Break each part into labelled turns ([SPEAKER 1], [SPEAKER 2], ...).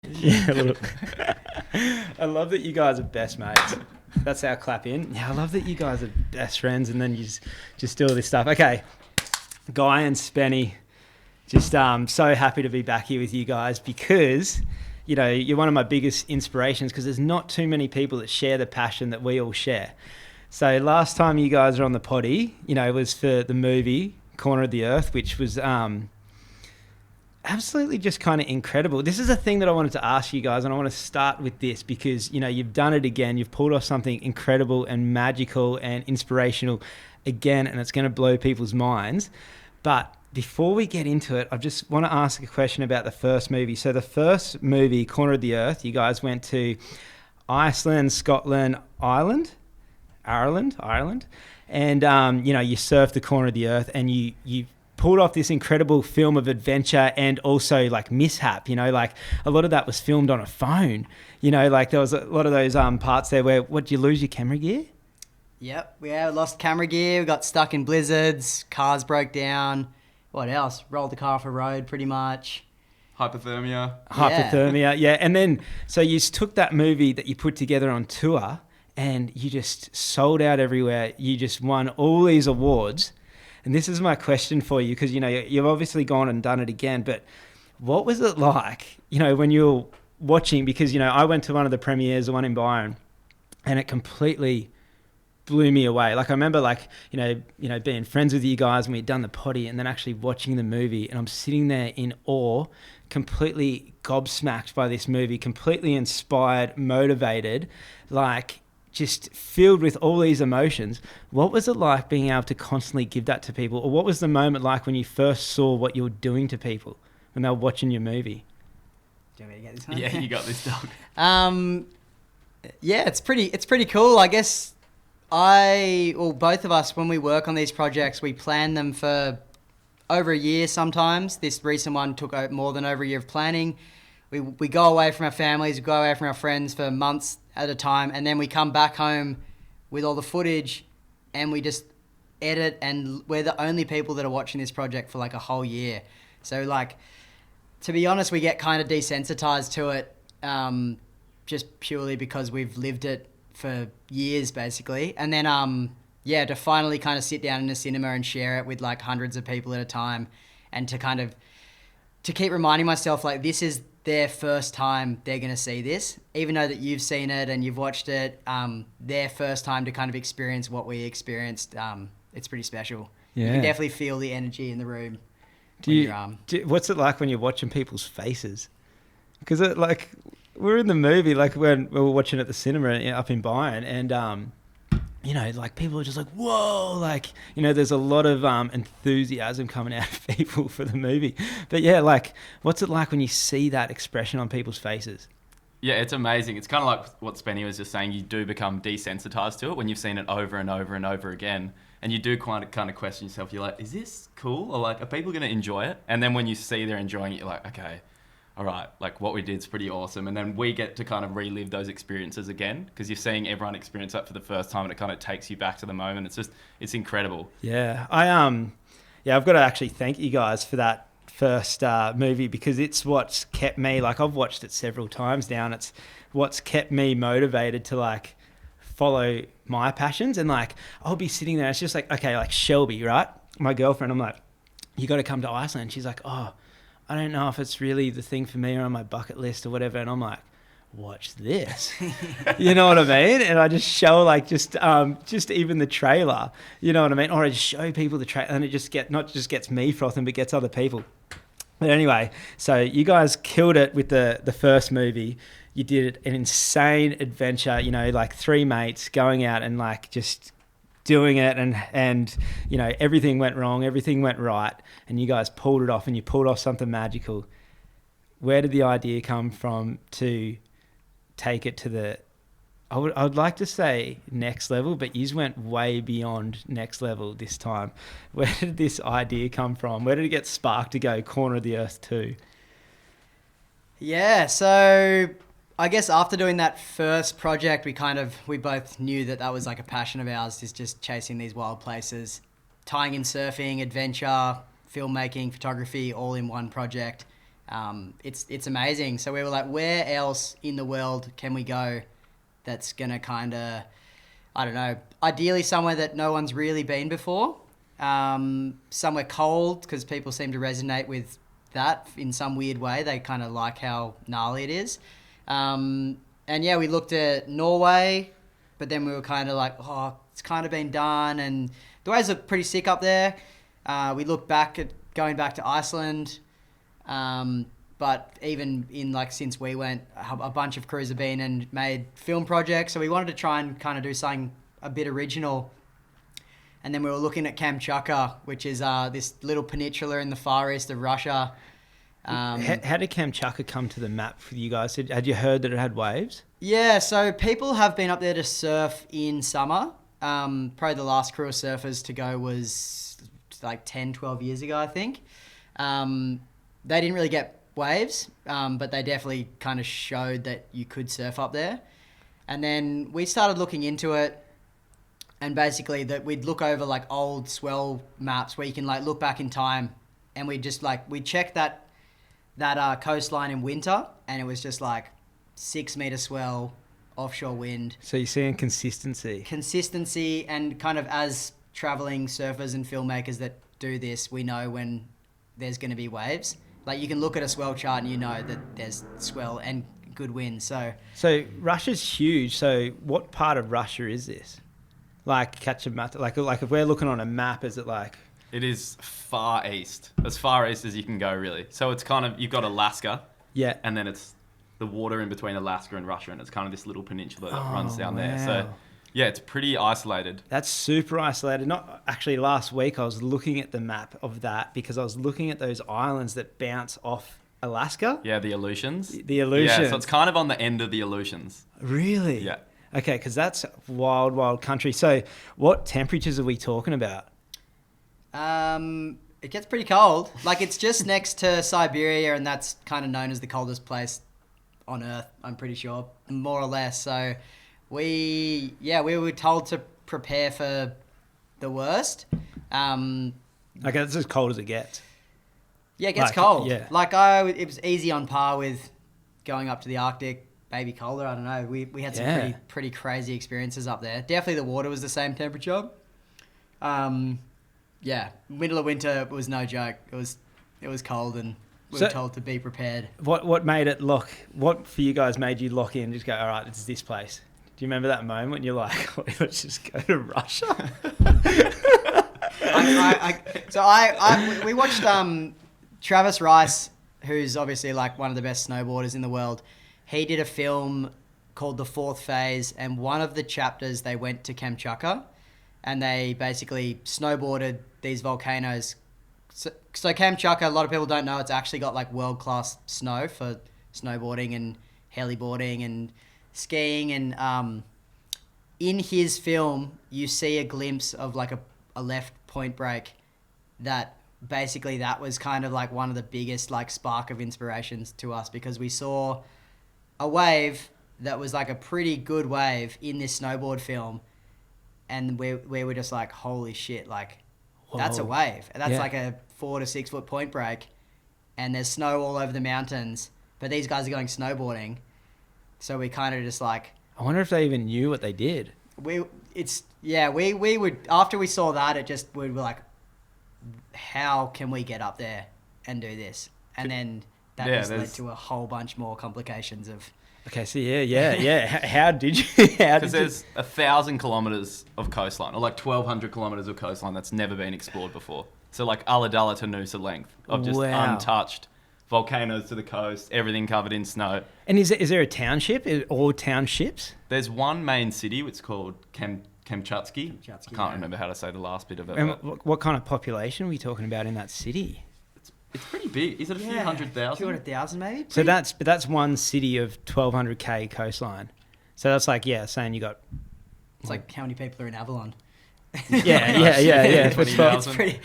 [SPEAKER 1] Yeah, look. I love that you guys are best mates. That's our clap in. Yeah, I love that you guys are best friends and then you just do all this stuff. Okay, Guy and Spenny, just so happy to be back here with you guys because, you know, you're one of my biggest inspirations because there's not too many people that share the passion that we all share. So last time you guys were on the potty, you know, it was for the movie Corner of the Earth, which was absolutely just kind of incredible. This is a thing that I wanted to ask you guys, and I want to start with this because, you know, you've done it again. You've pulled off something incredible and magical and inspirational again, and it's going to blow people's minds. But before we get into it, I just want to ask a question about the first movie. So the first movie, Corner of the Earth, you guys went to Iceland, Scotland, Ireland, and you know, you surfed the corner of the earth, and you pulled off this incredible film of adventure and also like mishap. You know, like a lot of that was filmed on a phone. You know, like there was a lot of those parts there where, what, did you lose your camera gear?
[SPEAKER 2] Yep, we lost camera gear, we got stuck in blizzards, cars broke down. What else? Rolled the car off a road pretty much.
[SPEAKER 1] Hypothermia, yeah. And then, so you took that movie that you put together on tour and you just sold out everywhere. You just won all these awards. And this is my question for you, because, you know, you've obviously gone and done it again, but what was it like, you know, when you were watching? Because, you know, I went to one of the premieres, the one in Byron, and it completely blew me away. Like, I remember, like, you know, being friends with you guys when we'd done the potty and then actually watching the movie, and I'm sitting there in awe, completely gobsmacked by this movie, completely inspired, motivated, like just filled with all these emotions. What was it like being able to constantly give that to people? Or what was the moment like when you first saw what you were doing to people when they were watching your movie?
[SPEAKER 2] Do you want me to get this one?
[SPEAKER 3] Yeah, you got this, dog.
[SPEAKER 2] Yeah, it's pretty cool. I guess both of us, when we work on these projects, we plan them for over a year sometimes. This recent one took more than over a year of planning. We go away from our families, we go away from our friends for months at a time, and then we come back home with all the footage and we just edit, and we're the only people that are watching this project for like a whole year. So, like, to be honest, we get kind of desensitized to it just purely because we've lived it for years basically. And then to finally kind of sit down in a cinema and share it with like hundreds of people at a time, and to keep reminding myself, like, this is their first time they're going to see this, even though that you've seen it and you've watched it, their first time to kind of experience what we experienced. It's pretty special. Yeah. You can definitely feel the energy in the room.
[SPEAKER 1] What's it like when you're watching people's faces? Because like, we're in the movie, like when we were watching at the cinema up in Byron, and you know, like, people are just like, whoa, like, you know, there's a lot of enthusiasm coming out of people for the movie. But yeah, like, what's it like when you see that expression on people's faces?
[SPEAKER 3] Yeah, it's amazing. It's kind of like what Spenny was just saying. You do become desensitized to it when you've seen it over and over and over again. And you do kind of question yourself. You're like, is this cool? Or like, are people going to enjoy it? And then when you see they're enjoying it, you're like, okay, all right, like, what we did is pretty awesome. And then we get to kind of relive those experiences again, because you're seeing everyone experience that for the first time, and it kind of takes you back to the moment. It's incredible.
[SPEAKER 1] Yeah, I've got to actually thank you guys for that first movie, because it's what's kept me, like, I've watched it several times now, and it's what's kept me motivated to like follow my passions. And like, I'll be sitting there, it's just like, okay, like Shelby, right? My girlfriend, I'm like, you got to come to Iceland. She's like, oh, I don't know if it's really the thing for me or on my bucket list or whatever. And I'm like, watch this. You know what I mean? And I just show, like, just even the trailer, you know what I mean? Or I just show people the trailer, and it not just gets me frothing, but gets other people. But anyway, so you guys killed it with the first movie. You did an insane adventure, you know, like 3 mates going out and like just doing it, and you know, everything went wrong, everything went right, and you guys pulled it off, and you pulled off something magical. Where did the idea come from to take it to the, I would like to say next level, but you went way beyond next level this time. Where did this idea come from? Where did it get sparked to go Corner of the Earth 2?
[SPEAKER 2] Yeah, so I guess after doing that first project, we both knew that was like a passion of ours, is just chasing these wild places, tying in surfing, adventure, filmmaking, photography, all in one project. it's amazing. So we were like, where else in the world can we go that's going to kind of, I don't know, ideally somewhere that no one's really been before. Somewhere cold, because people seem to resonate with that in some weird way. They kind of like how gnarly it is. And yeah, we looked at Norway, but then we were kind of like, oh, it's kind of been done. And the waves look pretty sick up there. We looked back at going back to Iceland. But even in like, since we went, a bunch of crews have been and made film projects. So we wanted to try and kind of do something a bit original. And then we were looking at Kamchatka, which is this little peninsula in the far east of Russia.
[SPEAKER 1] How did Kamchatka come to the map for you guys? Had you heard that it had waves?
[SPEAKER 2] Yeah, so people have been up there to surf in summer. Probably the last crew of surfers to go was like 10, 12 years ago, I think. They didn't really get waves, but they definitely kind of showed that you could surf up there. And then we started looking into it. And basically that we'd look over like old swell maps where you can like look back in time, and we just like, we checked that coastline in winter, and it was just like 6 meter swell, offshore wind.
[SPEAKER 1] So you're seeing consistency.
[SPEAKER 2] And kind of, as traveling surfers and filmmakers that do this, we know when there's going to be waves. Like you can look at a swell chart and you know that there's swell and good wind. So
[SPEAKER 1] Russia's huge. So what part of Russia is this? Like Kamchatka, like if we're looking on a map, is it like?
[SPEAKER 3] It is far east, as far east as you can go, really. So it's kind of, you've got Alaska,
[SPEAKER 1] yeah,
[SPEAKER 3] and then it's the water in between Alaska and Russia, and it's kind of this little peninsula that runs down there. So yeah, it's pretty isolated.
[SPEAKER 1] That's super isolated. Not actually. Last week I was looking at the map of that because I was looking at those islands that bounce off Alaska.
[SPEAKER 3] Yeah, the Aleutians.
[SPEAKER 1] The Aleutians.
[SPEAKER 3] Yeah, so it's kind of on the end of the Aleutians.
[SPEAKER 1] Really?
[SPEAKER 3] Yeah.
[SPEAKER 1] Okay, because that's wild, wild country. So what temperatures are we talking about?
[SPEAKER 2] It gets pretty cold. Like it's just next to Siberia, and that's kind of known as the coldest place on Earth, I'm pretty sure, more or less. So we were told to prepare for the worst.
[SPEAKER 1] Okay, it's as cold as it gets.
[SPEAKER 2] Yeah, it gets cold. Yeah. Like it was easy on par with going up to the Arctic. Maybe colder, I don't know. We had some pretty crazy experiences up there. Definitely the water was the same temperature. Middle of winter was no joke. It was cold, and we were told to be prepared.
[SPEAKER 1] What made it lock? What for you guys made you lock in? Just go, all right, it's this place. Do you remember that moment when you're like, let's just go to Russia?
[SPEAKER 2] We watched Travis Rice, who's obviously like one of the best snowboarders in the world. He did a film called The Fourth Phase, and one of the chapters they went to Kamchatka, and they basically snowboarded these volcanoes. So Kamchatka, a lot of people don't know, it's actually got like world-class snow for snowboarding and heliboarding and skiing. And in his film, you see a glimpse of like a left point break that basically that was kind of like one of the biggest like spark of inspirations to us, because we saw a wave that was like a pretty good wave in this snowboard film, and we were just like, holy shit, like that's a wave. That's like a 4 to 6 foot point break, and there's snow all over the mountains, but these guys are going snowboarding. So we kind of just like,
[SPEAKER 1] I wonder if they even knew what they did.
[SPEAKER 2] We would, after we saw that, we were like, how can we get up there and do this? And then that just led to a whole bunch more complications of.
[SPEAKER 1] Okay, so how did you?
[SPEAKER 3] Because there's 1,000 kilometers of coastline, or like 1,200 kilometers of coastline that's never been explored before. So like Ulladulla to Noosa length of just untouched volcanoes to the coast, everything covered in snow.
[SPEAKER 1] And is there a township? All townships?
[SPEAKER 3] There's one main city, which is called Kamchatka. I can't remember how to say the last bit of it.
[SPEAKER 1] And what kind of population are we talking about in that city?
[SPEAKER 3] It's pretty big. Is it a few 100,000?
[SPEAKER 2] 200,000 maybe?
[SPEAKER 1] So that's one city of 1,200k coastline. So that's like, saying you got...
[SPEAKER 2] It's like how many people are in Avalon.
[SPEAKER 1] Yeah.
[SPEAKER 3] 20,000.
[SPEAKER 2] It's pretty,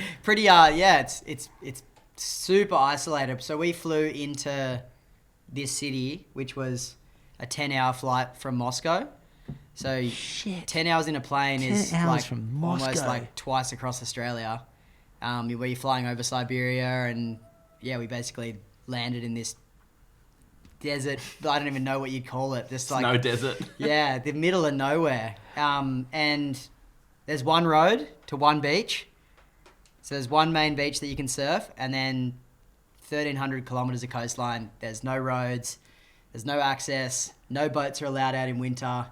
[SPEAKER 2] it's super isolated. So we flew into this city, which was a 10-hour flight from Moscow. So 10 hours in a plane is like almost like twice across Australia, where you're flying over Siberia, and we basically landed in this desert. I don't even know what you'd call it. Just like
[SPEAKER 3] Snow desert.
[SPEAKER 2] yeah, the middle of nowhere. And there's one road to one beach. So there's one main beach that you can surf, and then 1,300 kilometers of coastline. There's no roads, there's no access, no boats are allowed out in winter,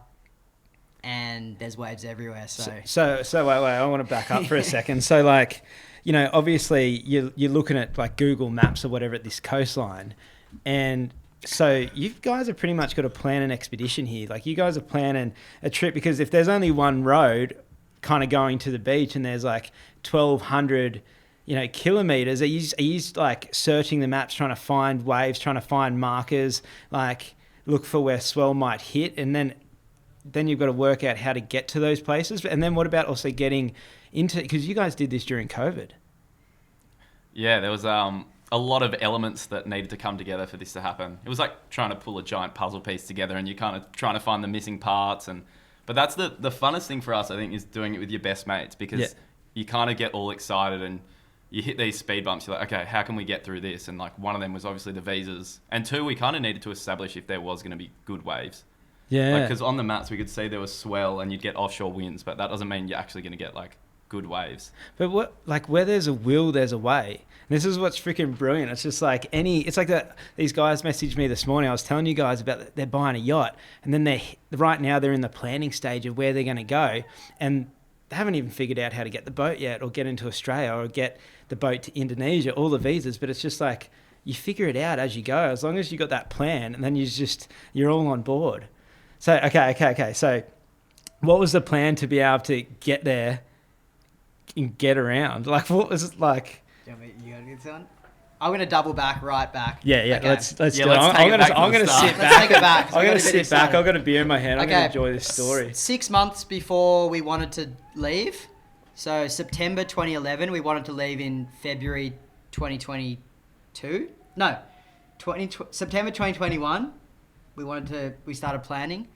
[SPEAKER 2] and there's waves everywhere. So
[SPEAKER 1] wait, I want to back up for a second. So like, you know, obviously you're looking at like Google Maps or whatever at this coastline, and so you guys have pretty much got to plan an expedition here. Like you guys are planning a trip, because if there's only one road kind of going to the beach and there's like 1,200, you know, kilometers, are you like searching the maps, trying to find waves, trying to find markers, like look for where swell might hit, and then you've got to work out how to get to those places? And then what about also getting into, because you guys did this during COVID.
[SPEAKER 3] Yeah, there was a lot of elements that needed to come together for this to happen. It was like trying to pull a giant puzzle piece together, and you're kind of trying to find the missing parts. But that's the funnest thing for us, I think, is doing it with your best mates, because you kind of get all excited and you hit these speed bumps. You're like, okay, how can we get through this? And like one of them was obviously the visas, and two, we kind of needed to establish if there was going to be good waves.
[SPEAKER 1] Yeah.
[SPEAKER 3] Because on the maps we could see there was swell and you'd get offshore winds, but that doesn't mean you're actually going to get like good waves.
[SPEAKER 1] But what, like, where there's a will, there's a way. And this is what's freaking brilliant. It's just like it's like that. These guys messaged me this morning. I was telling you guys about they're buying a yacht, and then right now they're in the planning stage of where they're going to go, and they haven't even figured out how to get the boat yet, or get into Australia, or get the boat to Indonesia, all the visas. But it's just like you figure it out as you go, as long as you got that plan, and then you're all on board. So okay. So what was the plan to be able to get there and get around? Like, what was it like?
[SPEAKER 2] You got to get this on? I'm going to double back, right back.
[SPEAKER 1] Yeah.
[SPEAKER 2] Okay.
[SPEAKER 1] Let's do it.
[SPEAKER 3] I'm
[SPEAKER 1] going to sit back.
[SPEAKER 2] Let's take it back.
[SPEAKER 1] I'm going to sit back. I've got a beer in my hand. I'm going to enjoy this story.
[SPEAKER 2] 6 months before we wanted to leave, so September 2011, we wanted to leave in February 2022. No, September 2021, we started planning.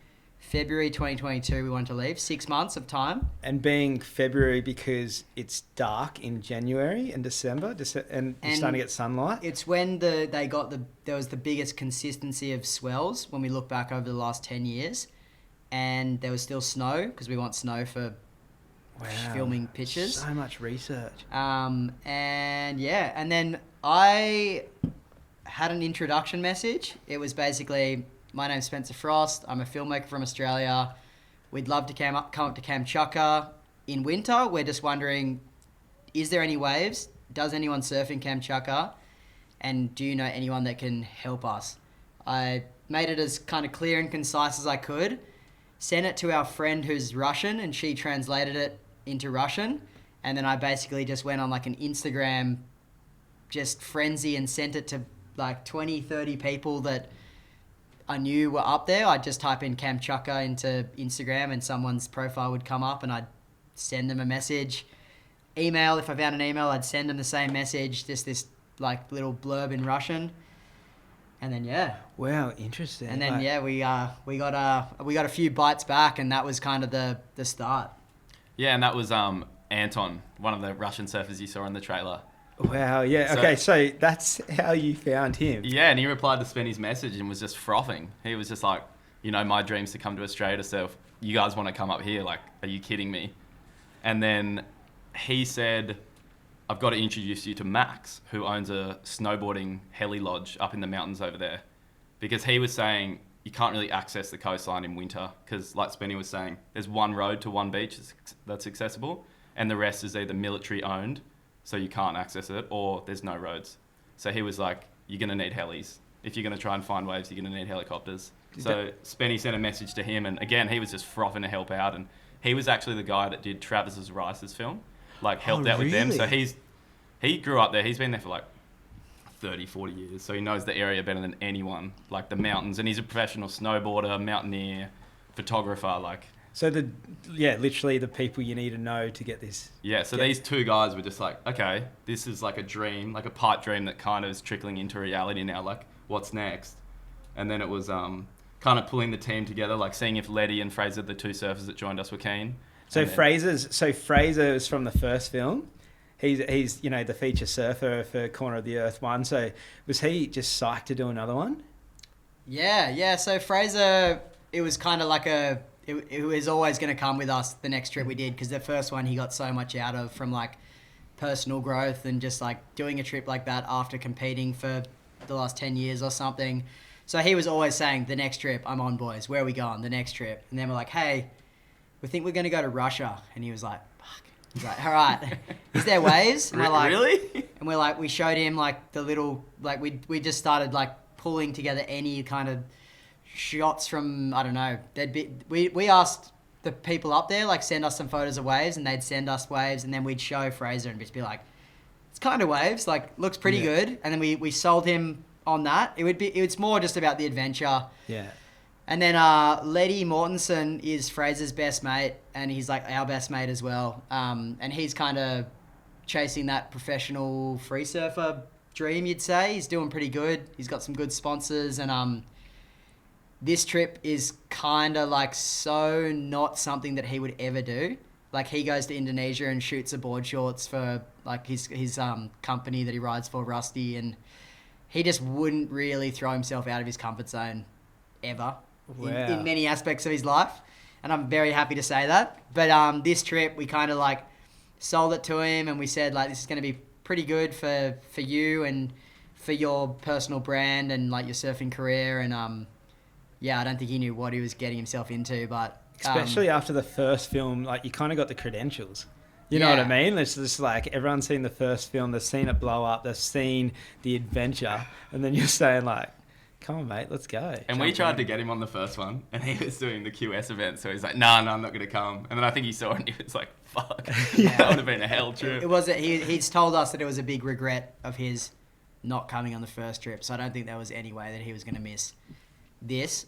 [SPEAKER 2] February 2022, we wanted to leave. 6 months of time.
[SPEAKER 1] And being February because it's dark in January and December, and you're starting to get sunlight.
[SPEAKER 2] It's when there was the biggest consistency of swells when we look back over the last 10 years. And there was still snow, because we want snow for filming pictures.
[SPEAKER 1] So much research.
[SPEAKER 2] And then I had an introduction message. It was basically, my name's Spencer Frost. I'm a filmmaker from Australia. We'd love to come up to Kamchatka in winter. We're just wondering, is there any waves? Does anyone surf in Kamchatka? And do you know anyone that can help us? I made it as kind of clear and concise as I could. Sent it to our friend who's Russian, and she translated it into Russian. And then I basically just went on like an Instagram just frenzy and sent it to like 20, 30 people that I knew were up there. I'd just type in Kamchatka into Instagram and someone's profile would come up, and I'd send them a message. Email, if I found an email, I'd send them the same message, just this like little blurb in Russian. And then
[SPEAKER 1] Wow, interesting.
[SPEAKER 2] And then we got a few bites back, and that was kind of the start.
[SPEAKER 3] Yeah, and that was Anton, one of the Russian surfers you saw in the trailer.
[SPEAKER 1] Wow, yeah. Okay, so that's how you found him.
[SPEAKER 3] Yeah, and he replied to Spenny's message and was just frothing. He was just like, you know, my dream's to come to Australia to surf. You guys want to come up here? Like, are you kidding me? And then he said, I've got to introduce you to Max, who owns a snowboarding heli lodge up in the mountains over there. Because he was saying you can't really access the coastline in winter because, like Spenny was saying, there's one road to one beach that's accessible, and the rest is either military owned, so you can't access it, or there's no roads. So he was like, you're going to need helis. If you're going to try and find waves, you're going to need helicopters. So Spenny sent a message to him, and again, he was just frothing to help out. And he was actually the guy that did Travis Rice's film, like helped out with them. So he grew up there. He's been there for like 30, 40 years. So he knows the area better than anyone, like the mountains. And he's a professional snowboarder, mountaineer, photographer, like...
[SPEAKER 1] So literally the people you need to know to get this. Yeah,
[SPEAKER 3] so these two guys were just like, okay, this is like a dream, like a pipe dream that kind of is trickling into reality now. Like, what's next? And then it was kind of pulling the team together, like seeing if Letty and Fraser, the two surfers that joined us, were keen.
[SPEAKER 1] So Fraser is from the first film, he's you know, the feature surfer for Corner of the Earth 1. So was he just psyched to do another one?
[SPEAKER 2] Yeah. So Fraser, it was kind of like it was always going to come with us the next trip we did, because the first one he got so much out of from like personal growth and just like doing a trip like that after competing for the last 10 years or something. So he was always saying, the next trip, I'm on, boys. Where are we going? The next trip. And then we're like, hey, we think we're going to go to Russia. And he was like, fuck. He's like, all right, is there waves? And we're like,
[SPEAKER 3] really?
[SPEAKER 2] And we're like, we showed him like the little, like we just started like pulling together any kind of shots from, I don't know. We asked the people up there, like, send us some photos of waves, and they'd send us waves, and then we'd show Fraser and just be like, it's kind of waves, like, looks pretty good. And then we sold him on that. It's more just about the adventure.
[SPEAKER 1] Yeah.
[SPEAKER 2] And then Letty Mortensen is Fraser's best mate, and he's like our best mate as well. And he's kind of chasing that professional free surfer dream, you'd say. He's doing pretty good. He's got some good sponsors, and this trip is kind of like so not something that he would ever do. Like, he goes to Indonesia and shoots a board shorts for like his company that he rides for, Rusty, and he just wouldn't really throw himself out of his comfort zone ever.
[SPEAKER 1] Wow.
[SPEAKER 2] In many aspects of his life. And I'm very happy to say that. But this trip, we kind of like sold it to him, and we said, like, this is going to be pretty good for you and for your personal brand and like your surfing career. And yeah, I don't think he knew what he was getting himself into, but
[SPEAKER 1] especially after the first film, like, you kind of got the credentials. You know what I mean? It's just like, everyone's seen the first film, they've seen it blow up, they've seen the adventure, and then you're saying like, come on, mate, let's go.
[SPEAKER 3] And we tried to get him on the first one, and he was doing the QS event, so he's like, no, I'm not going to come. And then I think he saw it, and he was like, fuck, that would have been a hell trip.
[SPEAKER 2] He's told us that it was a big regret of his not coming on the first trip, so I don't think there was any way that he was going to miss this.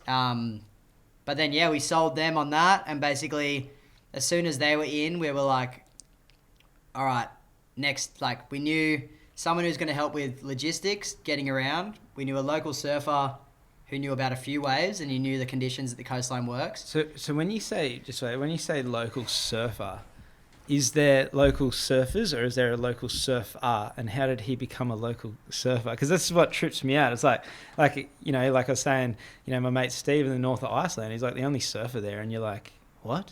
[SPEAKER 2] But then, yeah, we sold them on that, and basically, as soon as they were in, we were like, all right, next, like, we knew someone who's going to help with logistics, getting around. We knew a local surfer who knew about a few waves, and he knew the conditions that the coastline works.
[SPEAKER 1] So when you say local surfer, is there local surfers, or is there a local surfer? And how did he become a local surfer? Because this is what trips me out. It's like, you know, like I was saying, you know, my mate Steve in the north of Iceland, he's like the only surfer there, and you're like, what?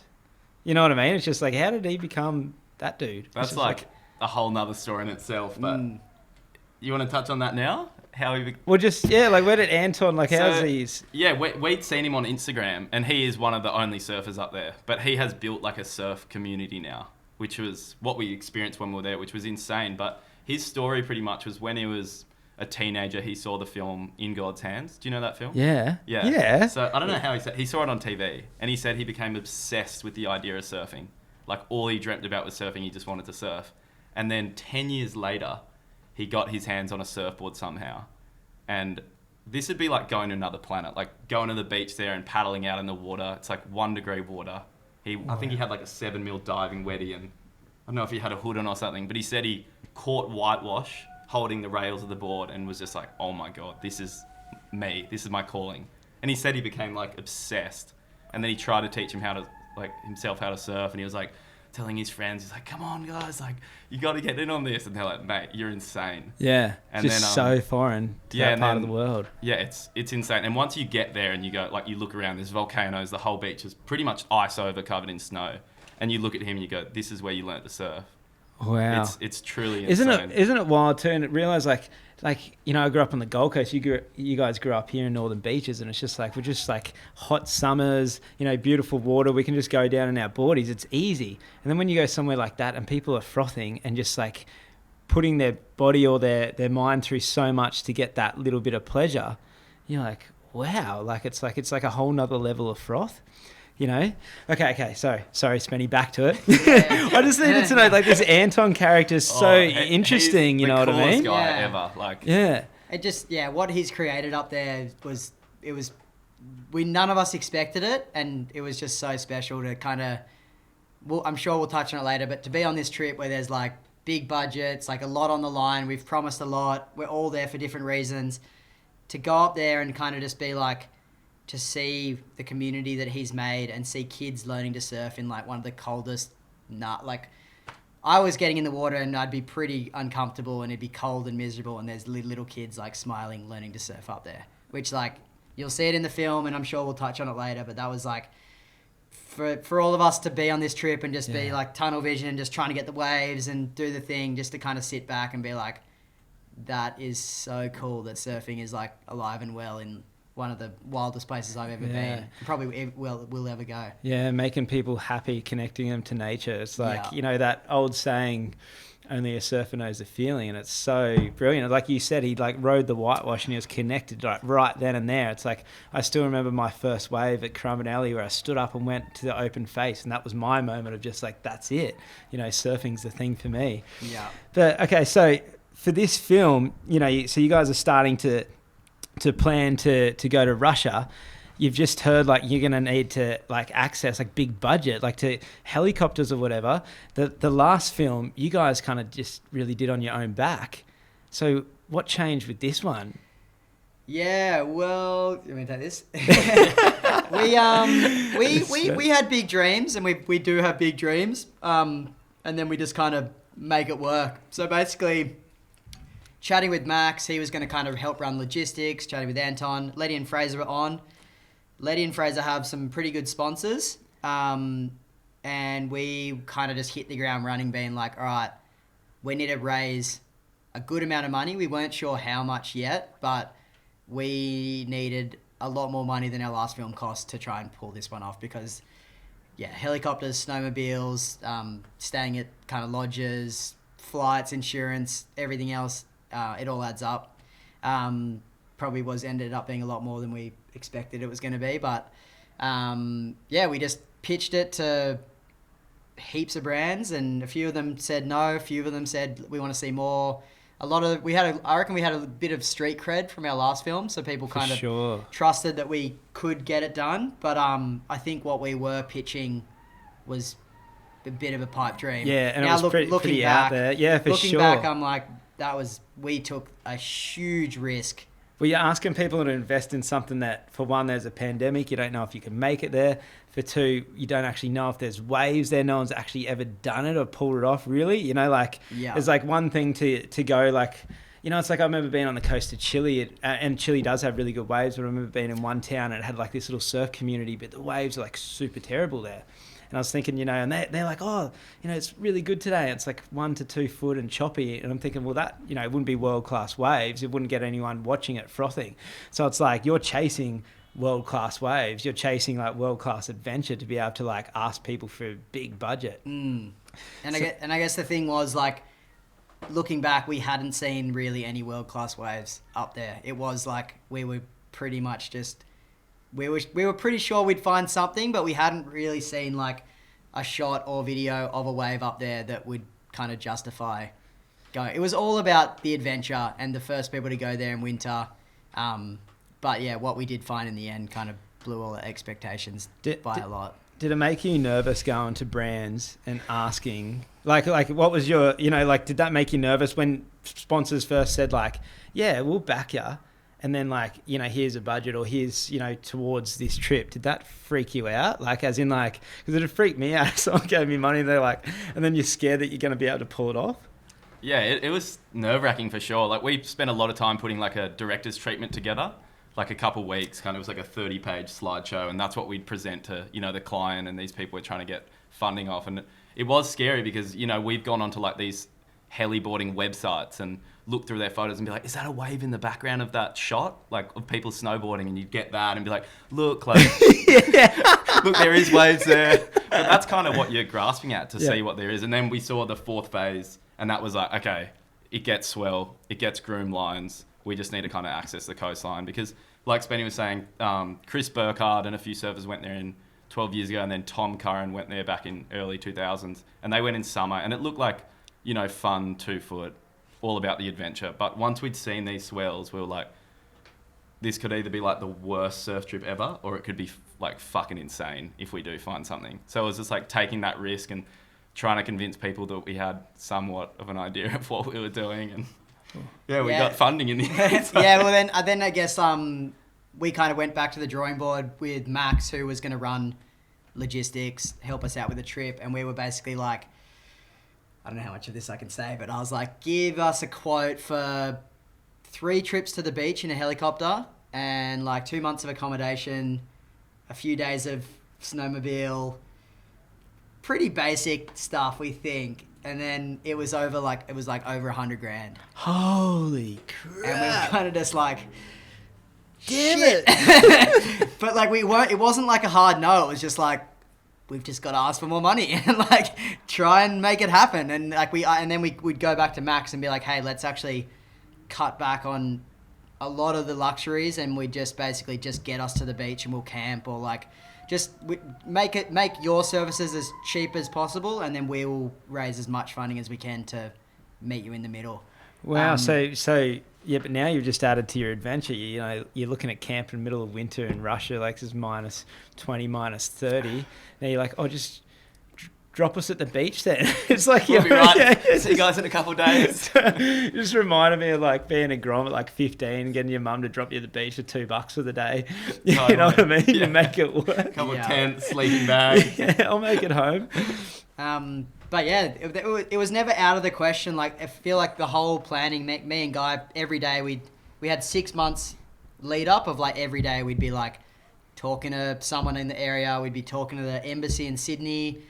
[SPEAKER 1] You know what I mean? It's just like, how did he become that dude?
[SPEAKER 3] That's like a whole nother story in itself. But you want to touch on that now? How he?
[SPEAKER 1] Well, just like, where did Anton, like, how's he?
[SPEAKER 3] Yeah, we'd seen him on Instagram, and he is one of the only surfers up there. But he has built like a surf community now, which was what we experienced when we were there, which was insane. But his story pretty much was when he was a teenager, he saw the film In God's Hands. Do you know that film?
[SPEAKER 1] Yeah.
[SPEAKER 3] So I don't know how he saw it on TV, and he said he became obsessed with the idea of surfing. Like, all he dreamt about was surfing. He just wanted to surf. And then 10 years later, he got his hands on a surfboard somehow. And this would be like going to another planet, like going to the beach there and paddling out in the water. It's like 1 degree water. I think he had like a 7 mil diving weddy, and I don't know if he had a hood on or something, but he said he caught whitewash holding the rails of the board and was just like, oh my God, this is me. This is my calling. And he said he became like obsessed. And then he tried to teach him how to surf, and he was like telling his friends, he's like, come on guys, like, you got to get in on this. And they're like, mate, you're insane.
[SPEAKER 1] Yeah.
[SPEAKER 3] And
[SPEAKER 1] just
[SPEAKER 2] um,
[SPEAKER 1] so foreign to that part of the world.
[SPEAKER 3] Yeah, it's insane. And once you get there and you go, like, you look around, there's volcanoes, the whole beach is pretty much ice over, covered in snow. And you look at him and you go, this is where you learnt to surf.
[SPEAKER 1] Wow.
[SPEAKER 3] It's truly insane.
[SPEAKER 1] Isn't it wild too? And realize like, you know, I grew up on the Gold Coast. You guys grew up here in Northern Beaches, and it's just like, we're just like hot summers, you know, beautiful water. We can just go down in our boardies. It's easy. And then when you go somewhere like that and people are frothing and just like putting their body or their mind through so much to get that little bit of pleasure, you're like, wow, like it's like a whole nother level of froth. You know? Okay. Sorry, Spenny, back to it. I just needed to know, like, this Anton character is so interesting, you know what I mean?
[SPEAKER 3] He's the coolest guy ever. Like,
[SPEAKER 1] yeah.
[SPEAKER 2] It just, what he's created up there none of us expected it, and it was just so special to kind of, well, I'm sure we'll touch on it later, but to be on this trip where there's like big budgets, like a lot on the line, we've promised a lot, we're all there for different reasons, to go up there and kind of just be like, to see the community that he's made and see kids learning to surf in like one of the coldest, I was getting in the water and I'd be pretty uncomfortable and it'd be cold and miserable, and there's little kids like smiling, learning to surf up there, which like you'll see it in the film, and I'm sure we'll touch on it later, but that was like for all of us to be on this trip and just be like tunnel vision and just trying to get the waves and do the thing, just to kind of sit back and be like, that is so cool that surfing is like alive and well in one of the wildest places I've ever been. Probably will ever go.
[SPEAKER 1] Yeah, making people happy, connecting them to nature. It's like, you know, that old saying, only a surfer knows the feeling, and it's so brilliant. Like you said, he like rode the whitewash and he was connected like right then and there. It's like, I still remember my first wave at Crumbanelli where I stood up and went to the open face, and that was my moment of just like, that's it. You know, surfing's the thing for me.
[SPEAKER 2] Yeah.
[SPEAKER 1] But okay, so for this film, you know, so you guys are starting to plan to go to Russia. You've just heard like you're going to need to like access like big budget, like to helicopters or whatever. The last film you guys kind of just really did on your own back. So what changed with this one?
[SPEAKER 2] Yeah, well, let me take this. we had big dreams, and we do have big dreams. And then we just kind of make it work. So basically, chatting with Max, he was going to kind of help run logistics. Chatting with Anton, Letty and Fraser were on. Letty and Fraser have some pretty good sponsors, and we kind of just hit the ground running, being like, all right, we need to raise a good amount of money. We weren't sure how much yet, but we needed a lot more money than our last film cost to try and pull this one off, because, yeah, helicopters, snowmobiles, staying at kind of lodges, flights, insurance, everything else, it all adds up. Probably ended up being a lot more than we expected it was going to be, but we just pitched it to heaps of brands, and a few of them said no, a few of them said we want to see more. I reckon we had a bit of street cred from our last film, so people kind of trusted that we could get it done, but I think what we were pitching was a bit of a pipe dream.
[SPEAKER 1] Yeah, and now it was pretty out there. Yeah, for sure.
[SPEAKER 2] Looking back, I'm like, we took a huge risk.
[SPEAKER 1] Well, you're asking people to invest in something that, for one, there's a pandemic. You don't know if you can make it there. For two, you don't actually know if there's waves there. No one's actually ever done it or pulled it off, really. You know, like, There's like one thing to go, like, you know, it's like I remember being on the coast of Chile, and Chile does have really good waves, but I remember being in one town and it had like this little surf community, but the waves are like super terrible there. And I was thinking, you know, and they're like, oh, you know, it's really good today. It's like 1 to 2 foot and choppy. And I'm thinking, well, that, you know, it wouldn't be world-class waves. It wouldn't get anyone watching it frothing. So it's like you're chasing world-class waves. You're chasing like world-class adventure to be able to like ask people for a big budget.
[SPEAKER 2] And I guess the thing was, like, looking back, we hadn't seen really any world-class waves up there. It was like we were pretty much just... We were pretty sure we'd find something, but we hadn't really seen like a shot or video of a wave up there that would kind of justify going. It was all about the adventure and the first people to go there in winter. But yeah, what we did find in the end kind of blew all the expectations by a lot.
[SPEAKER 1] Did it make you nervous going to brands and asking, like what was your, you know, like, did that make you nervous when sponsors first said like, yeah, we'll back you? And then, like, you know, here's a budget, or here's, you know, towards this trip. Did that freak you out? Like, as in, like, because it freaked me out. Someone gave me money, and they're like, and then you're scared that you're going to be able to pull it off.
[SPEAKER 3] Yeah, it was nerve-wracking for sure. Like, we spent a lot of time putting, like, a director's treatment together, like a couple weeks. Kind of, it was like a 30-page slideshow, and that's what we'd present to, you know, the client and these people we're trying to get funding off. And it was scary because, you know, we've gone onto, like, these heliboarding websites and look through their photos and be like, is that a wave in the background of that shot? Like, of people snowboarding, and you'd get that and be like, look, like, look, there is waves there. But that's kind of what you're grasping at to see what there is. And then we saw the fourth phase, and that was like, okay, it gets swell, it gets groom lines. We just need to kind of access the coastline because, like Spenny was saying, Chris Burkhardt and a few surfers went there in 12 years ago, and then Tom Curran went there back in early 2000s, and they went in summer, and it looked like, you know, fun 2 foot, all about the adventure. But once we'd seen these swells, we were like, this could either be like the worst surf trip ever, or it could be like fucking insane if we do find something. So it was just like taking that risk and trying to convince people that we had somewhat of an idea of what we were doing. And we got funding in the end. So.
[SPEAKER 2] Yeah, well then I guess we kind of went back to the drawing board with Max, who was going to run logistics, help us out with the trip. And we were basically like, I don't know how much of this I can say, but I was like, give us a quote for 3 trips to the beach in a helicopter and like 2 months of accommodation, a few days of snowmobile, pretty basic stuff, we think. And then it was over over $100,000.
[SPEAKER 1] Holy crap.
[SPEAKER 2] And we were kind of just like,
[SPEAKER 1] damn
[SPEAKER 2] shit.
[SPEAKER 1] it.
[SPEAKER 2] But like it wasn't like a hard no. It was just like, we've just got to ask for more money and like try and make it happen. And like we'd go back to Max and be like, hey, let's actually cut back on a lot of the luxuries, and we'd just basically just get us to the beach and we'll camp, or like just make your services as cheap as possible, and then we will raise as much funding as we can to meet you in the middle.
[SPEAKER 1] Wow. So yeah, but now you've just added to your adventure. You know, you're looking at camp in the middle of winter in Russia, like it's minus 20, minus 30. Now you're like, oh, just drop us at the beach then. It's like,
[SPEAKER 3] We'll be right. See you guys in a couple of days.
[SPEAKER 1] It just reminded me of like being a grom at like 15 and getting your mum to drop you at the beach for $2 for the day. You know what I mean?
[SPEAKER 3] Yeah.
[SPEAKER 1] You make it work.
[SPEAKER 3] Couple of tents, sleeping bag.
[SPEAKER 1] Yeah, I'll make it home.
[SPEAKER 2] But yeah, it was never out of the question. Like, I feel like the whole planning, me and Guy, every day we had 6 months lead up of like every day we'd be like talking to someone in the area. We'd be talking to the embassy in Sydney.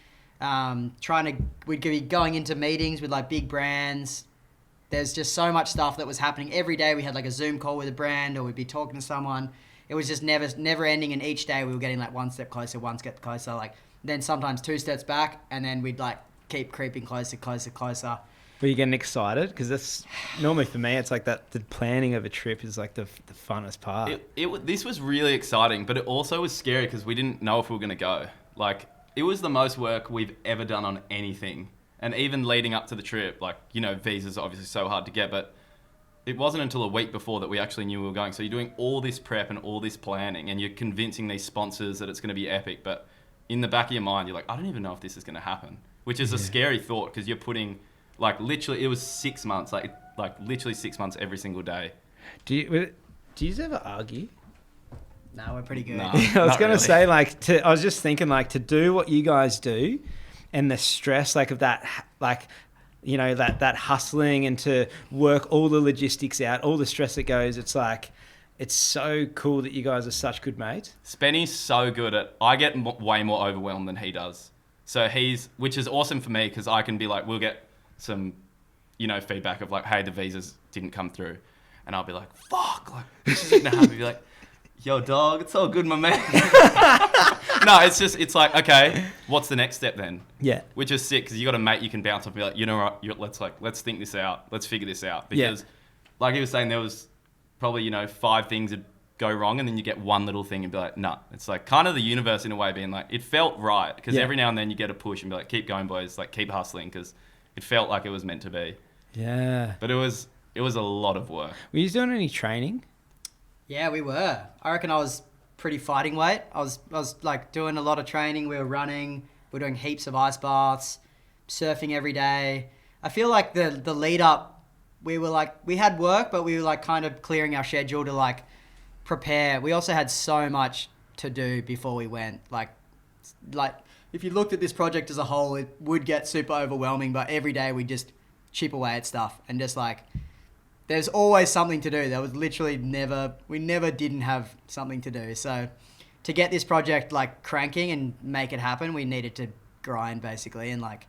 [SPEAKER 2] We'd be going into meetings with like big brands. There's just so much stuff that was happening every day. We had like a Zoom call with a brand, or we'd be talking to someone. It was just never ending, and each day we were getting like one step closer, like then sometimes 2 steps back, and then we'd like keep creeping closer.
[SPEAKER 1] Were you getting excited? Because that's normally for me, it's like that the planning of a trip is like the funnest part.
[SPEAKER 3] This was really exciting, but it also was scary because we didn't know if we were going to go. Like, it was the most work we've ever done on anything. And even leading up to the trip, like, you know, visas are obviously so hard to get, but it wasn't until a week before that we actually knew we were going. So you're doing all this prep and all this planning, and you're convincing these sponsors that it's going to be epic. But in the back of your mind, you're like, I don't even know if this is going to happen, which is a scary thought, because you're putting, like, literally, it was 6 months, like literally 6 months every single day.
[SPEAKER 1] Do you ever argue?
[SPEAKER 2] No, we're pretty good.
[SPEAKER 3] No,
[SPEAKER 1] I was going to
[SPEAKER 3] really.
[SPEAKER 1] say, like, I was just thinking, like, to do what you guys do and the stress, like, of that, like, you know, that hustling and to work all the logistics out, all the stress that goes, it's like, it's so cool that you guys are such good mates.
[SPEAKER 3] Spenny's so good at, I get way more overwhelmed than he does. So which is awesome for me, because I can be like, we'll get some, you know, feedback of like, hey, the visas didn't come through. And I'll be like, fuck, like, this isn't going to happen. Be like, yo, dog, it's all good, my man. No, it's like, okay, what's the next step then?
[SPEAKER 1] Yeah.
[SPEAKER 3] Which is sick, because you got a mate you can bounce off and be like, you know what, let's think this out. Let's figure this out. Because like he was saying, there was probably, you know, 5 things that go wrong, and then you get one little thing and be like, nah. It's like kind of the universe in a way being like, it felt right. Because every now and then you get a push and be like, keep going, boys, like keep hustling, because it felt like it was meant to be.
[SPEAKER 1] Yeah.
[SPEAKER 3] But it was a lot of work.
[SPEAKER 1] Were you doing any training?
[SPEAKER 2] Yeah, we were. I reckon I was pretty fighting weight. I was like doing a lot of training. We were running. We were doing heaps of ice baths, surfing every day. I feel like the lead up, we were like, we had work, but we were like kind of clearing our schedule to like prepare. We also had so much to do before we went. Like if you looked at this project as a whole, it would get super overwhelming, but every day we just chip away at stuff, and just like, there's always something to do. There was literally we never didn't have something to do. So to get this project like cranking and make it happen, we needed to grind basically. And like,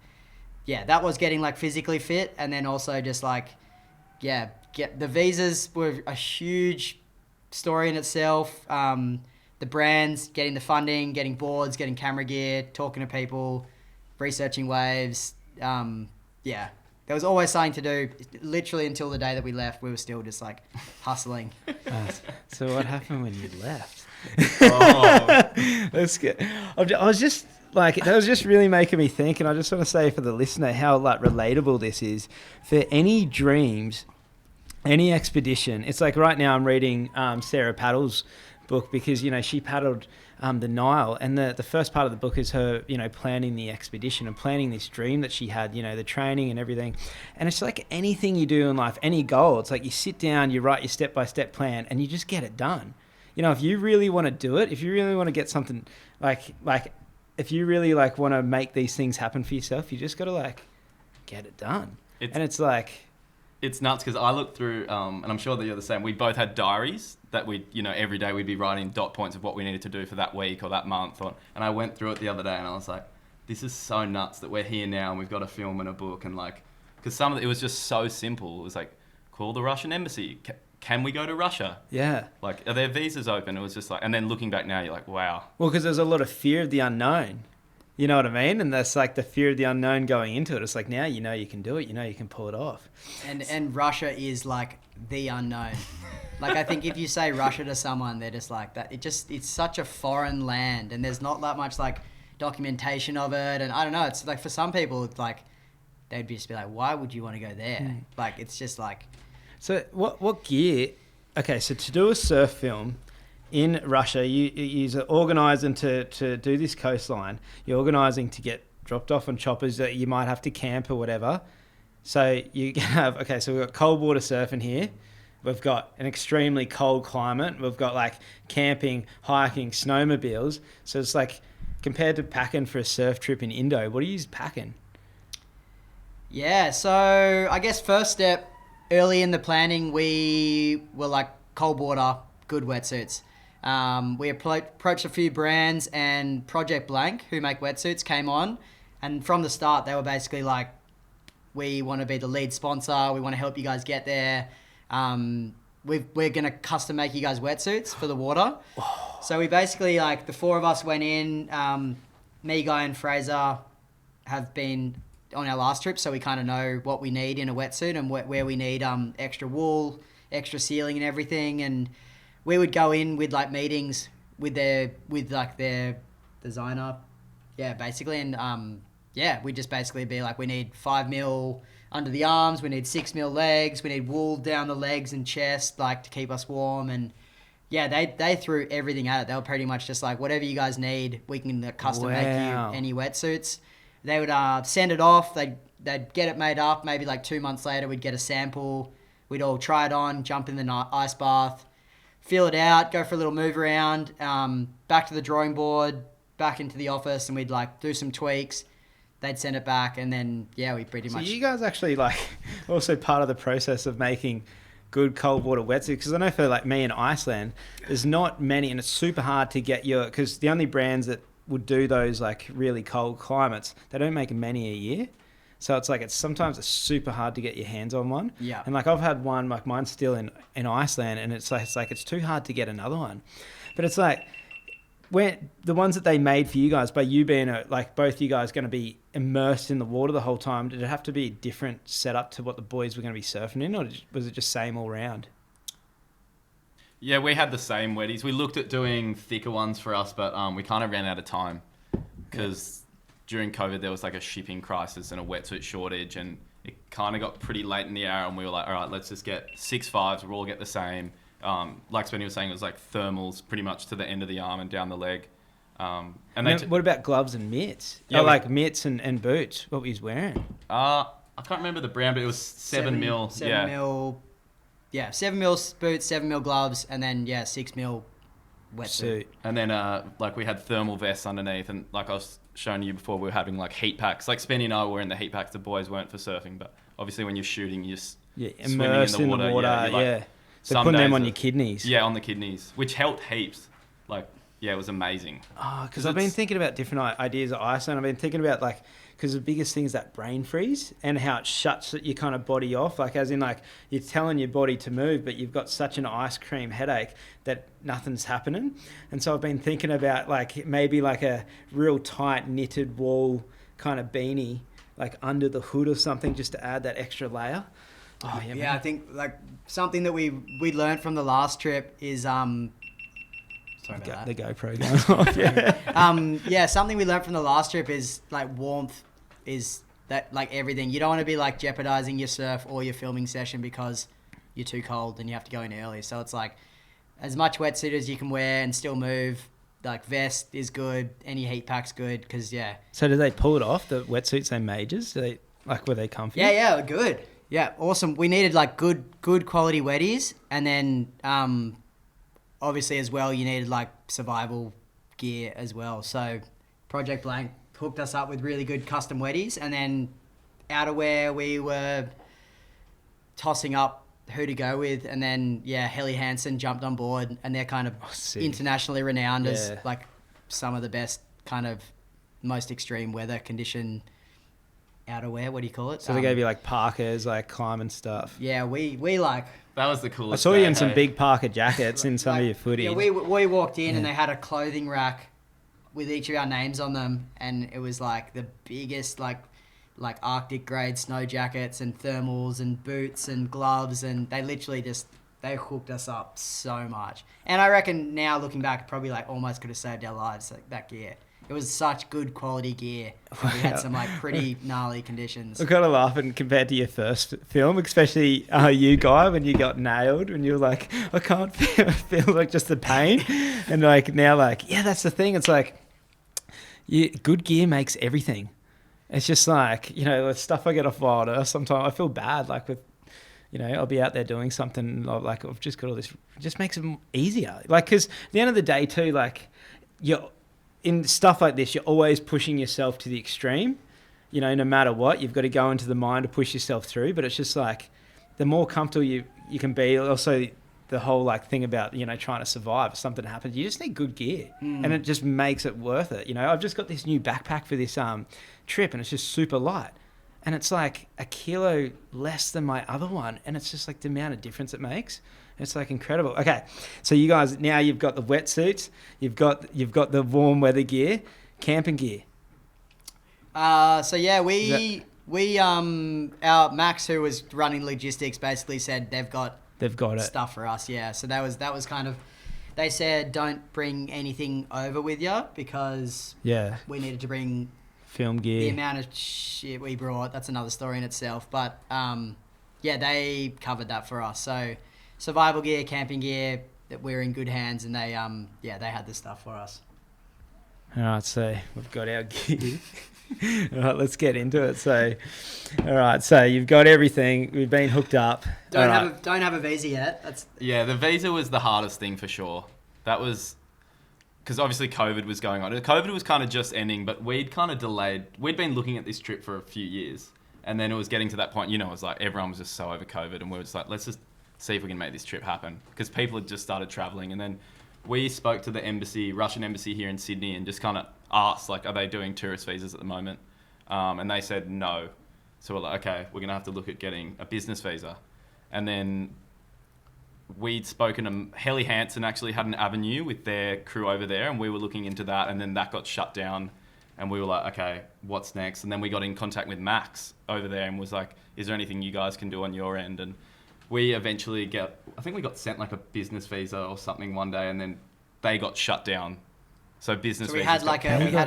[SPEAKER 2] yeah, that was getting like physically fit. And then also just like, get the visas were a huge story in itself. The brands, getting the funding, getting boards, getting camera gear, talking to people, researching waves. There was always something to do. Literally until the day that we left, we were still just like hustling.
[SPEAKER 1] So what happened when you left?
[SPEAKER 3] That's
[SPEAKER 1] good. I was just like, that was just really making me think, and I just want to say for the listener how like relatable this is. For any dreams, any expedition, it's like right now I'm reading Sarah Paddle's book, because, you know, she paddled the Nile, and the first part of the book is her, you know, planning the expedition and planning this dream that she had, you know, the training and everything. And it's like anything you do in life, any goal, it's like you sit down, you write your step-by-step plan, and you just get it done. You know, if you really want to do it, if you really want to get something, like if you really like want to make these things happen for yourself, you just got to like get it done.
[SPEAKER 3] It's-
[SPEAKER 1] And it's like,
[SPEAKER 3] It's nuts because I looked through, and I'm sure that you're the same. We both had diaries that we, every day we'd be writing dot points of what we needed to do for that week or that month. And I went through it the other day and I was like, this is so nuts that we're here now and we've got a film and a book. And like, because some of it was just so simple. It was like, call the Russian embassy. Can we go to Russia?
[SPEAKER 1] yeah.
[SPEAKER 3] Like, are their visas open? It was just like, and then looking back now, you're like, wow.
[SPEAKER 1] Well, because there's a lot of fear of the unknown. You know what I mean? And that's like the fear of the unknown going into it. It's like, now you know you can do it. You know you can pull it off.
[SPEAKER 2] And Russia is like the unknown. Like, I think if you say Russia to someone, they're just like that. It's such a foreign land, and there's not that much like documentation of it. And I don't know, it's like for some people, it's like they'd just be like, why would you want to go there? Like, it's just like.
[SPEAKER 1] So what gear? Okay, so to do a surf film in Russia, you're organising to do this coastline. You're organising to get dropped off on choppers that you might have to camp or whatever. So you have, okay, so we've got cold water surfing here. We've got an extremely cold climate. We've got like camping, hiking, snowmobiles. So it's like, compared to packing for a surf trip in Indo, what are you packing?
[SPEAKER 2] Yeah, so I guess first step, early in the planning, we were like cold water, good wetsuits. We approached a few brands, and Project Blank, who make wetsuits, came on. And from the start, they were basically like, we want to be the lead sponsor. We want to help you guys get there. We're going to custom make you guys wetsuits for the water. So we basically, like, the four of us went in. Me, Guy, and Fraser have been on our last trip, so we kind of know what we need in a wetsuit and where we need extra wool, extra sealing and everything. And we would go in with like meetings with their designer, basically. And we just basically be like, we need 5 mil under the arms, we need 6 mil legs, we need wool down the legs and chest, like, to keep us warm. And they threw everything at it. They were pretty much just like, whatever you guys need, we can custom make you any wetsuits. They would send it off. They'd get it made up. Maybe like 2 months later, we'd get a sample. We'd all try it on, jump in the ice bath, feel it out, go for a little move around, back to the drawing board, back into the office, and we'd like do some tweaks. They'd send it back, and then we pretty much.
[SPEAKER 1] So you guys actually like also part of the process of making good cold water wetsuits, because I know for like me in Iceland, there's not many, and it's super hard to get because the only brands that would do those like really cold climates, they don't make many a year. So it's like, sometimes it's super hard to get your hands on one.
[SPEAKER 2] Yeah.
[SPEAKER 1] And like I've had one, like mine's still in Iceland, and it's it's too hard to get another one. But it's like, when the ones that they made for you guys, by you being like both you guys going to be immersed in the water the whole time, did it have to be a different setup to what the boys were going to be surfing in, or was it just same all round?
[SPEAKER 3] Yeah, we had the same wetties. We looked at doing thicker ones for us, but we kind of ran out of time because during COVID there was like a shipping crisis and a wetsuit shortage, and it kind of got pretty late in the hour, and we were like, all right, let's just get 6.5s. We'll all get the same. Like Spenny was saying, it was like thermals pretty much to the end of the arm and down the leg. And
[SPEAKER 1] what about gloves and mitts?
[SPEAKER 3] Yeah,
[SPEAKER 1] like mitts and boots. What were you wearing?
[SPEAKER 3] I can't remember the brand, but it was 7 mil.
[SPEAKER 2] 7 mil. Yeah, 7 mil boots, 7 mil gloves, and then 6 mil wetsuit.
[SPEAKER 3] And then like we had thermal vests underneath, and like I was showing you before, we were having like heat packs. Like Spenny and I were in the heat packs. The boys weren't for surfing, but obviously when you're shooting, you're
[SPEAKER 1] immersed
[SPEAKER 3] swimming in the water.
[SPEAKER 1] So putting them on your kidneys.
[SPEAKER 3] Yeah, on the kidneys, which helped heaps. Like, it was amazing.
[SPEAKER 1] Oh, because I've been thinking about different ideas at Iceland. I've been thinking about because the biggest thing is that brain freeze and how it shuts your kind of body off. Like, as in, like, you're telling your body to move, but you've got such an ice cream headache that nothing's happening. And so I've been thinking about, like, maybe like a real tight knitted wool kind of beanie, like under the hood or something, just to add that extra layer. Oh,
[SPEAKER 2] I think like something that we learned from the last trip is sorry about that.
[SPEAKER 1] The GoPro going off.
[SPEAKER 2] Something we learned from the last trip is like warmth is that like everything. You don't want to be like jeopardizing your surf or your filming session because you're too cold and you have to go in early. So it's like as much wetsuit as you can wear and still move. Like vest is good, any heat pack's good because
[SPEAKER 1] So did they pull it off, the wetsuits they majors? Were they comfy?
[SPEAKER 2] Yeah, good. Yeah, awesome. We needed like good quality wetties, and then obviously as well you needed like survival gear as well. So Project Blank hooked us up with really good custom wetties, and then outerwear, we were tossing up who to go with, and then Helly Hansen jumped on board, and they're kind of
[SPEAKER 1] sick.
[SPEAKER 2] internationally renowned as
[SPEAKER 1] Yeah.
[SPEAKER 2] like some of the best kind of most extreme weather condition outerwear. What do you call it?
[SPEAKER 1] So they gave you like parkas, like climbing stuff.
[SPEAKER 2] Yeah, we like.
[SPEAKER 3] That was the
[SPEAKER 1] I
[SPEAKER 3] coolest.
[SPEAKER 1] saw you
[SPEAKER 3] day,
[SPEAKER 1] in some
[SPEAKER 3] hey?
[SPEAKER 1] big parka jackets in some
[SPEAKER 2] like,
[SPEAKER 1] of your footage.
[SPEAKER 2] Yeah, we walked in and
[SPEAKER 1] Yeah.
[SPEAKER 2] they had a clothing rack with each of our names on them, and it was like the biggest like Arctic grade snow jackets and thermals and boots and gloves, and they literally they hooked us up so much. And I reckon now looking back, probably like almost could have saved our lives, like that gear. It was such good quality gear. We had some like pretty gnarly conditions.
[SPEAKER 1] I'm kind of laughing compared to your first film, especially you, Guy, when you got nailed, when you were like, I can't feel like just the pain. And like now, like, yeah, that's the thing. It's like, good gear makes everything. It's just like, the stuff I get off Wild Earth, sometimes I feel bad, like with, I'll be out there doing something, and like I've just got all this, it just makes it easier. Like, because at the end of the day too, like, in stuff like this, you're always pushing yourself to the extreme, no matter what. You've got to go into the mind to push yourself through. But it's just like, the more comfortable you can be, also the whole like thing about, trying to survive if something happens, you just need good gear. And it just makes it worth it. I've just got this new backpack for this trip, and it's just super light. And it's like a kilo less than my other one. And it's just like the amount of difference it makes. It's like incredible. Okay, so you guys, now you've got the wetsuits, you've got the warm weather gear, camping gear.
[SPEAKER 2] Our Max, who was running logistics, basically said they've got
[SPEAKER 1] it.
[SPEAKER 2] stuff for us. Yeah, so that was kind of. They said don't bring anything over with you because we needed to bring
[SPEAKER 1] film gear.
[SPEAKER 2] The amount of shit we brought. That's another story in itself. But they covered that for us. So. Survival gear, camping gear, that we're in good hands, and they had the stuff for us.
[SPEAKER 1] All right, so we've got our gear. All right, let's get into it. So, all right, so you've got everything. We've been hooked up.
[SPEAKER 2] Don't have a visa yet.
[SPEAKER 3] The visa was the hardest thing for sure. That was because obviously COVID was going on. COVID was kind of just ending, but we'd kind of delayed. We'd been looking at this trip for a few years, and then it was getting to that point. It was like everyone was just so over COVID, and we were just like, let's just see if we can make this trip happen, because people had just started traveling. And then we spoke to the Russian embassy here in Sydney, and just kind of asked, like, are they doing tourist visas at the moment? And they said no. So we're like, okay, we're going to have to look at getting a business visa. And then we'd spoken to Helly Hansen, actually had an avenue with their crew over there, and we were looking into that, and then that got shut down. And we were like, okay, what's next? And then we got in contact with Max over there and was like, is there anything you guys can do on your end? And we eventually we got sent like a business visa or something one day, and then they got shut down. So we
[SPEAKER 2] had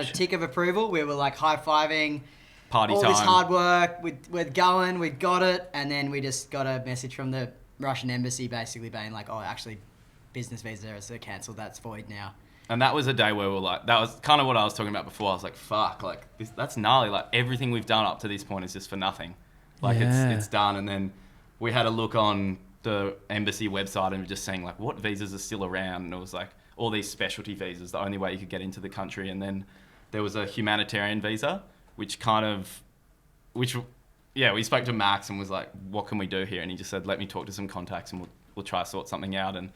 [SPEAKER 2] a tick of approval. We were like high-fiving.
[SPEAKER 3] Party
[SPEAKER 2] all
[SPEAKER 3] time.
[SPEAKER 2] This hard work. We're going. We got it. And then we just got a message from the Russian embassy basically being like, oh, actually, business visa is cancelled. That's void now.
[SPEAKER 3] And that was a day where we were like, that was kind of what I was talking about before. I was like, fuck, like that's gnarly. Like everything we've done up to this point is just for nothing. Like it's done. And then we had a look on the embassy website and just saying like, what visas are still around? And it was like all these specialty visas, the only way you could get into the country. And then there was a humanitarian visa, we spoke to Max and was like, what can we do here? And he just said, let me talk to some contacts and we'll try to sort something out. And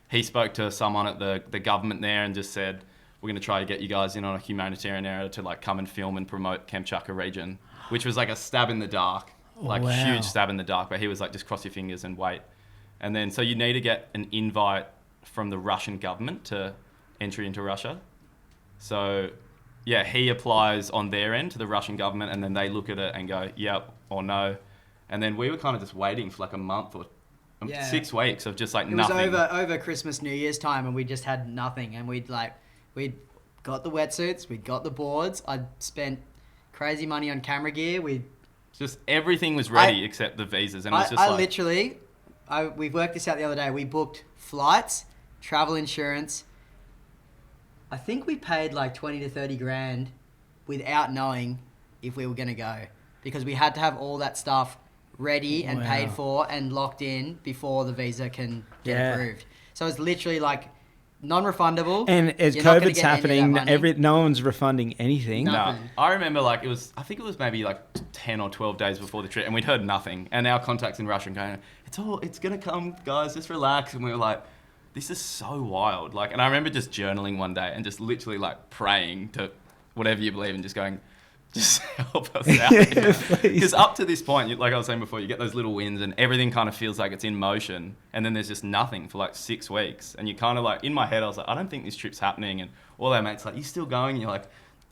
[SPEAKER 3] he spoke to someone at the government there and just said, we're going to try to get you guys in on a humanitarian area to like come and film and promote Kamchatka region, which was like a stab in the dark. Huge stab in the dark, but he was like, just cross your fingers and wait. And then, so you need to get an invite from the Russian government to entry into Russia. So he applies on their end to the Russian government, and then they look at it and go, yep or no. And then we were kind of just waiting for like a month or 6 weeks of just like nothing.
[SPEAKER 2] It was over Christmas, New Year's time, and we just had nothing. And we'd got the wetsuits, we'd got the boards. I'd spent crazy money on camera gear.
[SPEAKER 3] Just everything was ready except the visas, and it was just
[SPEAKER 2] we worked this out the other day. We booked flights, travel insurance. I think we paid like 20 to 30 grand without knowing if we were going to go, because we had to have all that stuff ready and paid for and locked in before the visa can get approved. So it's literally like non-refundable.
[SPEAKER 1] And as
[SPEAKER 2] You're not gonna
[SPEAKER 1] COVID's
[SPEAKER 2] get any of that
[SPEAKER 1] happening,
[SPEAKER 2] money.
[SPEAKER 1] no one's refunding anything.
[SPEAKER 2] No.
[SPEAKER 3] No,
[SPEAKER 2] Nothing.
[SPEAKER 3] I remember like I think it was maybe like 10 or 12 days before the trip, and we'd heard nothing. And our contacts in Russia and going, it's gonna come, guys, just relax. And we were like, this is so wild. Like, and I remember just journaling one day and just literally like praying to whatever you believe in, just going, just help us out. Because up to this point, like I was saying before, you get those little wins and everything kind of feels like it's in motion, and then there's just nothing for like 6 weeks, and you kind of like, in my head I was like, I don't think this trip's happening, and all our mates like, you still going? And you're like,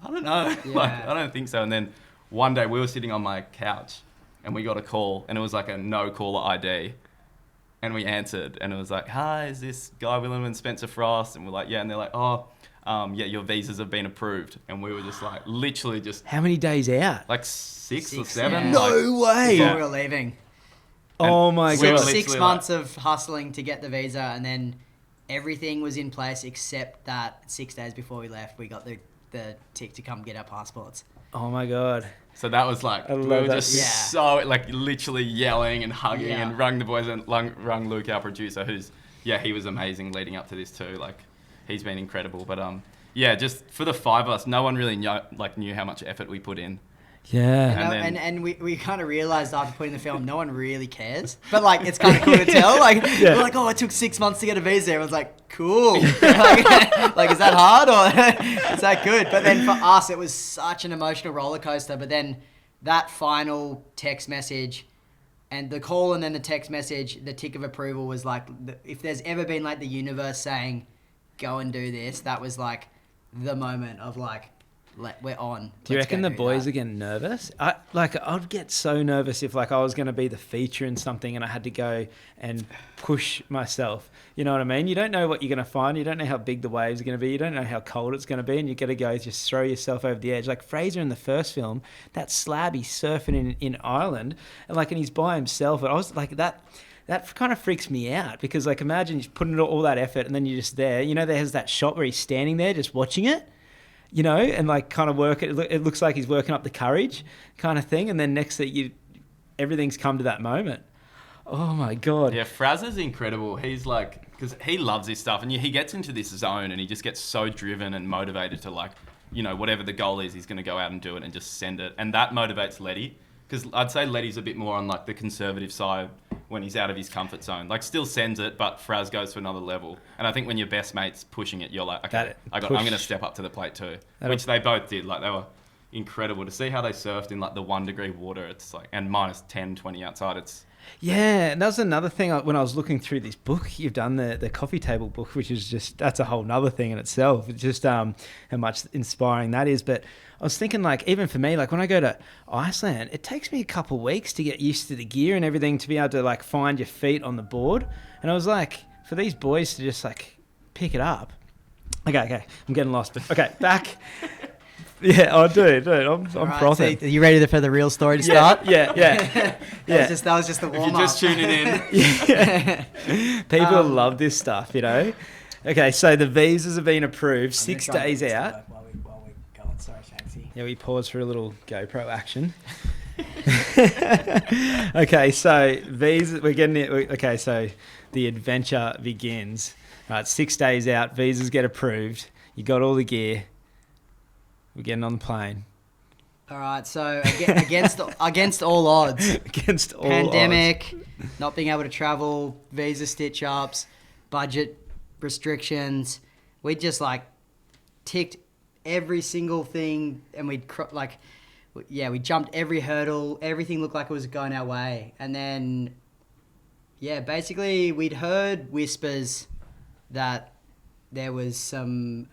[SPEAKER 3] I don't know.
[SPEAKER 2] Yeah.
[SPEAKER 3] Like, I don't think so. And then one day we were sitting on my couch and we got a call, and it was like a no caller ID, and we answered, and it was like, hi, is this Guy Willem and Spencer Frost? And we're like, yeah. And they're like, yeah, your visas have been approved. And we were just like, literally just
[SPEAKER 1] How many days out?
[SPEAKER 3] like six or
[SPEAKER 2] Six,
[SPEAKER 3] seven.
[SPEAKER 2] yeah.
[SPEAKER 1] No way.
[SPEAKER 2] Before we were leaving.
[SPEAKER 1] Oh my
[SPEAKER 3] we were
[SPEAKER 1] god.
[SPEAKER 3] literally
[SPEAKER 2] 6 months of hustling to get the visa, and then everything was in place except that 6 days before we left, we got the tick to come get our passports.
[SPEAKER 1] Oh my god.
[SPEAKER 3] So that was like,
[SPEAKER 1] I
[SPEAKER 3] we
[SPEAKER 1] love
[SPEAKER 3] were
[SPEAKER 1] that.
[SPEAKER 3] just
[SPEAKER 2] Yeah.
[SPEAKER 3] so like literally yelling and hugging
[SPEAKER 2] Yeah.
[SPEAKER 3] and rung the boys and rung Luke, our producer, he was amazing leading up to this too. Like, he's been incredible. But yeah, just for the 5 of us, no one really knew how much effort we put in.
[SPEAKER 1] Yeah.
[SPEAKER 3] And
[SPEAKER 2] We kind of realized after putting the film, no one really cares. But like, it's kind of cool to tell. Like,
[SPEAKER 1] Yeah.
[SPEAKER 2] we're like, oh, it took 6 months to get a visa. Everyone's like, cool. like, is that hard or is that good? But then for us, it was such an emotional roller coaster. But then that final text message and the call and then the text message, the tick of approval was like, if there's ever been like the universe saying, go and do this, that was like the moment of like, we're on.
[SPEAKER 1] Do you
[SPEAKER 2] Let's
[SPEAKER 1] reckon
[SPEAKER 2] go
[SPEAKER 1] the
[SPEAKER 2] do
[SPEAKER 1] boys
[SPEAKER 2] that.
[SPEAKER 1] are getting nervous? I'd get so nervous if like I was going to be the feature in something and I had to go and push myself. You know what I mean? You don't know what you're going to find. You don't know how big the waves are going to be. You don't know how cold it's going to be, and you got to go just throw yourself over the edge. Like Fraser in the first film, that slab he's surfing in Ireland, and he's by himself. And I was like that. That kind of freaks me out because like imagine you're putting all that effort and then you're just there. You know, there's that shot where he's standing there just watching it. You know, and like kind of it looks like he's working up the courage kind of thing. And then next that everything's come to that moment. Oh my God.
[SPEAKER 3] Yeah, Fraser's incredible. He's like, because he loves this stuff, and he gets into this zone and he just gets so driven and motivated to like, you know, whatever the goal is, he's going to go out and do it and just send it. And that motivates Letty, because I'd say Letty's a bit more on like the conservative side when he's out of his comfort zone. Like still sends it, but Fraz goes to another level. And I think when your best mate's pushing it, you're like, okay, I'm going to step up to the plate too. Which they both did. Like they were incredible to see how they surfed in like the 1 degree water. It's like, and minus 10, 20 outside. It's
[SPEAKER 1] Yeah, and that was another thing when I was looking through this book. You've done the coffee table book, which is just, that's a whole nother thing in itself. It's just how much inspiring that is. But I was thinking like, even for me, like when I go to Iceland, it takes me a couple of weeks to get used to the gear and everything, to be able to like find your feet on the board. And I was like, for these boys to just like pick it up. Okay, I'm getting lost. Okay, back. Yeah, I do. I'm
[SPEAKER 2] Right,
[SPEAKER 1] frothing.
[SPEAKER 2] so are you ready for the real story to start?
[SPEAKER 1] Yeah.
[SPEAKER 2] That was just the
[SPEAKER 3] if
[SPEAKER 2] warm
[SPEAKER 3] you're
[SPEAKER 2] up.
[SPEAKER 3] just tuning in.
[SPEAKER 1] People love this stuff, you know. Okay, so the visas have been approved, 6 days out.
[SPEAKER 2] While we go on, sorry, Shanksy.
[SPEAKER 1] Yeah, we pause for a little GoPro action. Okay, so visas, we're getting it. Okay, so the adventure begins. Right, 6 days out, visas get approved. You got all the gear. We're getting on the plane.
[SPEAKER 2] All right, so against all odds,
[SPEAKER 1] Against all
[SPEAKER 2] pandemic, not being able to travel, visa stitch ups, budget restrictions, we just like ticked every single thing, and we jumped every hurdle. Everything looked like it was going our way, and then basically we'd heard whispers that there was some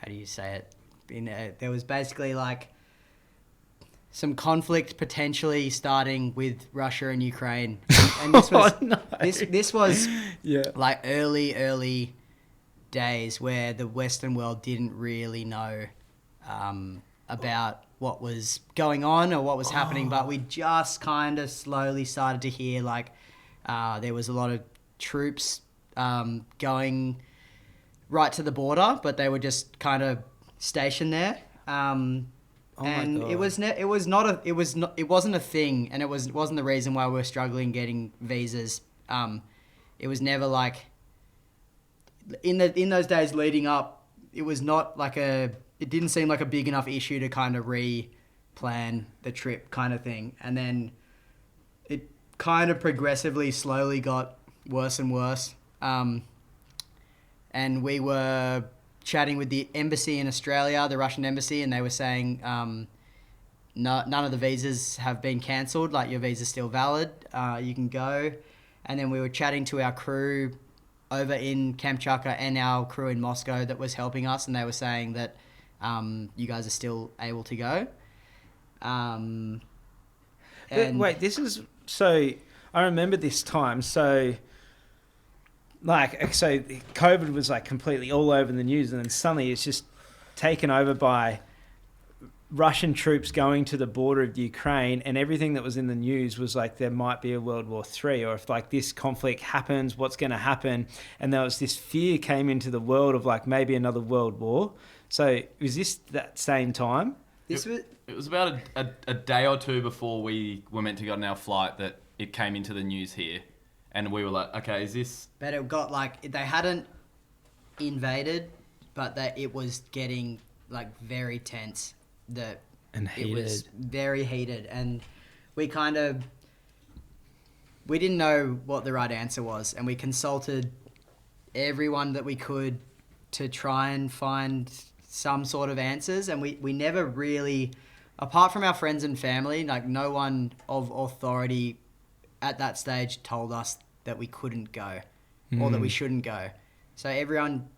[SPEAKER 2] how do you say it? There was basically like some conflict potentially starting with Russia and Ukraine, and this was this was like early days where the Western world didn't really know about what was going on or what was happening, but we just kind of slowly started to hear like there was a lot of troops going right to the border, but they were just kind of stationed there. And it wasn't a thing, and it wasn't the reason why we were struggling getting visas. It was never like in those days leading up, it was not like it didn't seem like a big enough issue to kind of plan the trip kind of thing. And then it kind of progressively slowly got worse and worse. And we were chatting with the embassy in Australia, the Russian embassy, and they were saying none of the visas have been cancelled, like your visa's still valid, you can go. And then we were chatting to our crew over in Kamchatka and our crew in Moscow that was helping us, and they were saying that you guys are still able to go. And
[SPEAKER 1] Wait, this is so. I remember this time. So, COVID was like completely all over the news, and then suddenly it's just taken over by Russian troops going to the border of Ukraine, and everything that was in the news was like there might be a World War III, or if like this conflict happens, what's going to happen? And there was this fear came into the world of like maybe another world war. So was this that same time?
[SPEAKER 3] It was about a day or two before we were meant to go on our flight that it came into the news here. And we were like, okay, is this...
[SPEAKER 2] But it got like, they hadn't invaded, but that it was getting like very tense.
[SPEAKER 1] And heated.
[SPEAKER 2] It was very heated. And we didn't know what the right answer was. And we consulted everyone that we could to try and find some sort of answers. And we never really, apart from our friends and family, like no one of authority at that stage told us that we couldn't go or that we shouldn't go. So everyone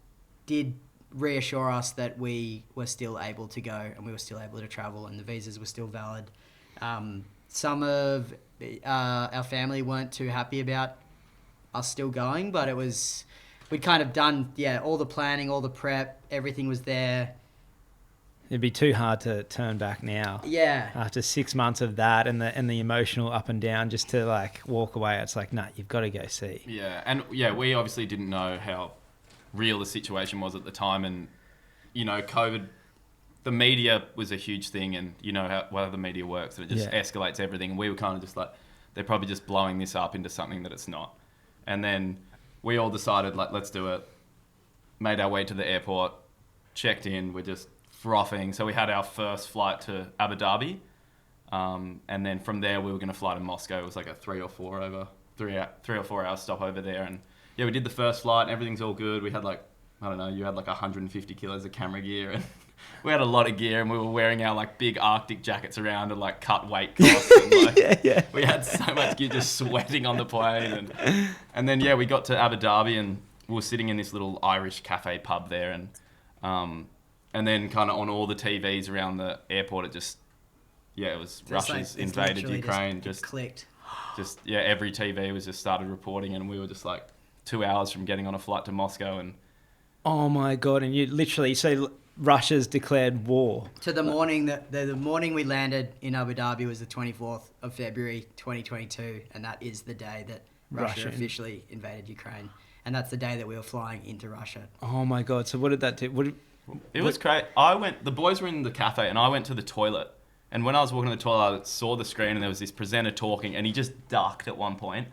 [SPEAKER 2] did reassure us that we were still able to go and we were still able to travel and the visas were still valid. Some of our family weren't too happy about us still going, but we'd kind of done, all the planning, all the prep, everything was there.
[SPEAKER 1] It'd be too hard to turn back now.
[SPEAKER 2] Yeah.
[SPEAKER 1] After 6 months of that and the emotional up and down, just to like walk away, it's like, nah, you've got to go see.
[SPEAKER 3] Yeah, and we obviously didn't know how real the situation was at the time, and COVID, the media was a huge thing, and how the media works, and it just escalates everything. And we were kind of just like, they're probably just blowing this up into something that it's not. And then we all decided, like, let's do it. Made our way to the airport, checked in, we're just frothing. So we had our first flight to Abu Dhabi, and then from there we were going to fly to Moscow. It was like a 3 or 4 hour stop over there, and we did the first flight and everything's all good. We had like, I don't know, you had like 150 kilos of camera gear, and we had a lot of gear, and we were wearing our like big Arctic jackets around and like cut weight costs. And, we had so much gear just sweating on the plane, and then we got to Abu Dhabi and we were sitting in this little Irish cafe pub there, and then kind of on all the TVs around the airport, it was Russia's invaded Ukraine. Just
[SPEAKER 2] clicked.
[SPEAKER 3] Every TV was just started reporting, and we were just like 2 hours from getting on a flight to Moscow. And
[SPEAKER 1] oh my God. And you literally say Russia's declared war.
[SPEAKER 2] To the morning the morning we landed in Abu Dhabi was the 24th of February 2022, and that is the day that Russia officially invaded Ukraine, and that's the day that we were flying into Russia.
[SPEAKER 1] Oh my God. So what did that do?
[SPEAKER 3] It was great. The boys were in the cafe and I went to the toilet, and when I was walking to the toilet I saw the screen and there was this presenter talking, and he just ducked at one point,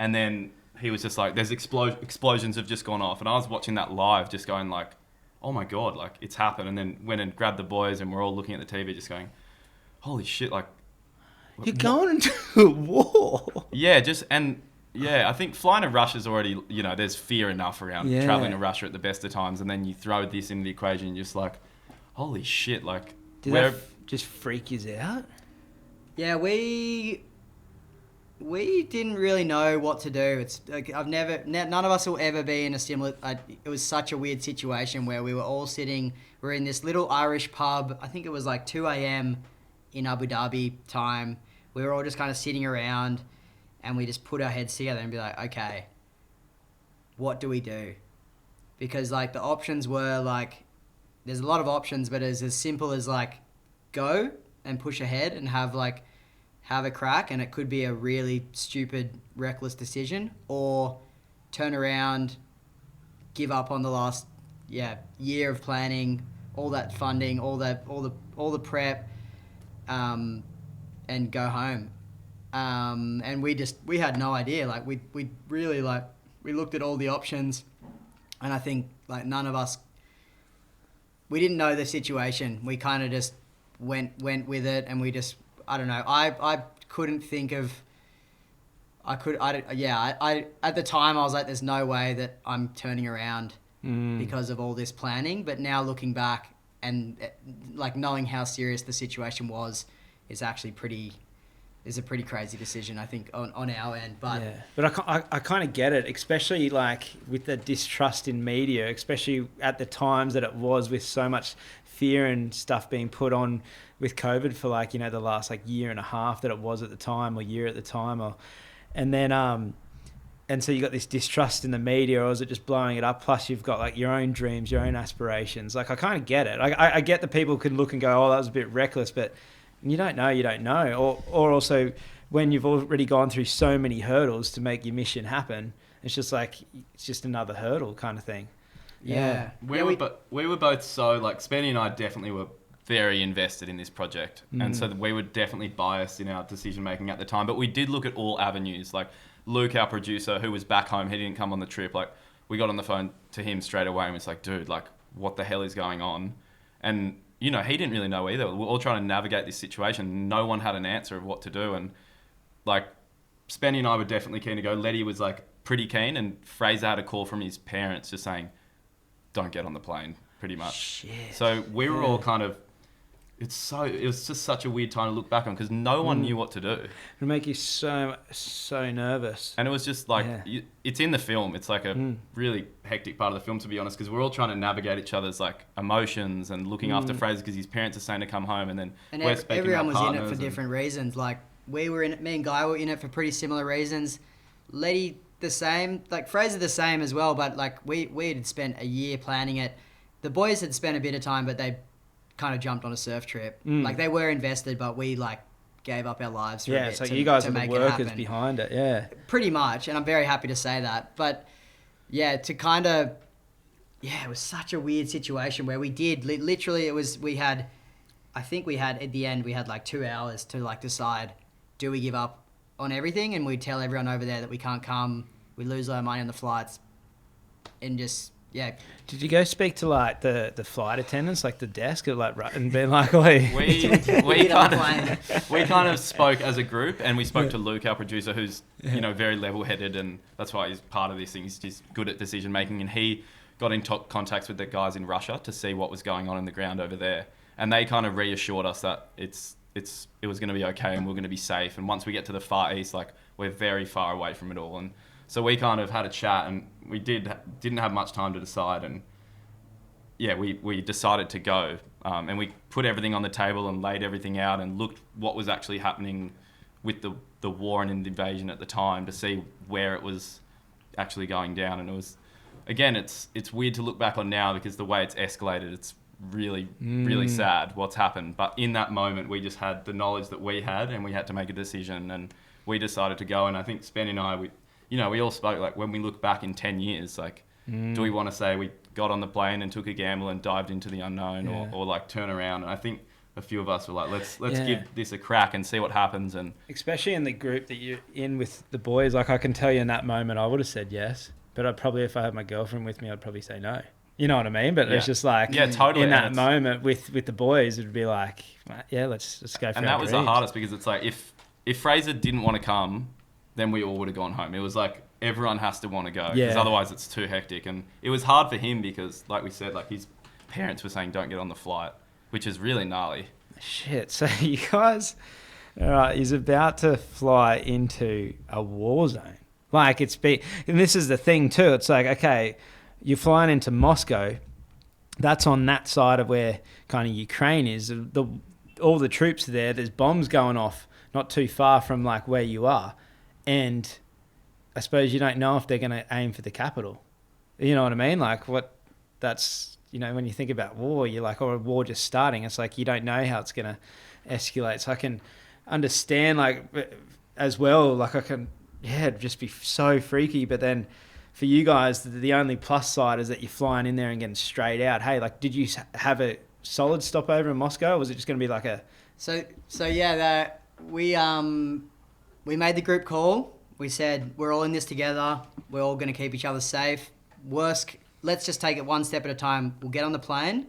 [SPEAKER 3] and then he was just like, there's explosions have just gone off, and I was watching that live just going like, oh my God, like it's happened. And then went and grabbed the boys and we're all looking at the TV just going, holy shit, like
[SPEAKER 1] you're going into a war.
[SPEAKER 3] I think flying to Russia's already, there's fear enough around traveling to Russia at the best of times, and then you throw this into the equation and you're just like, holy shit, like...
[SPEAKER 1] Did that just freak you out?
[SPEAKER 2] Yeah, we didn't really know what to do. It's like none of us will ever be in a similar... it was such a weird situation where we were all we're in this little Irish pub. I think it was like 2 a.m. in Abu Dhabi time. We were all just kind of sitting around, and we just put our heads together and be like, okay, what do we do? Because like the options were like, there's a lot of options, but it's as simple as like go and push ahead and have a crack, and it could be a really stupid, reckless decision, or turn around, give up on the last year of planning, all that funding, all the prep, and go home. And we had no idea. Like we really we looked at all the options. And I think like none of us, we didn't know the situation. We kind of just went with it, and we just, I don't know. I couldn't think of. I at the time I was like, there's no way that I'm turning around because of all this planning. But now looking back and like knowing how serious the situation was is actually is a pretty crazy decision, I think, on our end. But
[SPEAKER 1] yeah, but I kind of get it, especially like with the distrust in media, especially at the times that it was, with so much fear and stuff being put on with COVID for like, you know, the last like year and a half that it was at the time, or year at the time, and then and so you got this distrust in the media, or is it just blowing it up? Plus you've got like your own dreams, your own aspirations. Like I kind of get it. I get that people could look and go, oh, that was a bit reckless, but you don't know. Or also when you've already gone through so many hurdles to make your mission happen, it's just like, it's just another hurdle kind of thing.
[SPEAKER 2] Yeah.
[SPEAKER 3] We were both so, like, Spenny and I definitely were very invested in this project. And so we were definitely biased in our decision making at the time. But we did look at all avenues. Like Luke, our producer, who was back home, he didn't come on the trip. Like, we got on the phone to him straight away and was like, dude, like, what the hell is going on? And, you know, he didn't really know either. We're all trying to navigate this situation. No one had an answer of what to do. And, like, Spenny and I were definitely keen to go. Letty was, like, pretty keen. And Fraser had a call from his parents just saying, don't get on the plane, pretty much.
[SPEAKER 1] Shit.
[SPEAKER 3] So we were all kind of... It was just such a weird time to look back on because no one knew what to do.
[SPEAKER 1] It'll make you so nervous.
[SPEAKER 3] And it was just like, it's in the film. It's like a really hectic part of the film, to be honest, because we're all trying to navigate each other's like emotions and looking after Fraser because his parents are saying to come home, and then we're speaking
[SPEAKER 2] everyone was in it for
[SPEAKER 3] and
[SPEAKER 2] different reasons. Like we were in it, me and Guy were in it for pretty similar reasons. Letty the same, like Fraser the same as well, but like we had spent a year planning it. The boys had spent a bit of time, but they kind of jumped on a surf trip. Like they were invested, but we like gave up our lives for a bit
[SPEAKER 1] so
[SPEAKER 2] to,
[SPEAKER 1] you guys
[SPEAKER 2] to
[SPEAKER 1] are the
[SPEAKER 2] make
[SPEAKER 1] workers
[SPEAKER 2] it happen.
[SPEAKER 1] behind it, yeah.
[SPEAKER 2] Pretty much, and I'm very happy to say that. But yeah, to kind of, it was such a weird situation where we did, literally I think we had, at the end, we had like 2 hours to like decide, do we give up on everything? And we tell everyone over there that we can't come, we lose our money on the flights, and just,
[SPEAKER 1] Did you go speak to like the flight attendants, like the desk, or like, and be like, "Oi"?
[SPEAKER 3] We kind of spoke as a group, and we spoke to Luke, our producer, who's you know very level-headed, and that's why he's part of this thing. He's good at decision making, and he got in contacts with the guys in Russia to see what was going on in the ground over there, and they kind of reassured us that it was going to be okay and we're going to be safe. And once we get to the Far East, like we're very far away from it all, and so we kind of had a chat, and we didn't have much time to decide, and we decided to go, and we put everything on the table and laid everything out and looked what was actually happening with the war and invasion at the time to see where it was actually going down. And it was, again, it's weird to look back on now because the way it's escalated, it's really really sad what's happened. But in that moment, we just had the knowledge that we had, and we had to make a decision, and we decided to go. And I think Spen and I, we all spoke, like, when we look back in 10 years, like, do we want to say we got on the plane and took a gamble and dived into the unknown, or like turn around? And I think a few of us were like, let's give this a crack and see what happens. And
[SPEAKER 1] especially in the group that you're in with the boys, like I can tell you in that moment, I would have said yes, but I'd probably, if I had my girlfriend with me, I'd probably say no. You know what I mean? But it's just like,
[SPEAKER 3] totally.
[SPEAKER 1] In that moment with the boys, it'd be like, let's go for it.
[SPEAKER 3] And that was the hardest, because it's like, if Fraser didn't want to come, then we all would have gone home. It was like, everyone has to want to go, because otherwise it's too hectic. And it was hard for him because, like we said, like his parents were saying don't get on the flight, which is really gnarly.
[SPEAKER 1] Shit. So you guys, all right, he's about to fly into a war zone. Like and this is the thing too. It's like, okay, you're flying into Moscow. That's on that side of where kind of Ukraine is. All the troops are there. There's bombs going off not too far from like where you are. And I suppose you don't know if they're going to aim for the capital. You know what I mean? Like when you think about war, you're like, a war just starting. It's like, you don't know how it's going to escalate. So I can understand like as well, like I can, just be so freaky. But then for you guys, the only plus side is that you're flying in there and getting straight out. Hey, like, did you have a solid stopover in Moscow, or was it just going to be like a...
[SPEAKER 2] We made the group call. We said, we're all in this together. We're all going to keep each other safe. Worst let's just take it one step at a time. We'll get on the plane.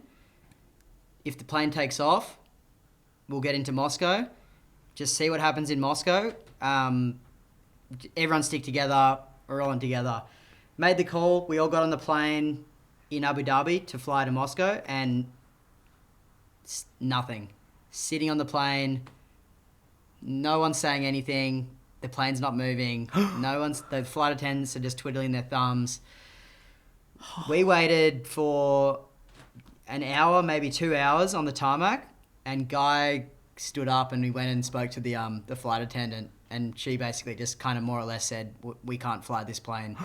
[SPEAKER 2] If the plane takes off, we'll get into Moscow. Just see what happens in Moscow. Everyone stick together. We're all in together. Made the call. We all got on the plane in Abu Dhabi to fly to Moscow, and nothing. Sitting on the plane. No one's saying anything. The plane's not moving. The flight attendants are just twiddling their thumbs. We waited for an hour, maybe 2 hours on the tarmac, and Guy stood up and we went and spoke to the flight attendant, and she basically just kind of more or less said, we can't fly this plane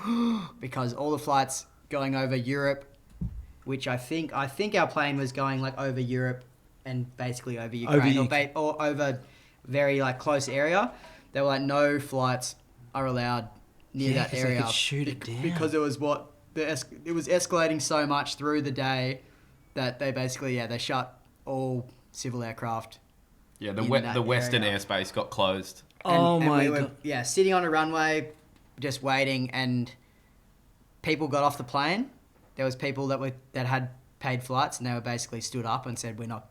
[SPEAKER 2] because all the flights going over Europe, which I think our plane was going like over Europe and basically over Ukraine or over very like close area. There were like no flights are allowed near that area.
[SPEAKER 1] They could shoot it down.
[SPEAKER 2] Because it was it was escalating so much through the day that they basically they shut all civil aircraft.
[SPEAKER 3] Yeah, the western airspace got closed.
[SPEAKER 2] And we were sitting on a runway, just waiting, and people got off the plane. There was people that had paid flights, and they were basically stood up and said, "We're not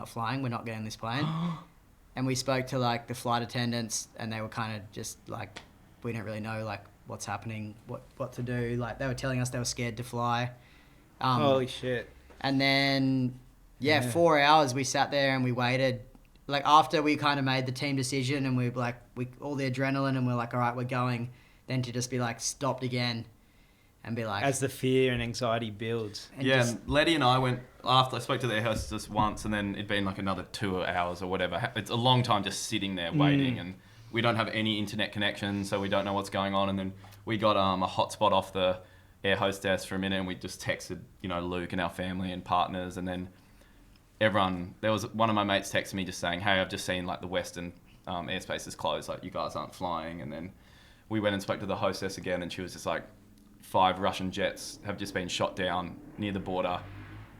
[SPEAKER 2] flying. We're not getting this plane." And we spoke to like the flight attendants, and they were kind of just like, we don't really know like what's happening, what to do. Like they were telling us they were scared to fly.
[SPEAKER 1] Holy shit!
[SPEAKER 2] And then 4 hours we sat there and we waited. Like after we kind of made the team decision and we all the adrenaline and we're like, all right, we're going. Then to just be like stopped again, and be like,
[SPEAKER 1] as the fear and anxiety builds.
[SPEAKER 3] And Letty and I went after. I spoke to the air hostess once, and then it'd been like another 2 hours or whatever. It's a long time just sitting there waiting, and we don't have any internet connection, so we don't know what's going on. And then we got a hotspot off the air hostess for a minute, and we just texted, Luke and our family and partners, and then everyone. There was one of my mates texted me just saying, "Hey, I've just seen like the western airspace is closed. Like you guys aren't flying." And then we went and spoke to the hostess again, and she was just like, 5 Russian jets have just been shot down near the border.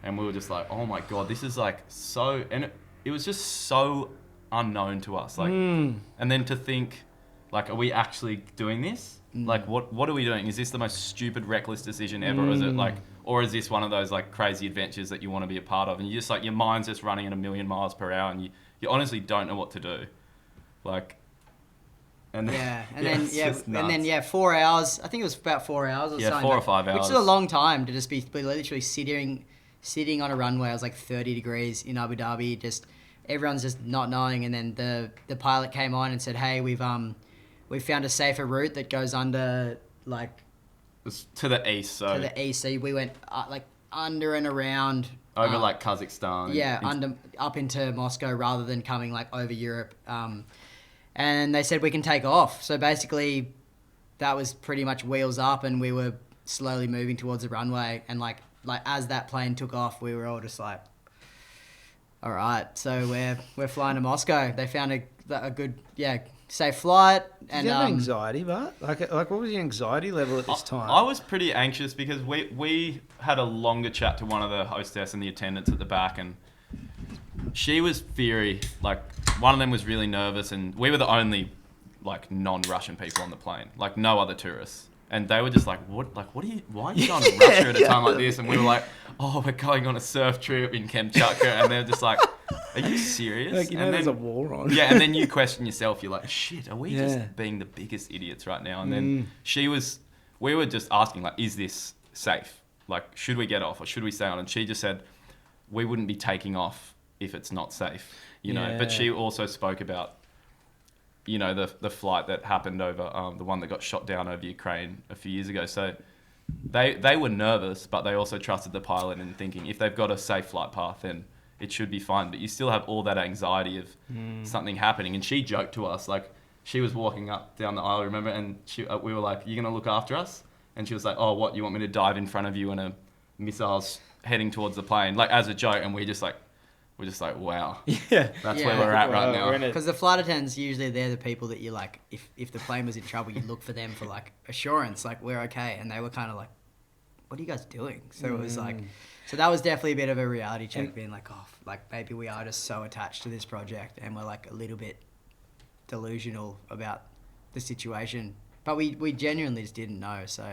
[SPEAKER 3] And we were just like, oh my God, this is like so, and it was just so unknown to us. Like, and then to think, like, are we actually doing this? Like, what are we doing? Is this the most stupid, reckless decision ever? Or is it like, or is this one of those like crazy adventures that you want to be a part of? And you just like, your mind's just running at 1,000,000 miles per hour, and you honestly don't know what to do. Like, and then 4 hours. I think it was about 4 hours or something. 4 or 5 hours.
[SPEAKER 2] Which is a long time to just be literally sitting on a runway. It was like 30 degrees in Abu Dhabi. Just everyone's just not knowing. And then the pilot came on and said, "Hey, we've found a safer route that goes under like
[SPEAKER 3] it's to the east." So
[SPEAKER 2] we went like under and around
[SPEAKER 3] over like Kazakhstan.
[SPEAKER 2] Yeah, up into Moscow rather than coming like over Europe. And they said we can take off. So basically, that was pretty much wheels up, and we were slowly moving towards the runway. And like as that plane took off, we were all just like, "All right, so we're flying to Moscow." They found a good safe flight. And
[SPEAKER 1] did you have anxiety, but like what was your anxiety level at this time?
[SPEAKER 3] I was pretty anxious because we had a longer chat to one of the hostess and the attendants at the back, and she was fiery. Like one of them was really nervous, and we were the only like non-Russian people on the plane, like no other tourists. And they were just like, why are you going to Russia at a time like this? And we were like, oh, we're going on a surf trip in Kamchatka. And they're just like, are you serious?
[SPEAKER 1] Like, and there's a war on.
[SPEAKER 3] Yeah, and then you question yourself. You're like, shit, are we just being the biggest idiots right now? And then we were just asking, like, is this safe? Like, should we get off or should we stay on? And she just said, we wouldn't be taking off if it's not safe, you know. But she also spoke about, the flight that happened over, the one that got shot down over Ukraine a few years ago. So they were nervous, but they also trusted the pilot and thinking if they've got a safe flight path, then it should be fine. But you still have all that anxiety of something happening. And she joked to us, like, she was walking up down the aisle, remember? And we were like, you're going to look after us? And she was like, oh, what, you want me to dive in front of you and a missile's heading towards the plane? Like, as a joke. And we're just like, wow.
[SPEAKER 1] Yeah.
[SPEAKER 3] That's where we're at right now.
[SPEAKER 2] Because the flight attendants, usually they're the people that you like, if the plane was in trouble, you look for them for like assurance, like we're okay. And they were kind of like, what are you guys doing? So it was like, so that was definitely a bit of a reality check, being like, oh, like maybe we are just so attached to this project and we're like a little bit delusional about the situation. But we genuinely just didn't know. So,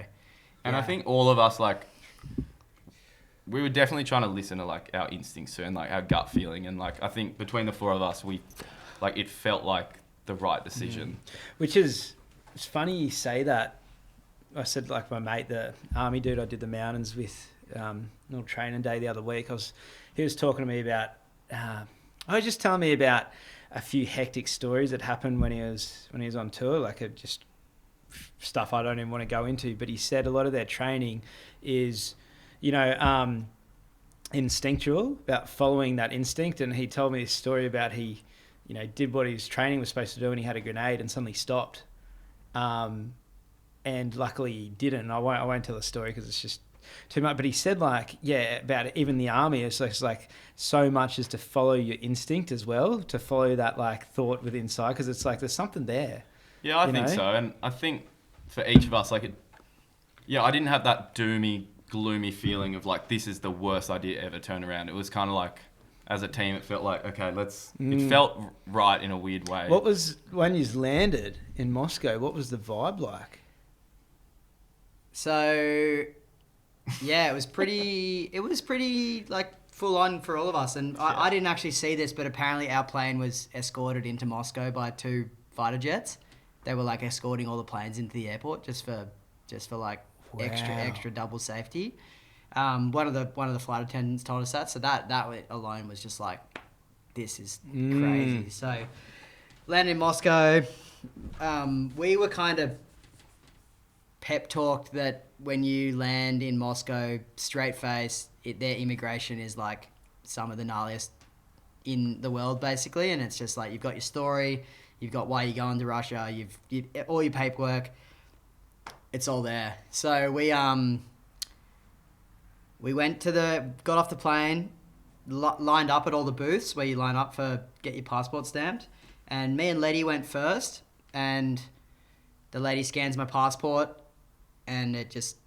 [SPEAKER 3] And I think all of us, like, we were definitely trying to listen to like our instincts and like our gut feeling, and like I think between the four of us, we like it felt like the right decision.
[SPEAKER 1] Which is, it's funny you say that. I said like my mate, the army dude I did the mountains with, little training day the other week. He was talking to me about. I was just telling me about a few hectic stories that happened when he was on tour, like just stuff I don't even want to go into. But he said a lot of their training is, instinctual, about following that instinct. And he told me this story about he, did what his training was supposed to do, and he had a grenade and suddenly stopped. And luckily he didn't. And I won't tell the story because it's just too much. But he said about even the army, it's like so much is to follow your instinct as well, to follow that like thought within inside, because it's like there's something there.
[SPEAKER 3] Yeah, I think so. And I think for each of us, I didn't have that doomy, gloomy feeling of like, this is the worst idea ever turned around. It was kind of like, as a team, it felt like, okay, it felt right in a weird way.
[SPEAKER 1] What was, when you landed in Moscow, what was the vibe like?
[SPEAKER 2] So, yeah, it was pretty like full on for all of us. And I didn't actually see this, but apparently our plane was escorted into Moscow by 2 fighter jets. They were like escorting all the planes into the airport just for like extra double safety. One of the flight attendants told us that. So that alone was just like, this is crazy. So landed in Moscow, we were kind of pep talked that when you land in Moscow, straight face, their immigration is like some of the gnarliest in the world, basically. And it's just like, you've got your story, you've got why you're going to Russia, you've all your paperwork, it's all there. So we got off the plane, lined up at all the booths where you line up get your passport stamped. And me and Letty went first, and the lady scans my passport, and it just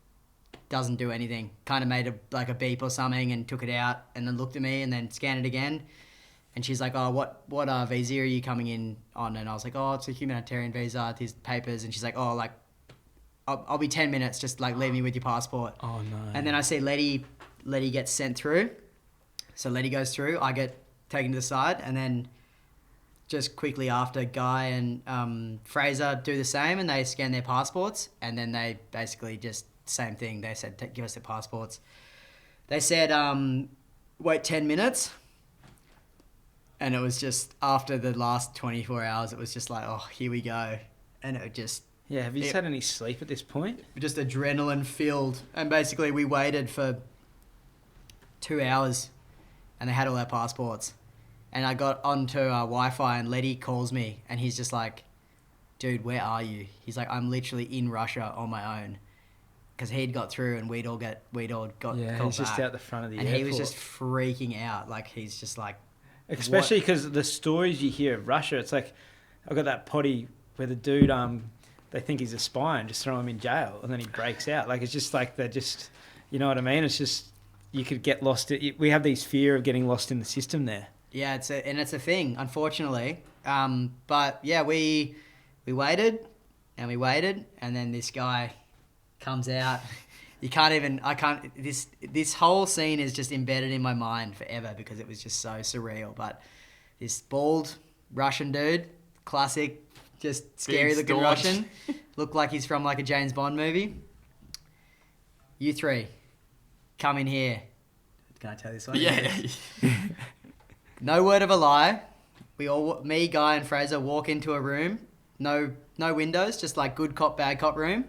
[SPEAKER 2] doesn't do anything. Kind of made a beep or something and took it out, and then looked at me and then scanned it again. And she's like, oh, what visa are you coming in on? And I was like, oh, it's a humanitarian visa, these papers. And she's like, oh, like, I'll be 10 minutes, just like leave me with your passport. Oh, no. And then I see Letty gets sent through. So Letty goes through, I get taken to the side, and then just quickly after, Guy and Fraser do the same, and they scan their passports, and then they basically just same thing. They said, give us their passports. They said, wait 10 minutes. And it was just after the last 24 hours, it was just like, oh, here we go. And it just...
[SPEAKER 1] Yeah, have you had any sleep at this point?
[SPEAKER 2] Just adrenaline filled. And basically we waited for 2 hours, and they had all our passports. And I got onto Wi-Fi, and Letty calls me, and he's just like, dude, where are you? He's like, I'm literally in Russia on my own. Because he'd got through, and we'd all got
[SPEAKER 1] yeah, he's just out the front of the airport.
[SPEAKER 2] And he was just freaking out. Like, he's just like...
[SPEAKER 1] Especially because the stories you hear of Russia, it's like, I got that potty where the dude, they think he's a spy and just throw him in jail, and then he breaks out. Like, it's just like, they're just, you know what I mean? It's just, you could get lost. We have these fear of getting lost in the system there.
[SPEAKER 2] Yeah, it's a thing, unfortunately. But yeah, we waited, and then this guy comes out. This whole scene is just embedded in my mind forever because it was just so surreal. But this bald Russian dude, classic, just scary looking Russian, looked like he's from like a James Bond movie. You three, come in here. Can I tell this one?
[SPEAKER 3] Yeah.
[SPEAKER 2] No word of a lie. Me, Guy, and Fraser walk into a room. No windows, just like good cop, bad cop room.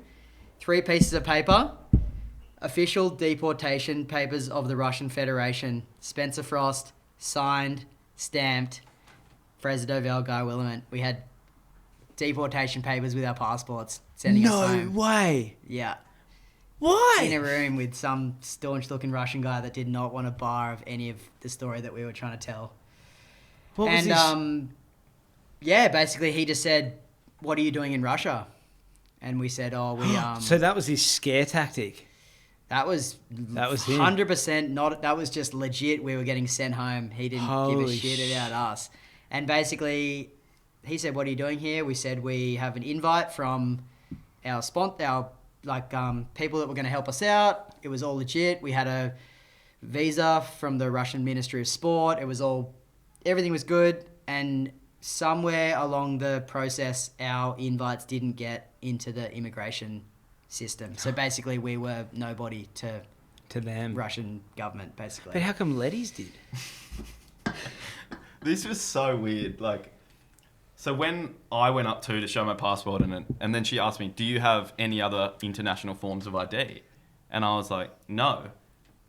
[SPEAKER 2] 3 pieces of paper. Official deportation papers of the Russian Federation. Spencer Frost, signed, stamped, Fraser Dovell, Guy Willamette. We had deportation papers with our passports sending us home.
[SPEAKER 1] No way.
[SPEAKER 2] Yeah.
[SPEAKER 1] Why?
[SPEAKER 2] In a room with some staunch-looking Russian guy that did not want a bar of any of the story that we were trying to tell.
[SPEAKER 1] What was this?
[SPEAKER 2] Yeah, basically he just said, what are you doing in Russia? And we said,
[SPEAKER 1] So that was his scare tactic.
[SPEAKER 2] That was
[SPEAKER 1] him.
[SPEAKER 2] 100% not. That was just legit. We were getting sent home. He didn't give a shit about us. And basically, he said, "What are you doing here?" We said we have an invite from our people that were going to help us out. It was all legit. We visa from the Russian Ministry of Sport. Everything was good, and somewhere along the process, our invites didn't get into the immigration system. So basically, we were nobody to
[SPEAKER 1] them.
[SPEAKER 2] Russian government, basically.
[SPEAKER 1] But how come Letty's did?
[SPEAKER 3] This was so weird. Like, so when I went up to show my passport and then she asked me, do you have any other international forms of ID? And I was like, no.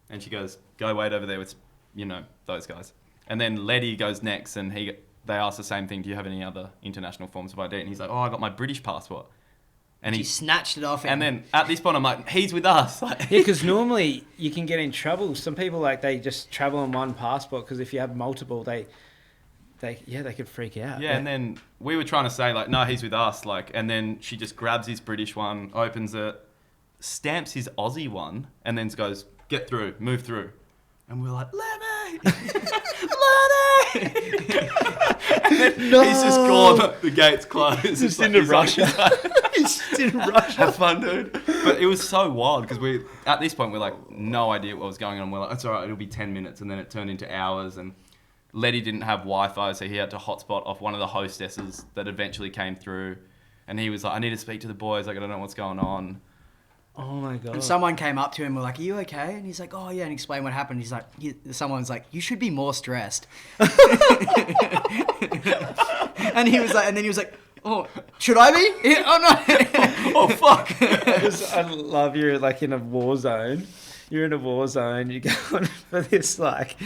[SPEAKER 3] And she goes, go wait over there with, those guys. And then Letty goes next and they ask the same thing, do you have any other international forms of ID? And he's like, oh, I got my British passport. And
[SPEAKER 2] she snatched it off him.
[SPEAKER 3] And then at this point, I'm like, he's with us.
[SPEAKER 1] Yeah, because normally you can get in trouble. Some people, like, they just travel on one passport because if you have multiple, they could freak out.
[SPEAKER 3] Yeah, and then we were trying to say, like, no, he's with us. Like, and then she just grabs his British one, opens it, stamps his Aussie one, and then goes, get through, move through. And we're like, Lenny! Lenny! And then he's just gone, the gate's closed.
[SPEAKER 1] He's just into Russia. He's just in Russia.
[SPEAKER 3] Have fun, dude. But it was so wild because at this point, we're like, no idea what was going on. We're like, it's all right, it'll be 10 minutes. And then it turned into hours. And Letty didn't have Wi-Fi, so he had to hotspot off one of the hostesses that eventually came through. And he was like, I need to speak to the boys. Like, I don't know what's going on.
[SPEAKER 1] Oh my God.
[SPEAKER 2] And someone came up to him and were like, are you okay? And he's like, oh yeah, and explained what happened. He's like, someone's like, you should be more stressed. And then he was like, oh, should I be? Yeah, oh no.
[SPEAKER 3] Oh fuck.
[SPEAKER 1] I love you're like in a war zone. You're in a war zone. You're going for this, like,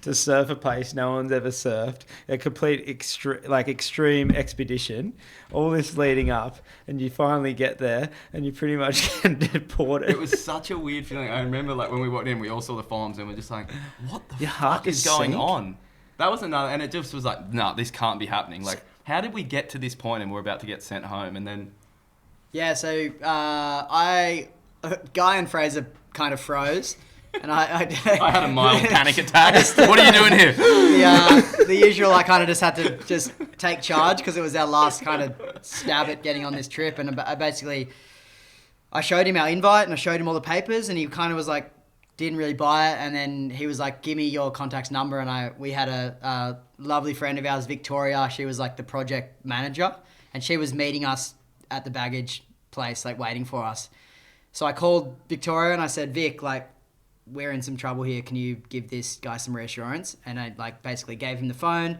[SPEAKER 1] to surf a place no one's ever surfed. A complete extreme expedition. All this leading up, and you finally get there, and you pretty much get deported.
[SPEAKER 3] It was such a weird feeling. I remember, like, when we walked in, we all saw the forms, and we're just like, what the fuck is going on? That was another, and it just was like, no, this can't be happening. Like, how did we get to this point, and we're about to get sent home, and then...
[SPEAKER 2] Yeah, so Guy and Fraser kind of froze, and I
[SPEAKER 3] had a mild panic attack. What are you doing here?
[SPEAKER 2] The usual. I kind of just had to take charge because it was our last kind of stab at getting on this trip, and I showed him our invite and I showed him all the papers, and he kind of was like, didn't really buy it, and then he was like, give me your contact's number, and we had a lovely friend of ours, Victoria. She was like the project manager, and she was meeting us at the baggage place, like waiting for us. So I called Victoria and I said, Vic, like, we're in some trouble here. Can you give this guy some reassurance? And I basically gave him the phone.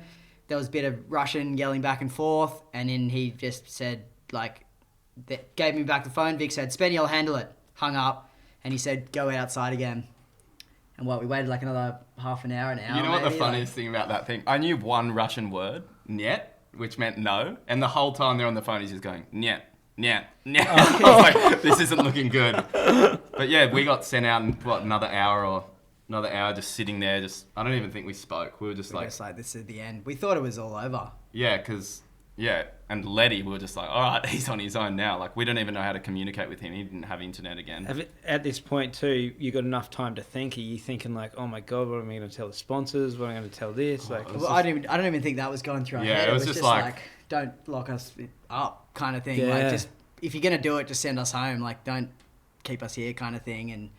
[SPEAKER 2] There was a bit of Russian yelling back and forth. And then he just said, gave me back the phone. Vic said, Spenny, I'll handle it. Hung up. And he said, go outside again. And we waited like another half an hour. You
[SPEAKER 3] know what the funniest thing about that thing? I knew one Russian word, niet, which meant no. And the whole time they're on the phone, he's just going, niet. Yeah. I was like, this isn't looking good. But yeah, we got sent out in another hour just sitting there. I don't even think we spoke. We were just like,
[SPEAKER 2] this is the end. We thought it was all over.
[SPEAKER 3] Yeah, and Letty, we were just like, all right, he's on his own now. Like, we don't even know how to communicate with him. He didn't have internet again.
[SPEAKER 1] At this point too, you got enough time to think. Are you thinking like, oh my God, what am I going to tell the sponsors? What am I going to tell this?
[SPEAKER 2] I don't even think that was going through our head.
[SPEAKER 3] It was just like,
[SPEAKER 2] don't lock us up kind of thing.
[SPEAKER 1] Yeah.
[SPEAKER 2] Like, just, if you're going to do it, just send us home. Like, don't keep us here kind of thing. And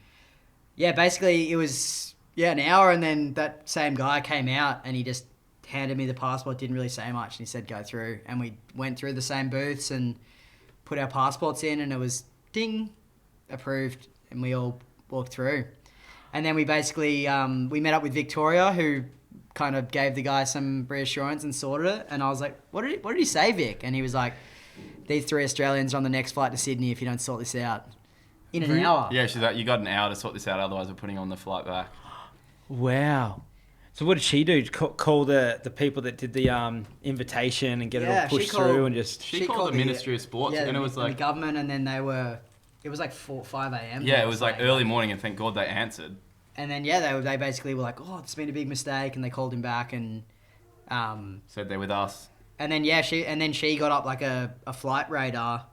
[SPEAKER 2] yeah, basically it was, an hour, and then that same guy came out and he just handed me the passport, didn't really say much, and he said, go through. And we went through the same booths and put our passports in, and it was ding, approved, and we all walked through. And then we basically, we met up with Victoria, who kind of gave the guy some reassurance and sorted it. And I was like, what did he say, Vic? And he was like, these 3 Australians are on the next flight to Sydney if you don't sort this out in an hour.
[SPEAKER 3] Yeah, she's like, you got an hour to sort this out, otherwise we're putting on the flight back.
[SPEAKER 1] Wow. So what did she do? Call the people that did the invitation and get it all pushed through, and just...
[SPEAKER 3] She called the Ministry of Sports, and it was like...
[SPEAKER 2] the government, and then it was like 5 a.m.
[SPEAKER 3] Yeah, it was like early morning, and thank God they answered.
[SPEAKER 2] And then, they basically were like, oh, it's been a big mistake, and they called him back and...
[SPEAKER 3] said they're with us.
[SPEAKER 2] And then, she got up like a flight radar,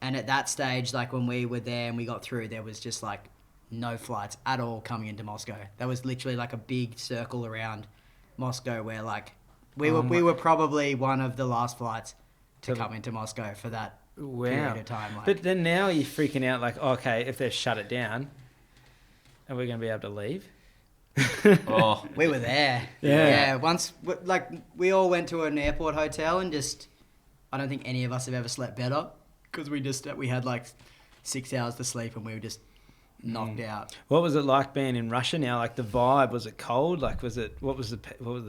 [SPEAKER 2] and at that stage, like when we were there and we got through, there was just like no flights at all coming into Moscow. There was literally like a big circle around Moscow where like we were probably one of the last flights to come into Moscow for that period of time. Like.
[SPEAKER 1] But then now you're freaking out like, okay, if they shut it down, are we going to be able to leave?
[SPEAKER 3] Oh,
[SPEAKER 2] We were there.
[SPEAKER 1] Yeah.
[SPEAKER 2] Once, like, we all went to an airport hotel and just, I don't think any of us have ever slept better because we had like 6 hours to sleep and we were just knocked out.
[SPEAKER 1] What was it like being in Russia now? Like the vibe, was it cold? Like what was the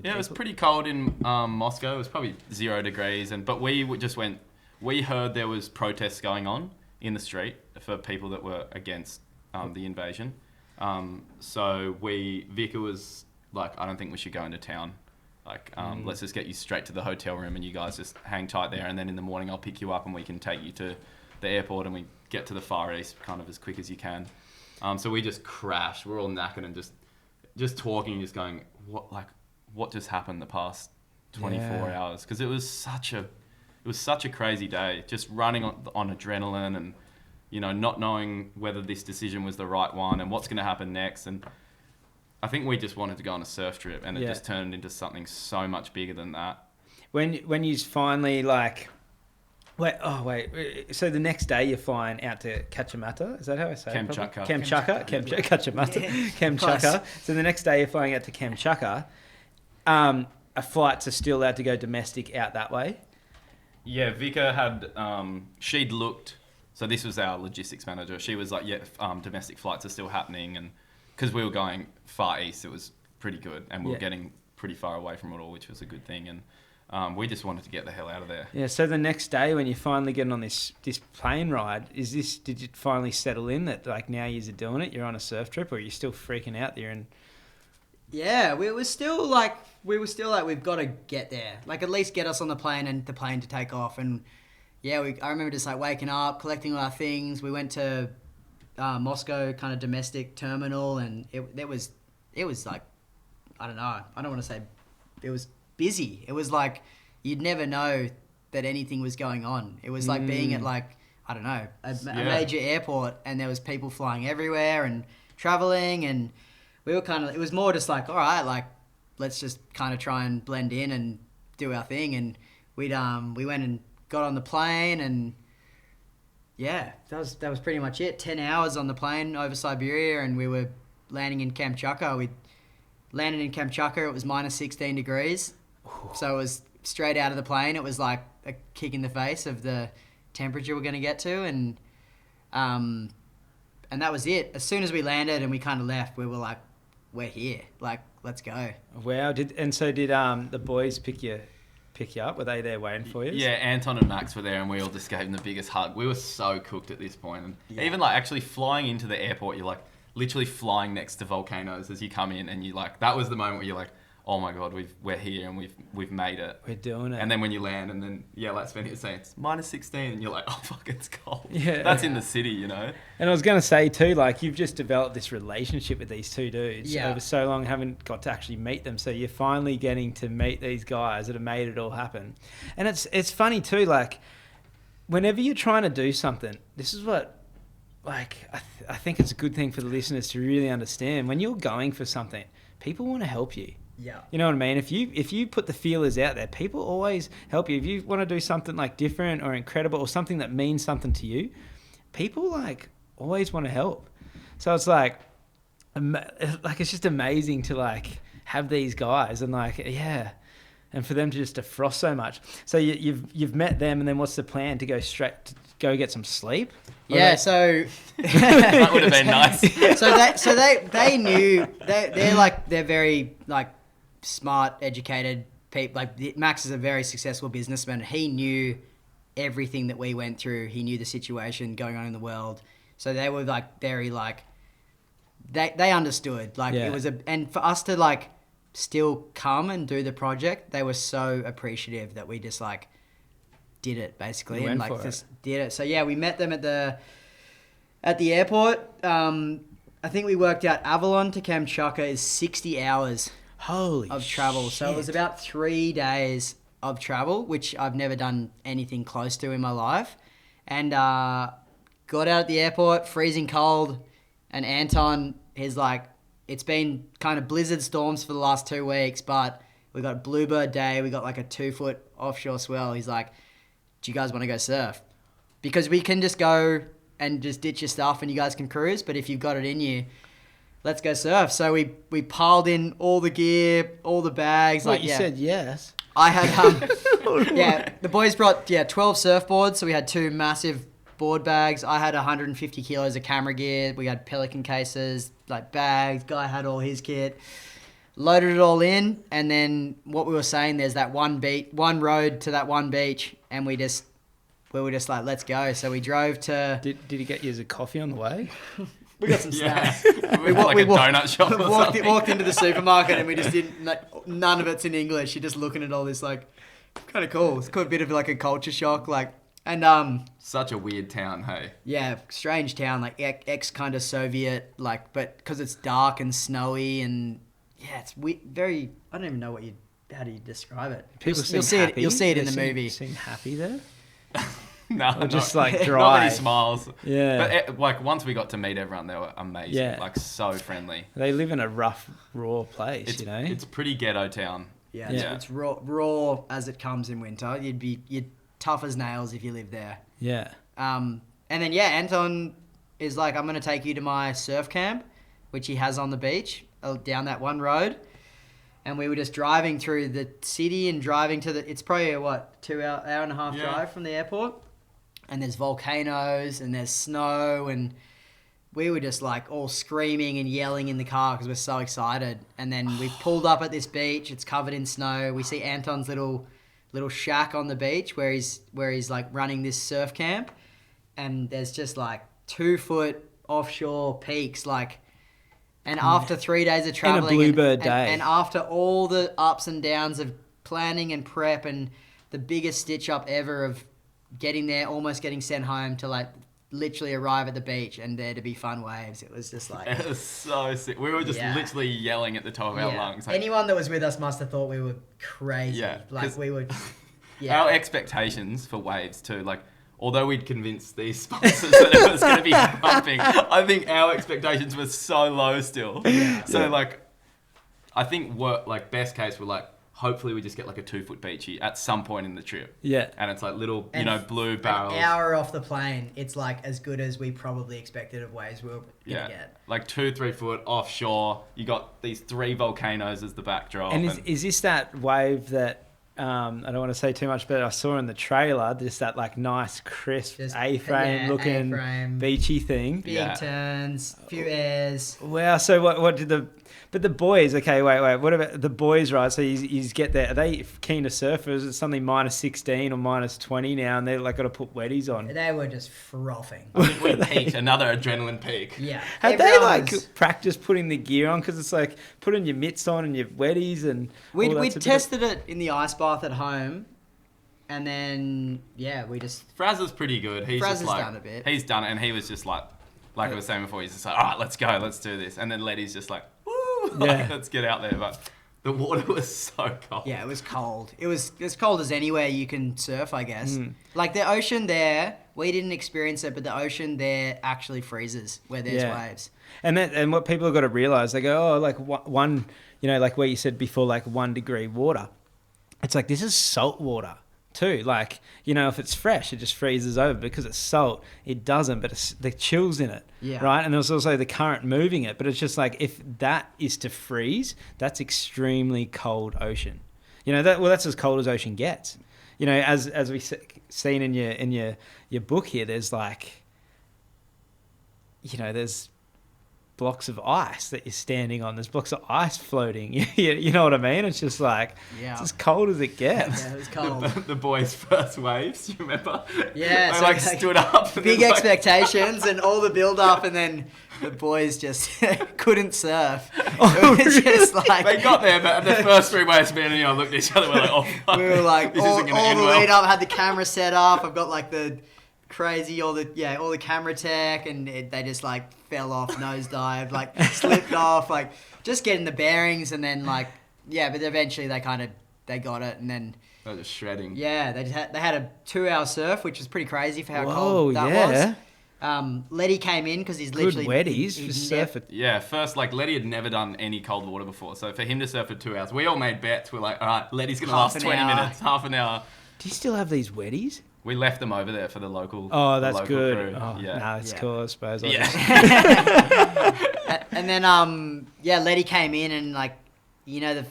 [SPEAKER 3] yeah, it was
[SPEAKER 1] people?
[SPEAKER 3] pretty cold in Moscow. It was probably 0 degrees, but we heard there was protests going on in the street for people that were against the invasion. So Vika was like, I don't think we should go into town. Like, let's just get you straight to the hotel room and you guys just hang tight there. And then in the morning I'll pick you up and we can take you to the airport and we get to the Far East kind of as quick as you can. So we just crashed. We're all knackered and just talking, just going, what just happened the past 24 hours? Because it was such a crazy day, just running on adrenaline and, you know, not knowing whether this decision was the right one and what's going to happen next. And I think we just wanted to go on a surf trip, and it just turned into something so much bigger than that.
[SPEAKER 1] When you finally like, so the next day you're flying out to Kamchatka. Is that how I say it?
[SPEAKER 3] Kamchatka.
[SPEAKER 1] Kamchatka. So the next day you're flying out to Kamchatka. Flights are still allowed to go domestic out that way.
[SPEAKER 3] Yeah, Vika had she'd looked. So this was our logistics manager. She was like, domestic flights are still happening. And because we were going Far East, it was pretty good. And we were getting pretty far away from it all, which was a good thing. And we just wanted to get the hell out of there.
[SPEAKER 1] Yeah, so the next day when you're finally getting on this plane ride, did you finally settle in that like now you're doing it, you're on a surf trip, or are you still freaking out there? And
[SPEAKER 2] Yeah, we were still like, we've got to get there. Like, at least get us on the plane and the plane to take off. And yeah, I remember just like waking up, collecting all our things. We went to Moscow kind of domestic terminal, and it was like, I don't know. I don't want to say it was busy. It was like you'd never know that anything was going on. It was like being at like, I don't know, a major airport, and there was people flying everywhere and traveling, and we were kind of, it was more just like, all right, like let's just kind of try and blend in and do our thing. And we went and got on the plane, and yeah, that was pretty much it. 10 hours on the plane over Siberia, and we were landing in Kamchatka. We landed in Kamchatka. It was minus 16 degrees. So it was straight out of the plane. It was like a kick in the face of the temperature we're going to get to. And that was it. As soon as we landed and we kind of left, we were like, we're here. Like, let's go.
[SPEAKER 1] Wow. Did the boys pick you up? Were they there waiting for you?
[SPEAKER 3] Yeah, Anton and Max were there, and we all just gave them the biggest hug. We were so cooked at this point. And even like actually flying into the airport, you're like literally flying next to volcanoes as you come in, and you like, that was the moment where you're like, oh my God, we're here and we've made it.
[SPEAKER 1] We're doing it.
[SPEAKER 3] And then when you land, and then like Spenny was saying, it's minus 16, and you're like, oh fuck, it's cold.
[SPEAKER 1] Yeah.
[SPEAKER 3] That's in the city, you know.
[SPEAKER 1] And I was going to say too, like you've just developed this relationship with these two dudes
[SPEAKER 2] over
[SPEAKER 1] so long, haven't got to actually meet them. So you're finally getting to meet these guys that have made it all happen. And it's funny too, like whenever you're trying to do something, this is what, like, I think it's a good thing for the listeners to really understand. When you're going for something, people want to help you.
[SPEAKER 2] Yeah.
[SPEAKER 1] You know what I mean? If you put the feelers out there, people always help you. If you want to do something like different or incredible or something that means something to you, people like always want to help. So it's like it's just amazing to like have these guys and like, yeah. And for them to just defrost so much. So you've met them, and then what's the plan? To go straight to go get some sleep?
[SPEAKER 2] Yeah, so
[SPEAKER 3] that would have been nice.
[SPEAKER 2] So they knew they're very like smart, educated people. Like Max is a very successful businessman. He knew everything that we went through. He knew the situation going on in the world. So they were like very like they understood. Like it was and for us to like still come and do the project, they were so appreciative that we just like did it basically and like just did it. So yeah, we met them at the airport. I think we worked out Avalon to Kamchatka is 60 hours of travel.
[SPEAKER 1] Shit.
[SPEAKER 2] So it was about 3 days of travel, which I've never done anything close to in my life. And got out at the airport, freezing cold, and Anton, he's like, it's been kind of blizzard storms for the last 2 weeks, but we got Bluebird Day, we got like a 2-foot offshore swell. He's like, do you guys want to go surf? Because we can just go and just ditch your stuff and you guys can cruise, but if you've got it in you, let's go surf. So we piled in all the gear, all the bags.
[SPEAKER 1] You said yes.
[SPEAKER 2] I had, the boys brought, 12 surfboards. So we had 2 massive board bags. I had 150 kilos of camera gear. We had Pelican cases, like bags. Guy had all his kit. Loaded it all in. And then what we were saying, there's that one road to that one beach. And we were just like, let's go. So we drove to...
[SPEAKER 1] Did he get you a coffee on the way?
[SPEAKER 2] We got some snacks.
[SPEAKER 3] We went like a donut shop or something.
[SPEAKER 2] Walked into the supermarket and we just didn't... none of it's in English. You're just looking at all this like... Kind of cool. It's a bit of like a culture shock.
[SPEAKER 3] Such a weird town, hey?
[SPEAKER 2] Yeah, strange town. Like ex kind of Soviet, like, but because it's dark and snowy and... Yeah, it's very... I don't even know how do you describe it?
[SPEAKER 1] People
[SPEAKER 2] You'll see
[SPEAKER 1] happy.
[SPEAKER 2] You'll see it in the
[SPEAKER 1] They
[SPEAKER 2] movie.
[SPEAKER 1] seem happy there?
[SPEAKER 3] No,
[SPEAKER 1] Or just like
[SPEAKER 3] not
[SPEAKER 1] dry.
[SPEAKER 3] many smiles.
[SPEAKER 1] Yeah.
[SPEAKER 3] But like once we got to meet everyone, they were amazing.
[SPEAKER 1] Yeah.
[SPEAKER 3] Like so friendly.
[SPEAKER 1] They live in a rough, raw place,
[SPEAKER 3] It's,
[SPEAKER 1] you know?
[SPEAKER 3] it's a pretty ghetto town.
[SPEAKER 2] Yeah,
[SPEAKER 1] Yeah.
[SPEAKER 2] it's raw as it comes in winter. You're tough as nails if you live there.
[SPEAKER 1] Yeah.
[SPEAKER 2] And then Anton is like, I'm gonna take you to my surf camp, which he has on the beach down that one road. And we were just driving through the city and driving to it's probably a 2 hour and a half drive from the airport. And there's volcanoes and there's snow and we were just like all screaming and yelling in the car because we're so excited. And then we pulled up at this beach. It's covered in snow. We see Anton's little shack on the beach where he's like running this surf camp. And there's just like 2-foot offshore peaks, like. And after 3 days of traveling,
[SPEAKER 1] in a bluebird day,
[SPEAKER 2] and after all the ups and downs of planning and prep, and the biggest stitch up ever of getting there, almost getting sent home to like literally arrive at the beach and there to be fun waves, it was just like
[SPEAKER 3] it was so sick. We were just literally yelling at the top of our lungs. Like,
[SPEAKER 2] anyone that was with us must have thought we were crazy.
[SPEAKER 3] Yeah,
[SPEAKER 2] like we were.
[SPEAKER 3] Our expectations for waves too, like. Although we'd convinced these sponsors that it was going to be pumping, I think our expectations were so low still. Yeah. So like, I think best case we're like, hopefully we just get like a 2-foot beachy at some point in the trip.
[SPEAKER 1] Yeah.
[SPEAKER 3] And it's like little, blue barrels.
[SPEAKER 2] An hour off the plane, it's like as good as we probably expected of waves we were going to get.
[SPEAKER 3] Like 2-3 foot offshore. You got these 3 volcanoes as the backdrop.
[SPEAKER 1] And is this that wave that, I don't want to say too much, but I saw in the trailer, just that like nice, crisp
[SPEAKER 2] Just
[SPEAKER 1] A-frame looking
[SPEAKER 2] A-frame.
[SPEAKER 1] beachy thing.
[SPEAKER 2] Big turns, few airs.
[SPEAKER 1] Wow. So what did the boys, okay, wait, what about the boys, right? So you get there. Are they keen to surf? Or is it something -16 or -20 now and they're like got to put wetties on?
[SPEAKER 2] They were just frothing.
[SPEAKER 3] I think we peaked, another adrenaline peak.
[SPEAKER 2] Yeah.
[SPEAKER 1] Had they like practiced putting the gear on? Because it's like putting your mitts on and your wetties and
[SPEAKER 2] we tested it in the ice bath at home, and then we just.
[SPEAKER 3] Fraz is pretty good. He's
[SPEAKER 2] Fraz
[SPEAKER 3] just
[SPEAKER 2] has
[SPEAKER 3] like
[SPEAKER 2] done a bit.
[SPEAKER 3] He's done it, and he was just like I was saying before, he's just like, all right, let's go, let's do this, and then Letty's just like, woo, like, let's get out there. But the water was so cold.
[SPEAKER 2] Yeah, it was cold. It was as cold as anywhere you can surf, I guess. Like the ocean there, we didn't experience it, but the ocean there actually freezes where there's waves.
[SPEAKER 1] And what people have got to realize, they go, oh, like one, like where you said before, like 1 degree water. It's like, this is salt water too. Like, if it's fresh, it just freezes over. Because it's salt, it doesn't, but it's the chill's in it.
[SPEAKER 2] Yeah.
[SPEAKER 1] Right. And there's also the current moving it. But it's just like, if that is to freeze, that's extremely cold ocean. That's as cold as ocean gets. As we've seen in your book here, there's like, there's blocks of ice that you're standing on. There's blocks of ice floating. You know what I mean? It's just like, it's as cold as it gets.
[SPEAKER 2] Yeah, it was cold.
[SPEAKER 3] The boys' first waves, you remember?
[SPEAKER 2] Yeah.
[SPEAKER 3] They
[SPEAKER 2] So
[SPEAKER 3] like stood up. And
[SPEAKER 2] big
[SPEAKER 3] then,
[SPEAKER 2] expectations and all the build up, and then the boys just couldn't surf. It was just like...
[SPEAKER 3] They got there, but the first 3 waves, me and Leon looked at each other, we're like, oh, fuck.
[SPEAKER 2] We were like,
[SPEAKER 3] this
[SPEAKER 2] all
[SPEAKER 3] isn't going to end
[SPEAKER 2] the
[SPEAKER 3] well.
[SPEAKER 2] lead up, had the camera set up. I've got like the crazy, all the camera tech, and they just like fell off, nosedived, like slipped off, like just getting the bearings, and then like, but eventually they got it, and then
[SPEAKER 3] They were just shredding.
[SPEAKER 2] yeah, they had a 2-hour surf, which was pretty crazy for how cold that was. Letty came in because he's
[SPEAKER 1] Good
[SPEAKER 2] literally
[SPEAKER 1] wetties
[SPEAKER 2] he
[SPEAKER 1] for surfing.
[SPEAKER 3] Yeah, first, like, Letty had never done any cold water before. So for him to surf for 2 hours, we all made bets. We're like, all right, Letty's going to
[SPEAKER 2] Half
[SPEAKER 3] last
[SPEAKER 2] an
[SPEAKER 3] 20
[SPEAKER 2] hour.
[SPEAKER 3] minutes, half an hour.
[SPEAKER 1] Do you still have these wetties?
[SPEAKER 3] We left them over there for the local.
[SPEAKER 1] Oh,
[SPEAKER 3] the
[SPEAKER 1] that's
[SPEAKER 3] local
[SPEAKER 1] good.
[SPEAKER 3] Crew.
[SPEAKER 1] Oh,
[SPEAKER 3] Yeah.
[SPEAKER 1] nah, that's cool, I suppose.
[SPEAKER 3] Yeah.
[SPEAKER 2] And then Letty came in and like, you know,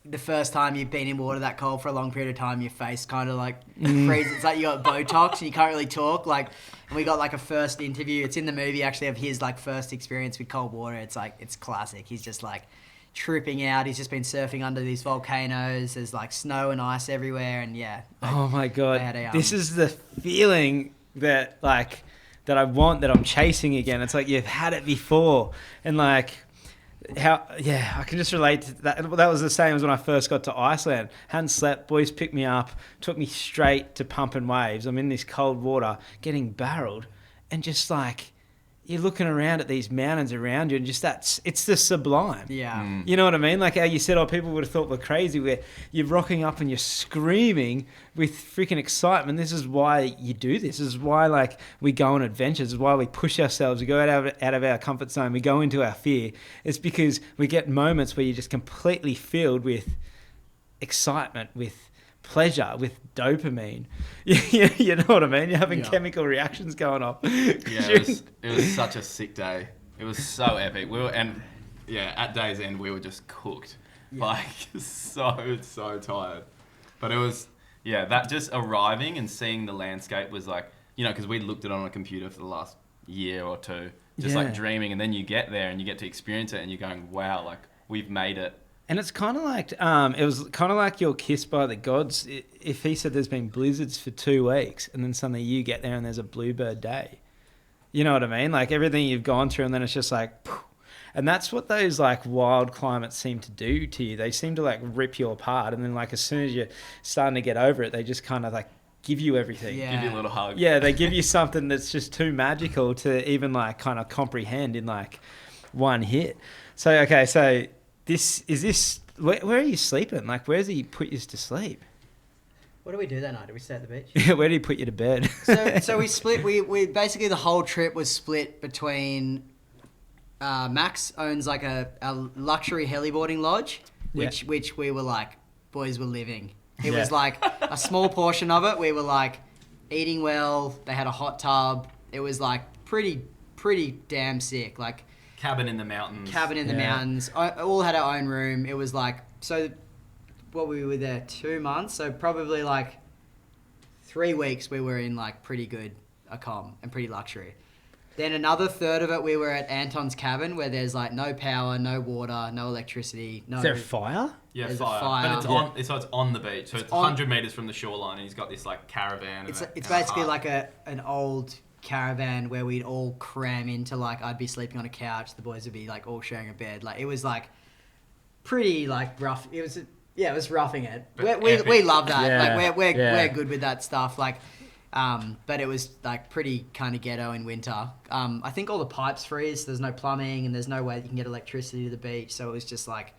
[SPEAKER 2] the first time you've been in water that cold for a long period of time, your face kind of like freezes. It's like you got Botox and you can't really talk. Like, and we got like a first interview. It's in the movie actually of his like first experience with cold water. It's like, it's classic. He's just like tripping out. He's just been surfing under these volcanoes. There's like snow and ice everywhere. And yeah.
[SPEAKER 1] Oh my God.
[SPEAKER 2] They had
[SPEAKER 1] This is the feeling that like, that I want, that I'm chasing again. It's like you've had it before. And like, I can just relate to that. That was the same as when I first got to Iceland. Hadn't slept, boys picked me up, took me straight to pumping waves. I'm in this cold water, getting barreled, and just like, you're looking around at these mountains around you, and just it's the sublime.
[SPEAKER 2] Yeah.
[SPEAKER 1] You know what I mean? Like how you said, people would have thought we're crazy, where you're rocking up and you're screaming with freaking excitement. This is why you do this. This is why like we go on adventures. This is why we push ourselves. We go out of our comfort zone. We go into our fear. It's because we get moments where you're just completely filled with excitement, with pleasure, with dopamine. You know what I mean? You're having chemical reactions going off.
[SPEAKER 3] Yeah, it was such a sick day. It was so epic. At day's end we were just cooked. Like so tired. But it was that just arriving and seeing the landscape was like, because we'd looked at it on a computer for the last year or two, just like dreaming, and then you get there and you get to experience it and you're going, wow, like we've made it.
[SPEAKER 1] And it's kind of like, it was kind of like you're kissed by the gods. If he said there's been blizzards for 2 weeks and then suddenly you get there and there's a bluebird day. You know what I mean? Like everything you've gone through, and then it's just like, phew. And that's what those like wild climates seem to do to you. They seem to like rip you apart. And then like as soon as you're starting to get over it, they just kind of like give you everything.
[SPEAKER 2] Yeah.
[SPEAKER 3] Give you a little hug.
[SPEAKER 1] Yeah, they give you something that's just too magical to even like kind of comprehend in like one hit. So, okay, so... Where are you sleeping? Like, where's he put you to sleep?
[SPEAKER 2] What did we do that night? Did we stay at the beach?
[SPEAKER 1] Where did he put you to bed?
[SPEAKER 2] So we split. We basically the whole trip was split between. Max owns like a luxury heliboarding lodge, which we were like, boys were living. It was like a small portion of it. We were like eating well. They had a hot tub. It was like pretty damn sick. Like.
[SPEAKER 3] Cabin in the mountains.
[SPEAKER 2] Mountains. All had our own room. It was like, so what, we were there 2 months, so probably like 3 weeks we were in like pretty good accom and pretty luxury. Then another third of it we were at Anton's cabin, where there's like no power, no water, no electricity. No.
[SPEAKER 1] Is there a fire?
[SPEAKER 3] Yeah,
[SPEAKER 2] there's
[SPEAKER 3] fire.
[SPEAKER 2] A fire.
[SPEAKER 3] But it's on the beach, so it's 100 meters from the shoreline, and he's got this like caravan.
[SPEAKER 2] It's basically like an old caravan where we'd all cram into, like, I'd be sleeping on a couch, the boys would be like all sharing a bed. Like it was like pretty like rough. It was roughing it. We love that.
[SPEAKER 1] Yeah.
[SPEAKER 2] Like we're good with that stuff. Like but it was like pretty kind of ghetto in winter. I think all the pipes freeze, so there's no plumbing and there's no way you can get electricity to the beach, so it was just like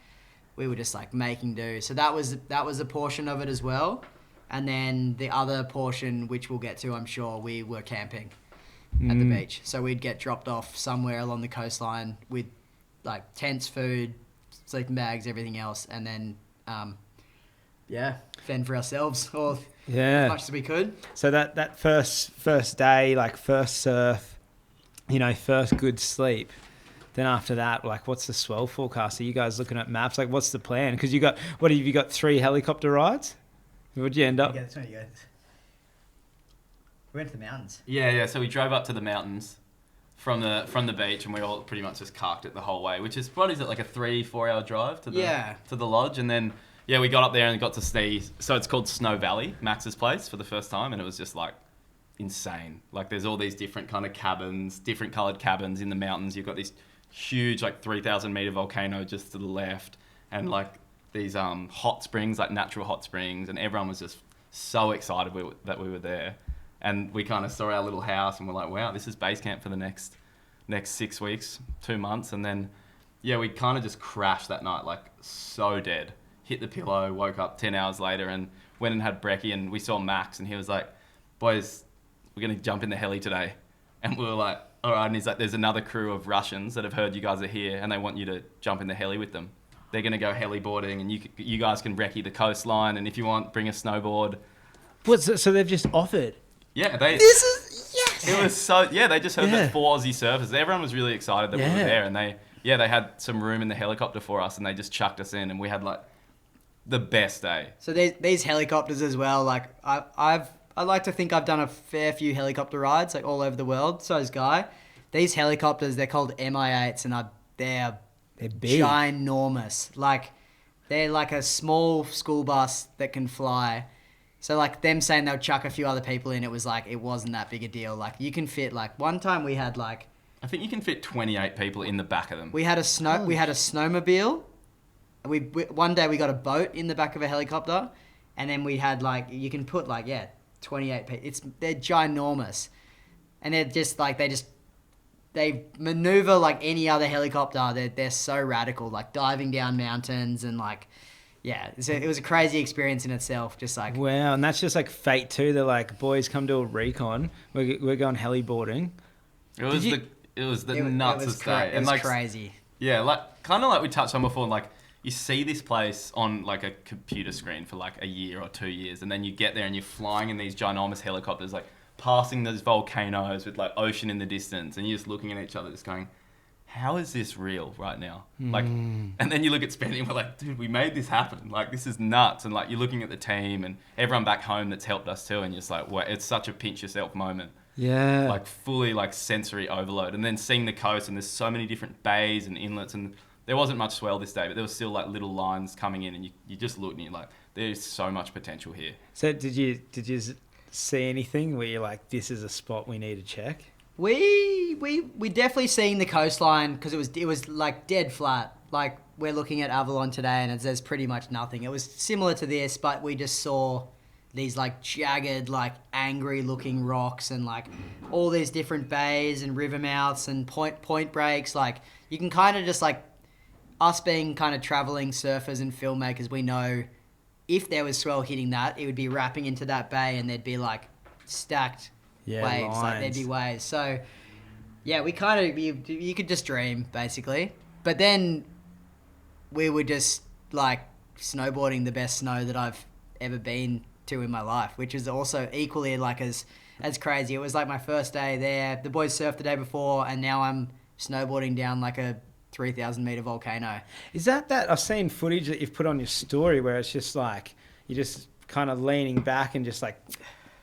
[SPEAKER 2] we were just like making do. So that was a portion of it as well. And then the other portion, which we'll get to, I'm sure, we were camping at the beach. So we'd get dropped off somewhere along the coastline with like tents, food, sleeping bags, everything else, and then fend for ourselves or as much as we could.
[SPEAKER 1] So that first day, like first surf, first good sleep. Then after that, like, what's the swell forecast? Are you guys looking at maps? Like, what's the plan? Because have you got 3 helicopter rides? What'd you end up?
[SPEAKER 2] Yeah, that's where you go. We went to the mountains.
[SPEAKER 3] Yeah. So we drove up to the mountains from the beach, and we all pretty much just carked it the whole way, which is, what is it, like a 3-4 hour drive to the lodge? And then, we got up there and got to see, so it's called Snow Valley, Max's place, for the first time, and it was just like insane. Like there's all these different kind of cabins, different coloured cabins in the mountains. You've got this huge, like 3,000 metre volcano just to the left, and like these hot springs, like natural hot springs, and everyone was just so excited that we were there. And we kind of saw our little house and we're like, wow, this is base camp for the next 6 weeks, 2 months. And then, we kind of just crashed that night, like so dead. Hit the pillow, woke up 10 hours later and went and had brekkie, and we saw Max and he was like, boys, we're going to jump in the heli today. And we were like, all right. And he's like, there's another crew of Russians that have heard you guys are here and they want you to jump in the heli with them. They're going to go heli boarding, and you guys can brekkie the coastline, and if you want, bring a snowboard.
[SPEAKER 1] So they've just offered.
[SPEAKER 3] Yeah,
[SPEAKER 2] This is yes.
[SPEAKER 3] it was so, yeah, they just heard
[SPEAKER 1] Yeah.
[SPEAKER 3] that 4 Aussie surfers. Everyone was really excited that we were
[SPEAKER 1] Yeah.
[SPEAKER 3] there, and they had some room in the helicopter for us, and they just chucked us in, and we had like the best day.
[SPEAKER 2] So these helicopters as well. Like I like to think I've done a fair few helicopter rides like all over the world. So has Guy. These helicopters, they're called MI8s, and they're
[SPEAKER 1] big.
[SPEAKER 2] ginormous. Like they're like a small school bus that can fly. So like them saying they'll chuck a few other people in, it was like it wasn't that big a deal. Like you can fit like one time we had like
[SPEAKER 3] I think you can fit 28 people in the back of them.
[SPEAKER 2] we had a snowmobile. We one day we got a boat in the back of a helicopter, and then we had like you can put like 28 people. They're ginormous, and they're just like they maneuver like any other helicopter. They're so radical, like diving down mountains and like it was a crazy experience in itself. Just like
[SPEAKER 1] Wow, and that's just like fate too. They're like, boys, come do a recon. We're going heliboarding.
[SPEAKER 3] It was
[SPEAKER 1] you-
[SPEAKER 3] the
[SPEAKER 2] it
[SPEAKER 3] nutsest day.
[SPEAKER 2] It was
[SPEAKER 3] like
[SPEAKER 2] crazy.
[SPEAKER 3] Yeah, like kind of like we touched on before, like you see this place on like a computer screen for like a year or 2 years, and then you get there and you're flying in these ginormous helicopters, like passing those volcanoes with like ocean in the distance, and you're just looking at each other, just going, "How is this real right now?" Like, and then you look at Spenny and we're like, "Dude, we made this happen. Like, this is nuts." And like you're looking at the team and everyone back home that's helped us too, and you're just like, "Wow, it's such a pinch yourself moment."
[SPEAKER 1] Yeah.
[SPEAKER 3] Like fully like sensory overload, and then seeing the coast, and there's so many different bays and inlets, and there wasn't much swell this day, but there was still like little lines coming in, and you just look and you're like, there's so much potential here.
[SPEAKER 1] So did you see anything where you're like, this is a spot we need to check?
[SPEAKER 2] We definitely seen the coastline because it was like dead flat. Like we're looking at Avalon today, and there's pretty much nothing. It was similar to this, but we just saw these like jagged, like angry looking rocks, and like all these different bays and river mouths and point breaks. Like you can kind of just like us being kind of traveling surfers and filmmakers, we know if there was swell hitting that, it would be wrapping into that bay, and there'd be like stacked waves. Like there'd be waves. So yeah, we kind of you could just dream basically. But then we were just like snowboarding the best snow that I've ever been to in my life, which is also equally like as crazy. It was like my first day there. The boys surfed the day before, and now I'm snowboarding down like a 3,000 meter volcano.
[SPEAKER 1] Is that I've seen footage that you've put on your story where it's just like you're just kind of leaning back and just like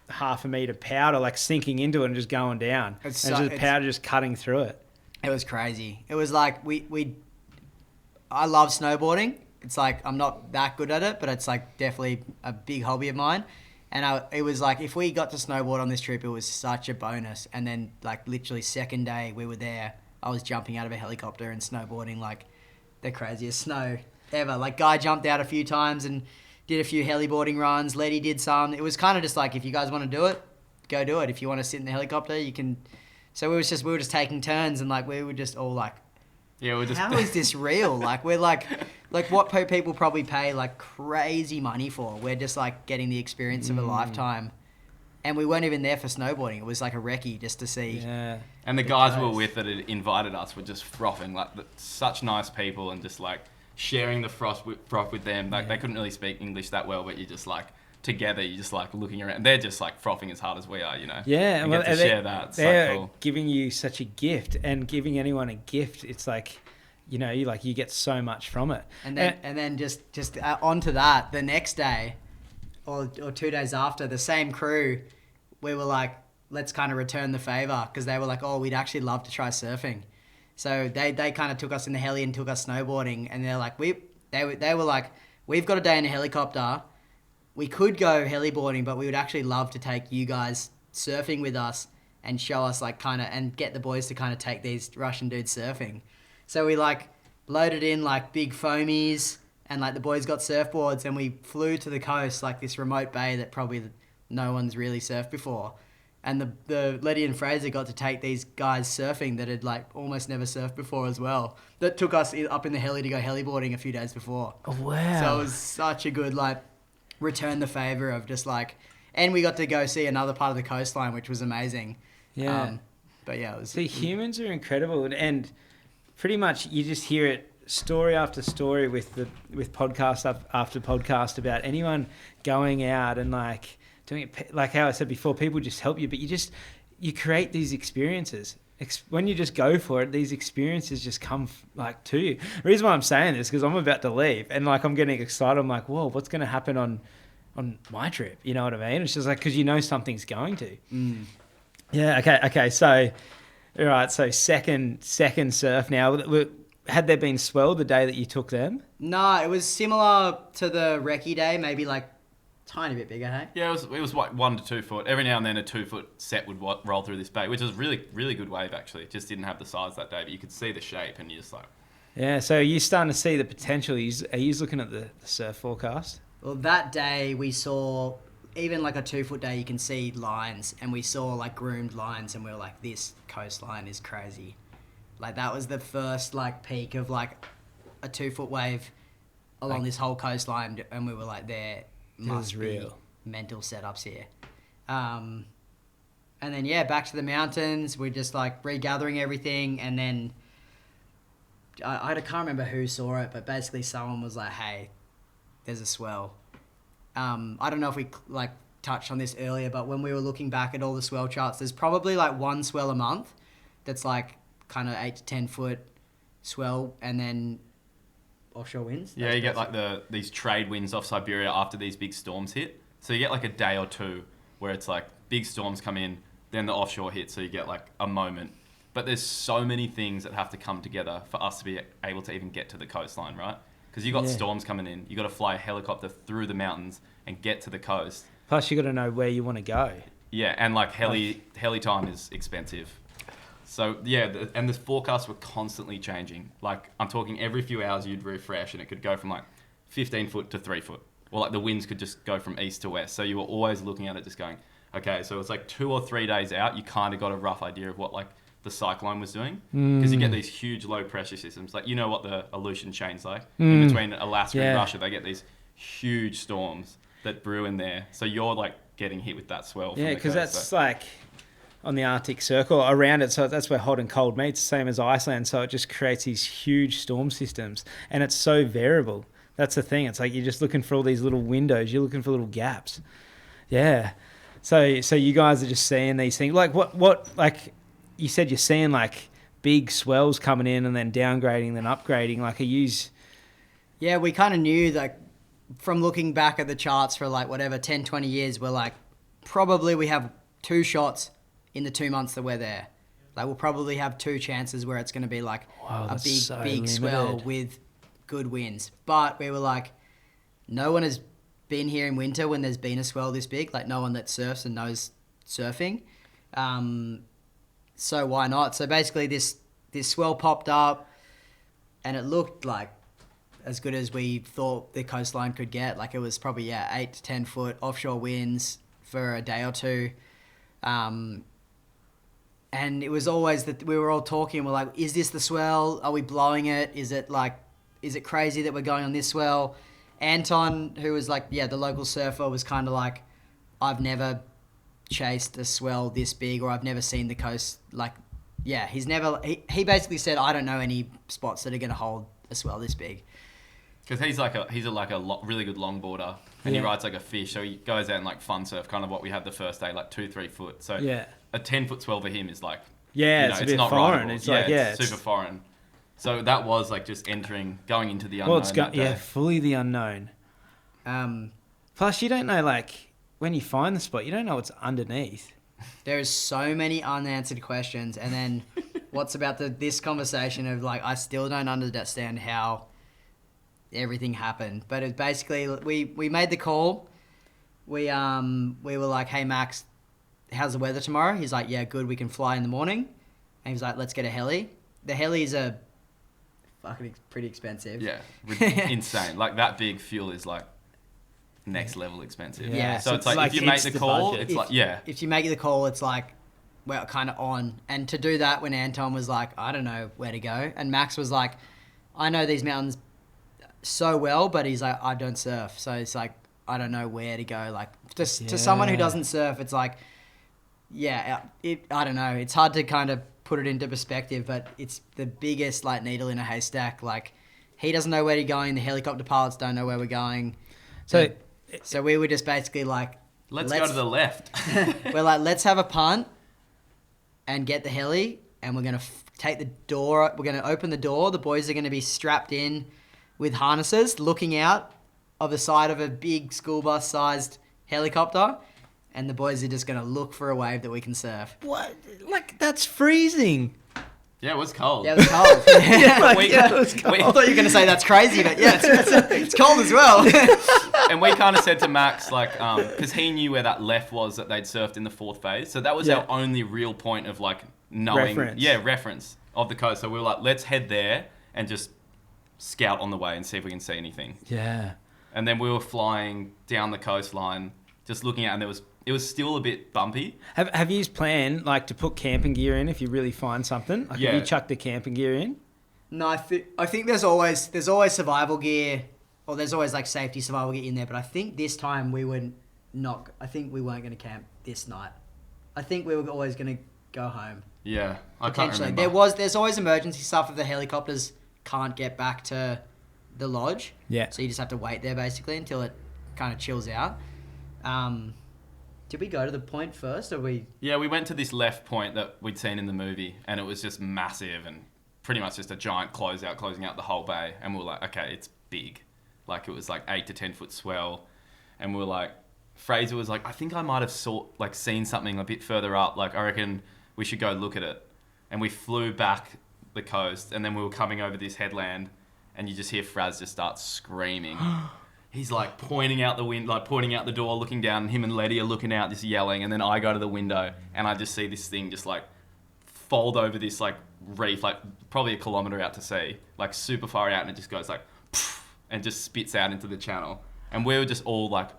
[SPEAKER 1] half a meter powder like sinking into it and just going down. Powder just cutting through it.
[SPEAKER 2] It was crazy. It was like I love snowboarding. It's like I'm not that good at it, but it's like definitely a big hobby of mine. And it was like if we got to snowboard on this trip, it was such a bonus. And then like literally second day we were there, I was jumping out of a helicopter and snowboarding like the craziest snow ever. Like Guy jumped out a few times and did a few heliboarding runs. Letty did some. It was kind of just like, if you guys want to do it, go do it. If you want to sit in the helicopter, you can. So we were just taking turns, and like we were just all like,
[SPEAKER 3] Yeah, we're just.
[SPEAKER 2] how is this real? Like we're like what people probably pay like crazy money for. We're just like getting the experience of a lifetime. And we weren't even there for snowboarding. It was like a recce just to see.
[SPEAKER 1] Yeah.
[SPEAKER 3] And the guys we were with that had invited us were just frothing, like such nice people, and just like sharing the froth with them. Like they couldn't really speak English that well, but you're just like together, you're just like looking around. They're just like frothing as hard as we are, you know.
[SPEAKER 1] Yeah,
[SPEAKER 3] and
[SPEAKER 1] well,
[SPEAKER 3] get to share that. It's
[SPEAKER 1] they're
[SPEAKER 3] so cool.
[SPEAKER 1] giving you such a gift, and giving anyone a gift, it's like, you know, you get so much from it.
[SPEAKER 2] And then just onto that, the next day, or 2 days after, the same crew, we were like, let's kind of return the favor, because they were like, oh, we'd actually love to try surfing. So they kind of took us in the heli and took us snowboarding, and they're like, they were like, we've got a day in a helicopter. We could go heliboarding, but we would actually love to take you guys surfing with us and show us like kind of, and get the boys to kind of take these Russian dudes surfing. So we like loaded in like big foamies, and like the boys got surfboards, and we flew to the coast, like this remote bay that probably no one's really surfed before. And the Letty and Fraser got to take these guys surfing that had like almost never surfed before as well. That took us up in the heli to go heliboarding a few days before.
[SPEAKER 1] Oh, wow.
[SPEAKER 2] So it was such a good like return the favor of just like, and we got to go see another part of the coastline, which was amazing.
[SPEAKER 1] Yeah.
[SPEAKER 2] But yeah, it was.
[SPEAKER 1] See, humans are incredible, and pretty much you just hear it story after story with podcast after podcast about anyone going out and like doing it, like how I said before, people just help you, but you create these experiences. When you just go for it, these experiences just come like to you. The reason why I'm saying this because I'm about to leave and like I'm getting excited. I'm like, whoa, what's going to happen on my trip? You know what I mean? It's just like because you know something's going to. Yeah. Okay. So, all right. So second surf now. Had there been swell the day that you took them?
[SPEAKER 2] No, it was similar to the recce day, maybe like tiny bit bigger, hey?
[SPEAKER 3] Yeah, it was like 1 to 2 foot. Every now and then a 2 foot set would roll through this bay, which was really, really good wave actually. It just didn't have the size that day, but you could see the shape and you're just like...
[SPEAKER 1] Yeah, so you're starting to see the potential. Are you looking at the surf forecast?
[SPEAKER 2] Well, that day we saw, even like a 2 foot day, you can see lines, and we saw like groomed lines, and we were like, this coastline is crazy. Like that was the first like peak of like a 2 foot wave along this whole coastline, and we were like, there must be mental setups here. And then back to the mountains. We're just like regathering everything, and then I can't remember who saw it, but basically someone was like, hey, there's a swell. I don't know if we like touched on this earlier, but when we were looking back at all the swell charts, there's probably like one swell a month that's like kind of 8 to 10 foot swell, and then offshore winds.
[SPEAKER 3] Yeah, you get like these trade winds off Siberia after these big storms hit. So you get like a day or two where it's like big storms come in, then the offshore hits, so you get like a moment. But there's so many things that have to come together for us to be able to even get to the coastline, right? Because you got storms coming in. You got to fly a helicopter through the mountains and get to the coast.
[SPEAKER 1] Plus, you got to know where you want to go.
[SPEAKER 3] Yeah, and like heli time is expensive. So yeah, and the forecasts were constantly changing. Like I'm talking every few hours you'd refresh, and it could go from like 15 foot to 3 foot, or like the winds could just go from east to west. So you were always looking at it, just going, okay, so it's like 2 or 3 days out. You kind of got a rough idea of what like the cyclone was doing, because you get these huge low pressure systems. Like you know what the Aleutian chain's like in between Alaska and Russia. They get these huge storms that brew in there. So you're like getting hit with that swell.
[SPEAKER 1] Yeah, because that's like on the Arctic Circle around it. So that's where hot and cold meets, same as Iceland. So it just creates these huge storm systems, and it's so variable. That's the thing. It's like you're just looking for all these little windows. You're looking for little gaps. Yeah. So you guys are just seeing these things. Like what like you said, you're seeing like big swells coming in and then downgrading, then upgrading. Like
[SPEAKER 2] Yeah, we kind of knew that from looking back at the charts for like whatever 10, 20 years, we're like, probably we have 2 shots in the 2 months that we're there. Like we'll probably have 2 chances where it's going to be like a big swell with good winds. But we were like, no one has been here in winter when there's been a swell this big. Like no one that surfs and knows surfing. So why not? So basically this swell popped up, and it looked like as good as we thought the coastline could get. Like it was probably 8 to 10 foot offshore winds for a day or two. And it was always that we were all talking. We're like, is this the swell? Are we blowing it? Is it crazy that we're going on this swell? Anton, who was like, the local surfer, was kind of like, I've never chased a swell this big, or I've never seen the coast. Like, he basically said, I don't know any spots that are going to hold a swell this big.
[SPEAKER 3] Because he's a really good longboarder, and he rides like a fish, so he goes out and like fun surf, kind of what we had the first day, like 2-3 foot. So a 10 foot swell for him is like,
[SPEAKER 1] it's a bit
[SPEAKER 3] not
[SPEAKER 1] foreign.
[SPEAKER 3] Rideable. It's super foreign. So that was like just going into the unknown. Well,
[SPEAKER 1] it's fully the unknown. Plus, you don't know, like when you find the spot, you don't know what's underneath.
[SPEAKER 2] There's so many unanswered questions, and then what's about this conversation of like, I still don't understand how everything happened. But it basically, we made the call. We were like, hey Max, how's the weather tomorrow? He's like, yeah, good, we can fly in the morning. And he was like, let's get a heli. The helis are fucking pretty expensive.
[SPEAKER 3] Yeah, insane. Like that big fuel is like next level expensive.
[SPEAKER 2] Yeah.
[SPEAKER 3] So it's like if you make the call, it's like,
[SPEAKER 2] if you make the call, it's like, we're kind of on. And to do that, when Anton was like, I don't know where to go, and Max was like, I know these mountains so well, but he's like, I don't surf, so it's like, I don't know where to go. Like to someone who doesn't surf, it's like, I don't know, it's hard to kind of put it into perspective, but it's the biggest like needle in a haystack. Like he doesn't know where to go, the helicopter pilots don't know where we're going, so we were just basically like,
[SPEAKER 3] Let's go to the left.
[SPEAKER 2] we're like, let's have a punt and get the heli, and we're going to take the door. We're going to open the door. The boys are going to be strapped in with harnesses, looking out of the side of a big school bus-sized helicopter, and the boys are just going to look for a wave that we can surf.
[SPEAKER 1] What? Like, that's freezing.
[SPEAKER 3] Yeah, it was cold.
[SPEAKER 2] Yeah, it was cold.
[SPEAKER 1] It was cold.
[SPEAKER 2] I thought you were going to say that's crazy, but yeah, it's cold as well.
[SPEAKER 3] And we kind of said to Max, like, because he knew where that left was that they'd surfed in the 4th phase. So that was our only real point of, like, knowing. Reference of the coast. So we were like, let's head there and just scout on the way and see if we can see anything.
[SPEAKER 1] Yeah.
[SPEAKER 3] And then we were flying down the coastline, just looking out, and it was still a bit bumpy.
[SPEAKER 1] Have you planned, like, to put camping gear in if you really find something? Like, have you chucked the camping gear in?
[SPEAKER 2] No, I think there's always survival gear, or there's always like safety survival gear in there. But I think this time we weren't going to camp this night. I think we were always going to go home.
[SPEAKER 3] Yeah, I can't remember.
[SPEAKER 2] There's always emergency stuff if the helicopters can't get back to the lodge.
[SPEAKER 1] Yeah.
[SPEAKER 2] So you just have to wait there basically until it kind of chills out. Did we go to the point first, or we?
[SPEAKER 3] Yeah, we went to this left point that we'd seen in the movie, and it was just massive and pretty much just a giant closing out the whole bay. And we were like, okay, it's big. Like, it was like 8 to 10 foot swell. And we were like, Fraser was like, I think I might have seen something a bit further up. Like, I reckon we should go look at it. And we flew back the coast, and then we were coming over this headland, and you just hear Fraz just start screaming. He's like pointing out the door, looking down, and him and Letty are looking out, just yelling. And then I go to the window, and I just see this thing just like fold over this like reef, like probably a kilometre out to sea, like super far out, and it just goes like, and just spits out into the channel. And we were just all like,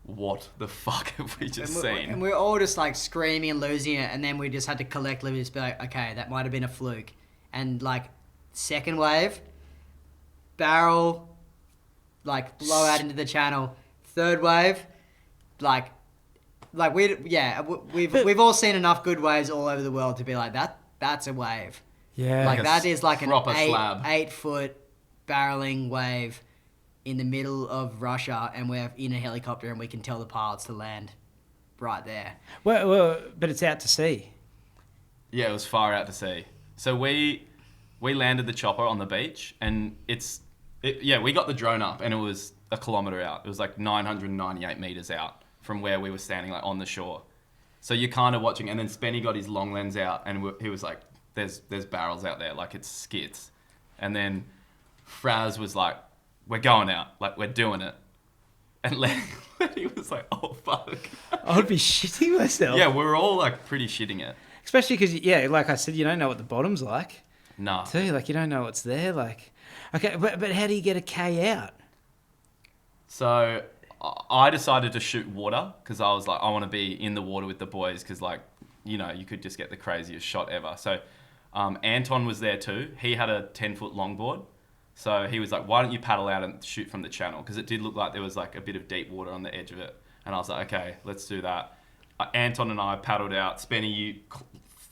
[SPEAKER 3] what the fuck have we just seen?
[SPEAKER 2] And we were all just like screaming and losing it, and then we just had to collectively just be like, okay, that might have been a fluke. And like, second wave, barrel, like blow out into the channel. Third wave, we've all seen enough good waves all over the world to be like, that's a wave.
[SPEAKER 1] Yeah.
[SPEAKER 2] Like, that is like an
[SPEAKER 3] slab.
[SPEAKER 2] 8-foot barreling wave in the middle of Russia, and we're in a helicopter, and we can tell the pilots to land right there.
[SPEAKER 1] Well, but it's out to sea.
[SPEAKER 3] Yeah, it was far out to sea. So we landed the chopper on the beach, and we got the drone up, and it was a kilometre out. It was like 998 metres out from where we were standing, like on the shore. So you're kind of watching, and then Spenny got his long lens out, and he was like, there's barrels out there, like it's skits. And then Fraz was like, we're going out, like we're doing it. And Letty was like, oh fuck.
[SPEAKER 1] I would be shitting myself.
[SPEAKER 3] Yeah, we were all like pretty shitting it.
[SPEAKER 1] Especially because, yeah, like I said, you don't know what the bottom's like.
[SPEAKER 3] Nah.
[SPEAKER 1] Too, like you don't know what's there. Like, okay, but how do you get a K out?
[SPEAKER 3] So I decided to shoot water because I was like, I want to be in the water with the boys because, like, you know, you could just get the craziest shot ever. So Anton was there too. He had a 10-foot longboard. So he was like, why don't you paddle out and shoot from the channel? Because it did look like there was like a bit of deep water on the edge of it. And I was like, okay, let's do that. Anton and I paddled out. Spenny, you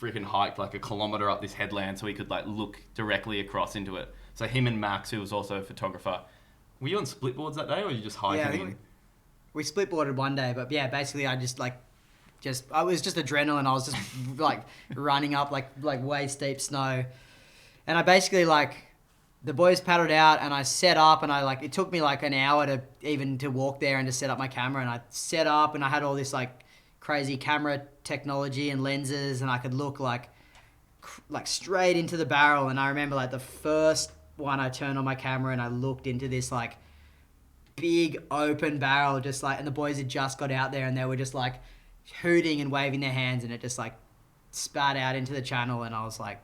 [SPEAKER 3] freaking hiked like a kilometre up this headland so he could like look directly across into it. So him and Max, who was also a photographer, were you on split boards that day or were you just hiking?
[SPEAKER 2] Yeah, we split boarded one day, but yeah, basically I was just adrenaline. I was just like running up like way steep snow. And I basically the boys paddled out and I set up and it took me like an hour to walk there and to set up my camera, and I set up and I had all this like crazy camera technology and lenses, and I could look like straight into the barrel. And I remember like the first one I turned on my camera and I looked into this like big open barrel, just like, and the boys had just got out there and they were just like hooting and waving their hands, and it just like spat out into the channel. And I was like,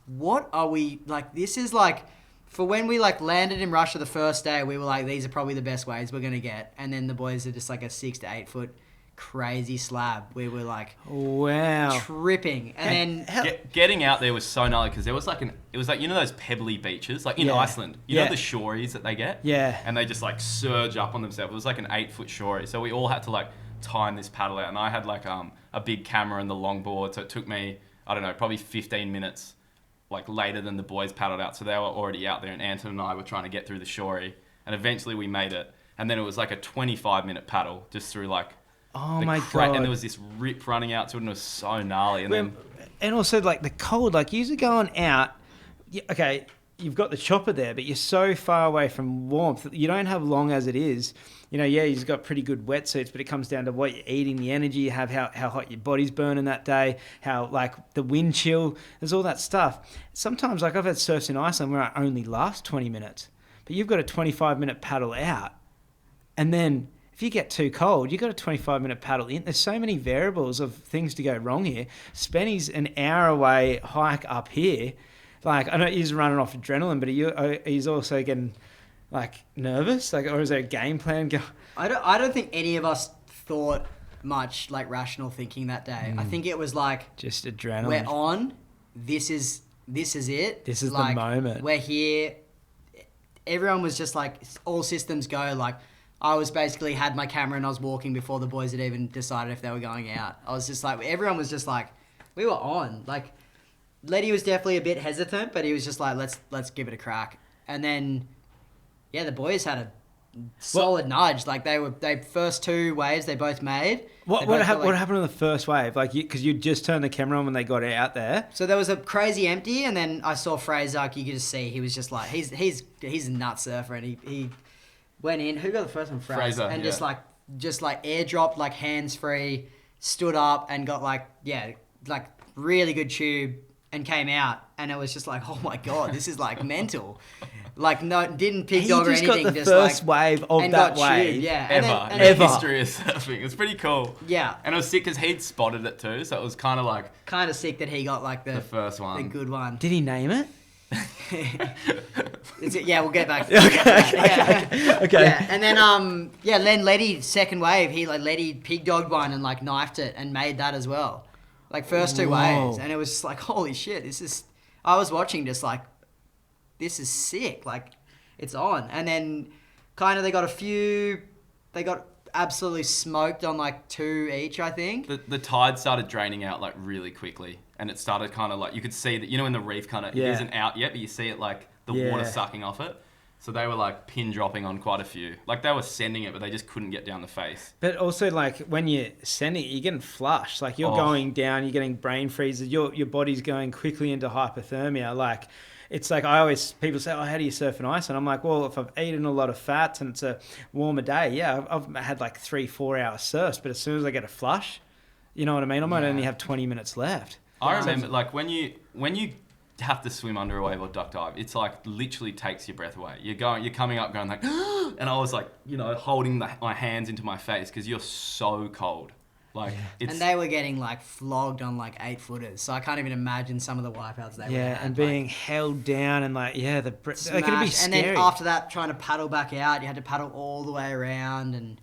[SPEAKER 2] what are we, like, this is like, for when we like landed in Russia the first day, we were like, these are probably the best waves we're gonna get. And then the boys are just like a 6 to 8 foot crazy slab. We were like,
[SPEAKER 1] wow,
[SPEAKER 2] tripping. And then
[SPEAKER 3] getting out there was so gnarly because there was like it was like, you know those pebbly beaches like in Iceland, you know the shories that they get, and they just like surge up on themselves. It was like an 8 foot shorey, so we all had to like time this paddle out, and I had like a big camera and the longboard, so it took me, I don't know, probably 15 minutes like later than the boys paddled out, so they were already out there, and Anton and I were trying to get through the shorey, and eventually we made it. And then it was like a 25-minute paddle just through like
[SPEAKER 1] Oh my God.
[SPEAKER 3] And there was this rip running out to it, and it was so gnarly.
[SPEAKER 1] And also, like, the cold, like, usually going out, okay, you've got the chopper there, but you're so far away from warmth. You don't have long as it is. You know, yeah, you've got pretty good wetsuits, but it comes down to what you're eating, the energy you have, how hot your body's burning that day, how, like, the wind chill, there's all that stuff. Sometimes, like, I've had surfs in Iceland where I only last 20 minutes, but you've got a 25-minute paddle out, and then if you get too cold, you've got a 25-minute paddle in. There's so many variables of things to go wrong here. Spenny's an hour away hike up here. Like, I know he's running off adrenaline, but he's also getting, like, nervous. Like, or is there a game plan?
[SPEAKER 2] I don't think any of us thought much, like, rational thinking that day. I think it was like,
[SPEAKER 1] just adrenaline.
[SPEAKER 2] We're on. This is it.
[SPEAKER 1] This is
[SPEAKER 2] like,
[SPEAKER 1] the moment.
[SPEAKER 2] We're here. Everyone was just like, all systems go. Like, I was basically had my camera and I was walking before the boys had even decided if they were going out. I was just like, everyone was just like, we were on. Like, Letty was definitely a bit hesitant, but he was just like, let's give it a crack. And then, yeah, the boys had a solid nudge. Like, they first two waves they both made.
[SPEAKER 1] What happened on the first wave? Like, because you just turned the camera on when they got out there.
[SPEAKER 2] So there was a crazy empty, and then I saw Fraser. You could just see he was just like, he's a nut surfer, and he went in. Who got the first one?
[SPEAKER 3] Fraser.
[SPEAKER 2] And
[SPEAKER 3] yeah.
[SPEAKER 2] just like airdropped, like, hands free, stood up and got like really good tube and came out, and it was just like, oh my God, this is like mental. Like, no, didn't pig dog or anything.
[SPEAKER 1] He just got the first wave of that wave.
[SPEAKER 2] Tubed, yeah.
[SPEAKER 3] Ever.
[SPEAKER 2] And
[SPEAKER 3] in the history of surfing. It was pretty cool.
[SPEAKER 2] Yeah.
[SPEAKER 3] And it was sick because he'd spotted it too, so it was kind of like...
[SPEAKER 2] Kind of sick that he got like the
[SPEAKER 3] first one.
[SPEAKER 2] The good one.
[SPEAKER 1] Did he name it?
[SPEAKER 2] Yeah, we'll get back to that.
[SPEAKER 1] Okay.
[SPEAKER 2] Yeah, and then then Letty, second wave, Letty pig dogged one and like knifed it and made that as well. Like, first two waves, and it was just like, holy shit, I was watching just like, this is sick, like, it's on. And then kind of they got absolutely smoked on like two each, I think.
[SPEAKER 3] The tide started draining out like really quickly, and it started kind of like, you could see that, you know, in the reef kind of, it isn't out yet, but you see it like the water sucking off it. So they were like pin dropping on quite a few. Like, they were sending it, but they just couldn't get down the face.
[SPEAKER 1] But also, like, when you're sending it, you're getting flushed. Like, you're going down, you're getting brain freezes, your body's going quickly into hypothermia. Like, it's like, people say, oh, how do you surf in ice? And I'm like, well, if I've eaten a lot of fats and it's a warmer day, yeah, I've had like 3-4 hour surfs, but as soon as I get a flush, you know what I mean? I might only have 20 minutes left.
[SPEAKER 3] I remember, like, when you have to swim under a wave or duck dive, it's like literally takes your breath away. You're coming up going like, and I was like, you know, holding my hands into my face because you're so cold. Like,
[SPEAKER 2] and they were getting like flogged on like 8-footers, so I can't even imagine some of the wipeouts they were had.
[SPEAKER 1] And being held down and like, it could be scary.
[SPEAKER 2] And then after that, trying to paddle back out, you had to paddle all the way around, and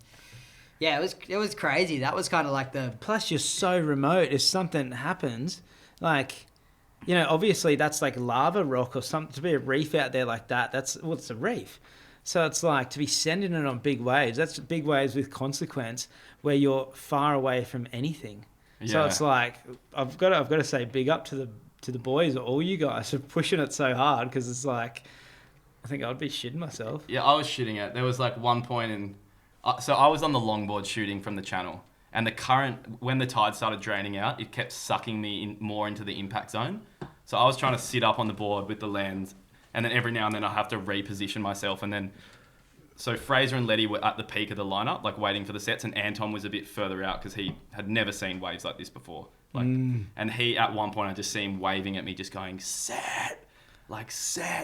[SPEAKER 2] yeah, it was crazy. That was kind of like the...
[SPEAKER 1] Plus, you're so remote. If something happens, like, you know, obviously that's like lava rock or something. To be a reef out there like that, it's a reef. So it's like, to be sending it on big waves, that's big waves with consequence where you're far away from anything. Yeah. So it's like, I've got to say big up to the boys, all you guys, for pushing it so hard, because it's like, I think I'd be shitting myself.
[SPEAKER 3] Yeah, I was shitting it. There was like one point in... so I was on the longboard shooting from the channel, and the current, when the tide started draining out, it kept sucking me more into the impact zone. So I was trying to sit up on the board with the lens, and then every now and then I have to reposition myself. And then, so Fraser and Letty were at the peak of the lineup, like waiting for the sets, and Anton was a bit further out because he had never seen waves like this before. Like, and he, at one point, I just see him waving at me, just going, set,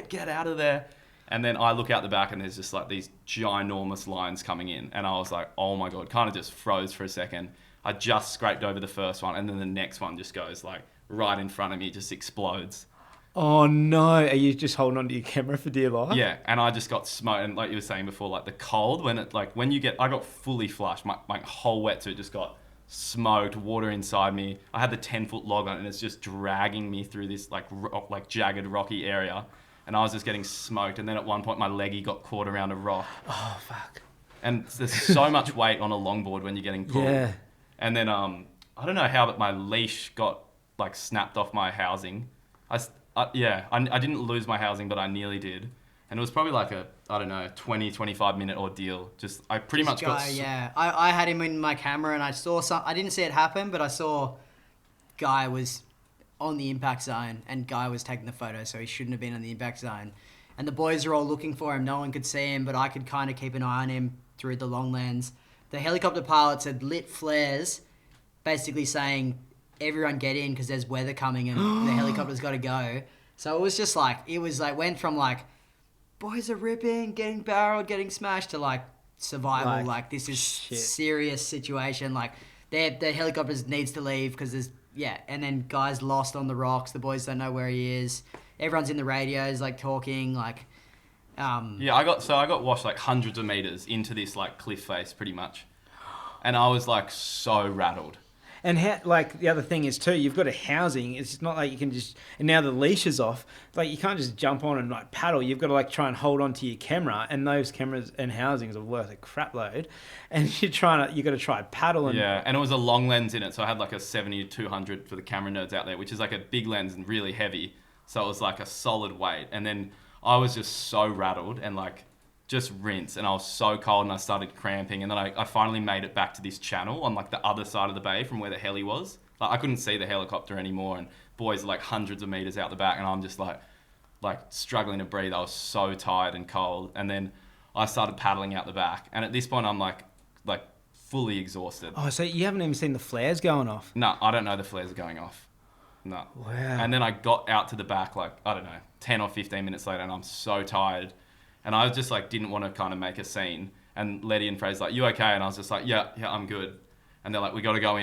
[SPEAKER 3] get out of there. And then I look out the back and there's just like these ginormous lines coming in. And I was like, oh my God, kind of just froze for a second. I just scraped over the first one, and then the next one just goes like right in front of me, just explodes.
[SPEAKER 1] Oh no, are you just holding onto your camera for dear life?
[SPEAKER 3] Yeah, and I just got smoked, and like you were saying before, like the cold, I got fully flushed, my whole wetsuit just got smoked, water inside me. I had the 10-foot log on, and it's just dragging me through this like jagged rocky area, and I was just getting smoked. And then at one point my leggy got caught around a rock.
[SPEAKER 1] Oh fuck.
[SPEAKER 3] And there's so much weight on a longboard when you're getting pulled.
[SPEAKER 1] Yeah.
[SPEAKER 3] And then I don't know how, but my leash got like snapped off my housing. I didn't lose my housing, but I nearly did. And it was probably like a, I don't know, 20, 25 minute ordeal. Just, I pretty much got...
[SPEAKER 2] Yeah, I had him in my camera and I saw I didn't see it happen, but I saw guy was on the impact zone and guy was taking the photo, so he shouldn't have been in the impact zone. And the boys are all looking for him. No one could see him, but I could kind of keep an eye on him through the long lens. The helicopter pilots had lit flares, basically saying, everyone get in because there's weather coming and the helicopter's got to go. So it was just like, went from like, boys are ripping, getting barreled, getting smashed to like survival. Like this is serious situation. Like the helicopters needs to leave because there's, and then guys lost on the rocks. The boys don't know where he is. Everyone's in the radios, like talking, like.
[SPEAKER 3] I got washed like hundreds of meters into this like cliff face, pretty much, and I was like so rattled.
[SPEAKER 1] And the other thing is too, you've got a housing. It's not like you can just, and now the leash is off. Like you can't just jump on and like paddle. You've got to like try and hold on to your camera, and those cameras and housings are worth a crap load. And you got to try paddle.
[SPEAKER 3] And it was a long lens in it, so I had like a 70-200 for the camera nerds out there, which is like a big lens and really heavy. So it was like a solid weight, and then I was just so rattled and like just rinsed, and I was so cold and I started cramping, and then I finally made it back to this channel on like the other side of the bay from where the heli was. Like I couldn't see the helicopter anymore, and boys are like hundreds of meters out the back, and I'm just like struggling to breathe. I was so tired and cold, and then I started paddling out the back, and at this point I'm like fully exhausted.
[SPEAKER 1] Oh, so you haven't even seen the flares going off?
[SPEAKER 3] No, I don't know the flares are going off. No.
[SPEAKER 1] Wow.
[SPEAKER 3] And then I got out to the back like, I don't know, 10 or 15 minutes later, and I'm so tired. And I just like didn't want to kind of make a scene. And Letty and Fraser like, you okay? And I was just like, yeah, I'm good. And they're like, we got to go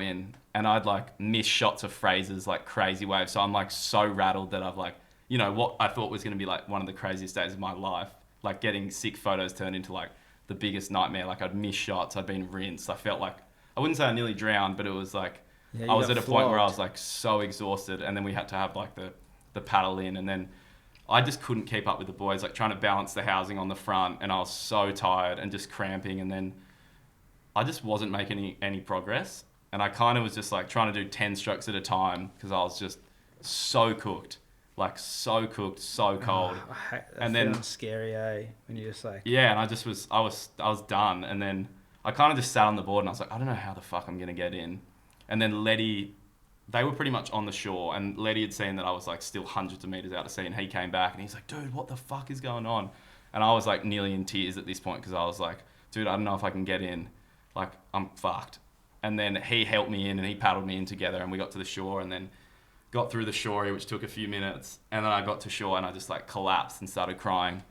[SPEAKER 3] in. And I'd like missed shots of Fraser's like crazy wave. So I'm like so rattled that I've like, you know, what I thought was going to be like one of the craziest days of my life, like getting sick photos turned into like the biggest nightmare. Like I'd missed shots. I'd been rinsed. I felt like, I wouldn't say I nearly drowned, but it was like, I was at a point where I was like so exhausted, and then we had to have like the paddle in, and then I just couldn't keep up with the boys, like trying to balance the housing on the front, and I was so tired and just cramping, and then I just wasn't making any progress, and I kind of was just like trying to do 10 strokes at a time because I was just so cooked, so cold.
[SPEAKER 1] And then scary, when you're just like,
[SPEAKER 3] and I was done, and then I kind of just sat on the board and I was like, I don't know how the fuck I'm gonna get in. And then Letty, they were pretty much on the shore, and Letty had seen that I was like still hundreds of meters out to sea, and he came back and he's like, dude, what the fuck is going on? And I was like nearly in tears at this point because I was like, dude, I don't know if I can get in. Like, I'm fucked. And then he helped me in and he paddled me in together, and we got to the shore and then got through the shore, which took a few minutes. And then I got to shore and I just like collapsed and started crying.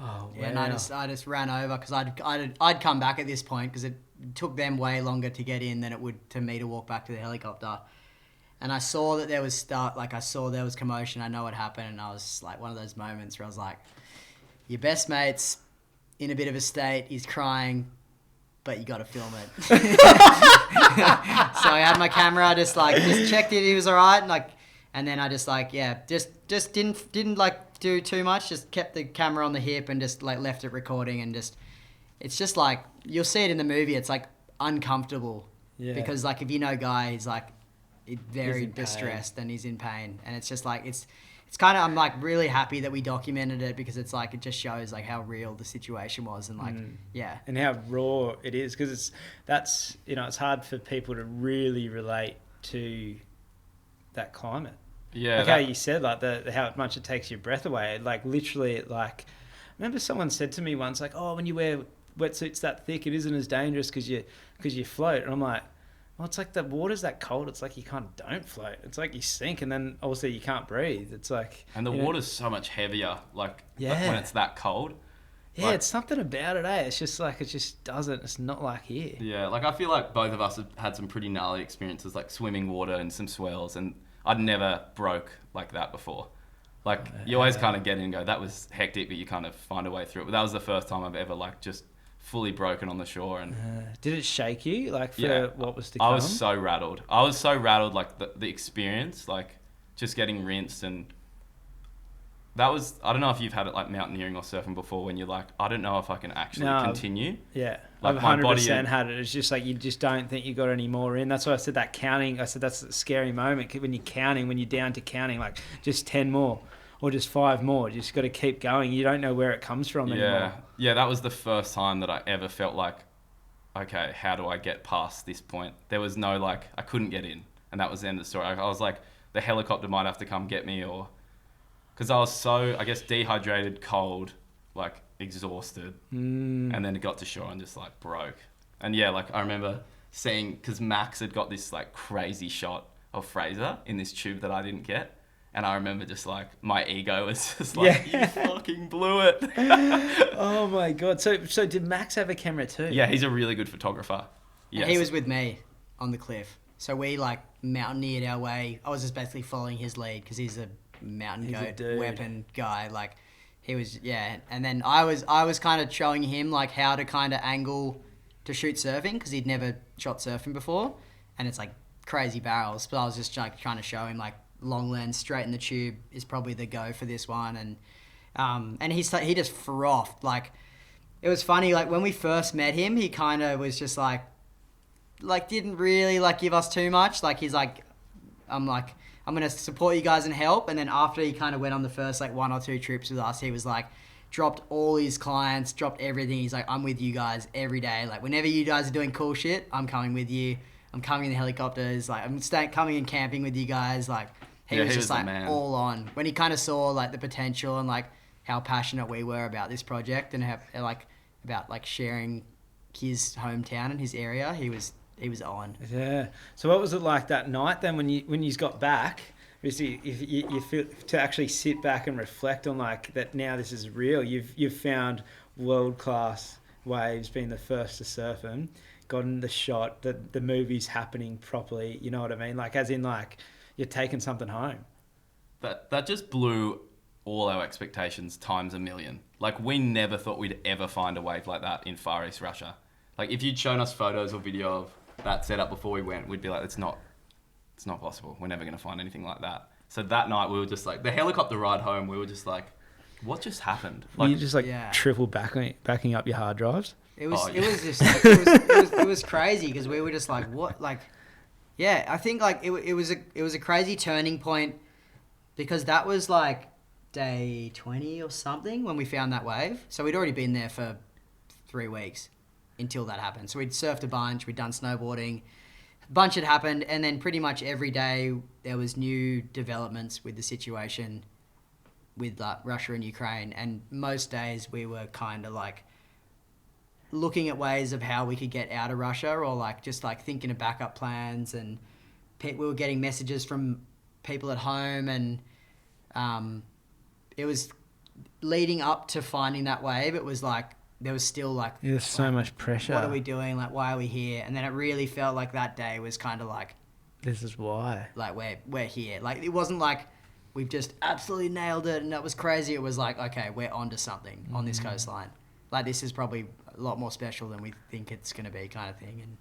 [SPEAKER 1] Oh, wow.
[SPEAKER 2] Yeah, and I just ran over because I'd come back at this point because it took them way longer to get in than it would to me to walk back to the helicopter. And I saw that there was commotion. I know what happened, and I was like one of those moments where I was like, your best mate's in a bit of a state, he's crying, but you got to film it. So I had my camera, just checked it, he was all right, and then I just didn't like do too much, just kept the camera on the hip and just like left it recording, and just it's just like you'll see it in the movie, it's like uncomfortable because like if you know Guy, he's like very distressed and he's in pain, and it's just like it's kind of, I'm like really happy that we documented it because it's like it just shows like how real the situation was, and like
[SPEAKER 1] and how raw it is, because that's it's hard for people to really relate to that climate.
[SPEAKER 3] Yeah,
[SPEAKER 1] how you said like how much it takes your breath away. Like literally, like I remember someone said to me once, like, oh, when you wear wetsuits that thick, it isn't as dangerous because you float. And I'm like, well, it's like the water's that cold. It's like you kind of don't float. It's like you sink, and then obviously you can't breathe. It's like,
[SPEAKER 3] and the water's so much heavier. Like when it's that cold.
[SPEAKER 1] Yeah, like, it's something about it, eh? It's just like, it just doesn't, it's not like here.
[SPEAKER 3] Yeah, like I feel like both of us have had some pretty gnarly experiences, like swimming water and some swells, and I'd never broke like that before. Like you always kind of get in and go, that was hectic, but you kind of find a way through it. But that was the first time I've ever like just fully broken on the shore. And
[SPEAKER 1] did it shake you like for what was to come?
[SPEAKER 3] I was so rattled. Like the experience, like just getting rinsed, and that was, I don't know if you've had it like mountaineering or surfing before, when you're like, I don't know if I can actually continue.
[SPEAKER 1] Yeah,
[SPEAKER 3] like
[SPEAKER 1] I've 100% had it. It's just like you just don't think you got any more in. That's why I said that counting. I said that's a scary moment when you're counting, when you're down to counting like just 10 more. or just 5 more. You just got to keep going. You don't know where it comes from anymore.
[SPEAKER 3] Yeah, that was the first time that I ever felt like, okay, how do I get past this point? There was no like, I couldn't get in, and that was the end of the story. I was like, the helicopter might have to come get me, or because I was so, I guess, dehydrated, cold, like exhausted, and then it got to shore and just like broke. And yeah, like I remember seeing, because Max had got this like crazy shot of Fraser in this tube that I didn't get. And I remember just like my ego was just like, you fucking blew it.
[SPEAKER 1] Oh my God. So did Max have a camera too?
[SPEAKER 3] Yeah, he's a really good photographer. Yes.
[SPEAKER 2] He was with me on the cliff. So we like mountaineered our way. I was just basically following his lead because he's a mountain goat weapon guy. Like he was, yeah. And then I was kind of showing him like how to kind of angle to shoot surfing because he'd never shot surfing before. And it's like crazy barrels. But I was just like trying to show him like, long lens straight in the tube is probably the go for this one, and he just frothed. Like it was funny, like when we first met him, he kind of was just like didn't really like give us too much. Like he's like, I'm gonna support you guys and help. And then after he kind of went on the first like 1 or 2 trips with us, he was like dropped all his clients, dropped everything. He's like, I'm with you guys every day. Like whenever you guys are doing cool shit, I'm coming with you. I'm coming in the helicopters. Like I'm coming and camping with you guys. Like he was just like all on when he kind of saw like the potential and like how passionate we were about this project and how like about like sharing his hometown and his area. He was on.
[SPEAKER 1] Yeah. So what was it like that night then when you got back? Obviously, if you feel to actually sit back and reflect on like that now this is real. You've found world-class waves, been the first to surf them, gotten the shot, the movie's happening properly. You know what I mean? Like as in like. You're taking something home.
[SPEAKER 3] That just blew all our expectations times a million. Like we never thought we'd ever find a wave like that in Far East Russia. Like if you'd shown us photos or video of that setup before we went, we'd be like, it's not possible. We're never going to find anything like that. So that night we were just like, the helicopter ride home, we were just like, what just happened?
[SPEAKER 1] Like, you just like triple backing up your hard drives.
[SPEAKER 2] It was crazy because we were just like, what, like. Yeah, I think like it was a crazy turning point because that was like day 20 or something when we found that wave. So we'd already been there for 3 weeks until that happened. So we'd surfed a bunch, we'd done snowboarding, a bunch had happened, and then pretty much every day there was new developments with the situation with Russia and Ukraine. And most days we were kind of like looking at ways of how we could get out of Russia or like just like thinking of backup plans, and we were getting messages from people at home, and it was leading up to finding that wave. It was like there was still like
[SPEAKER 1] there's so much pressure.
[SPEAKER 2] What are we doing? Like why are we here? And then it really felt like that day was kind of like
[SPEAKER 1] this is why. Like
[SPEAKER 2] we're here. Like it wasn't like we've just absolutely nailed it and that was crazy. It was like okay, we're onto something on this coastline. Like this is probably a lot more special than we think it's going to be kind of thing.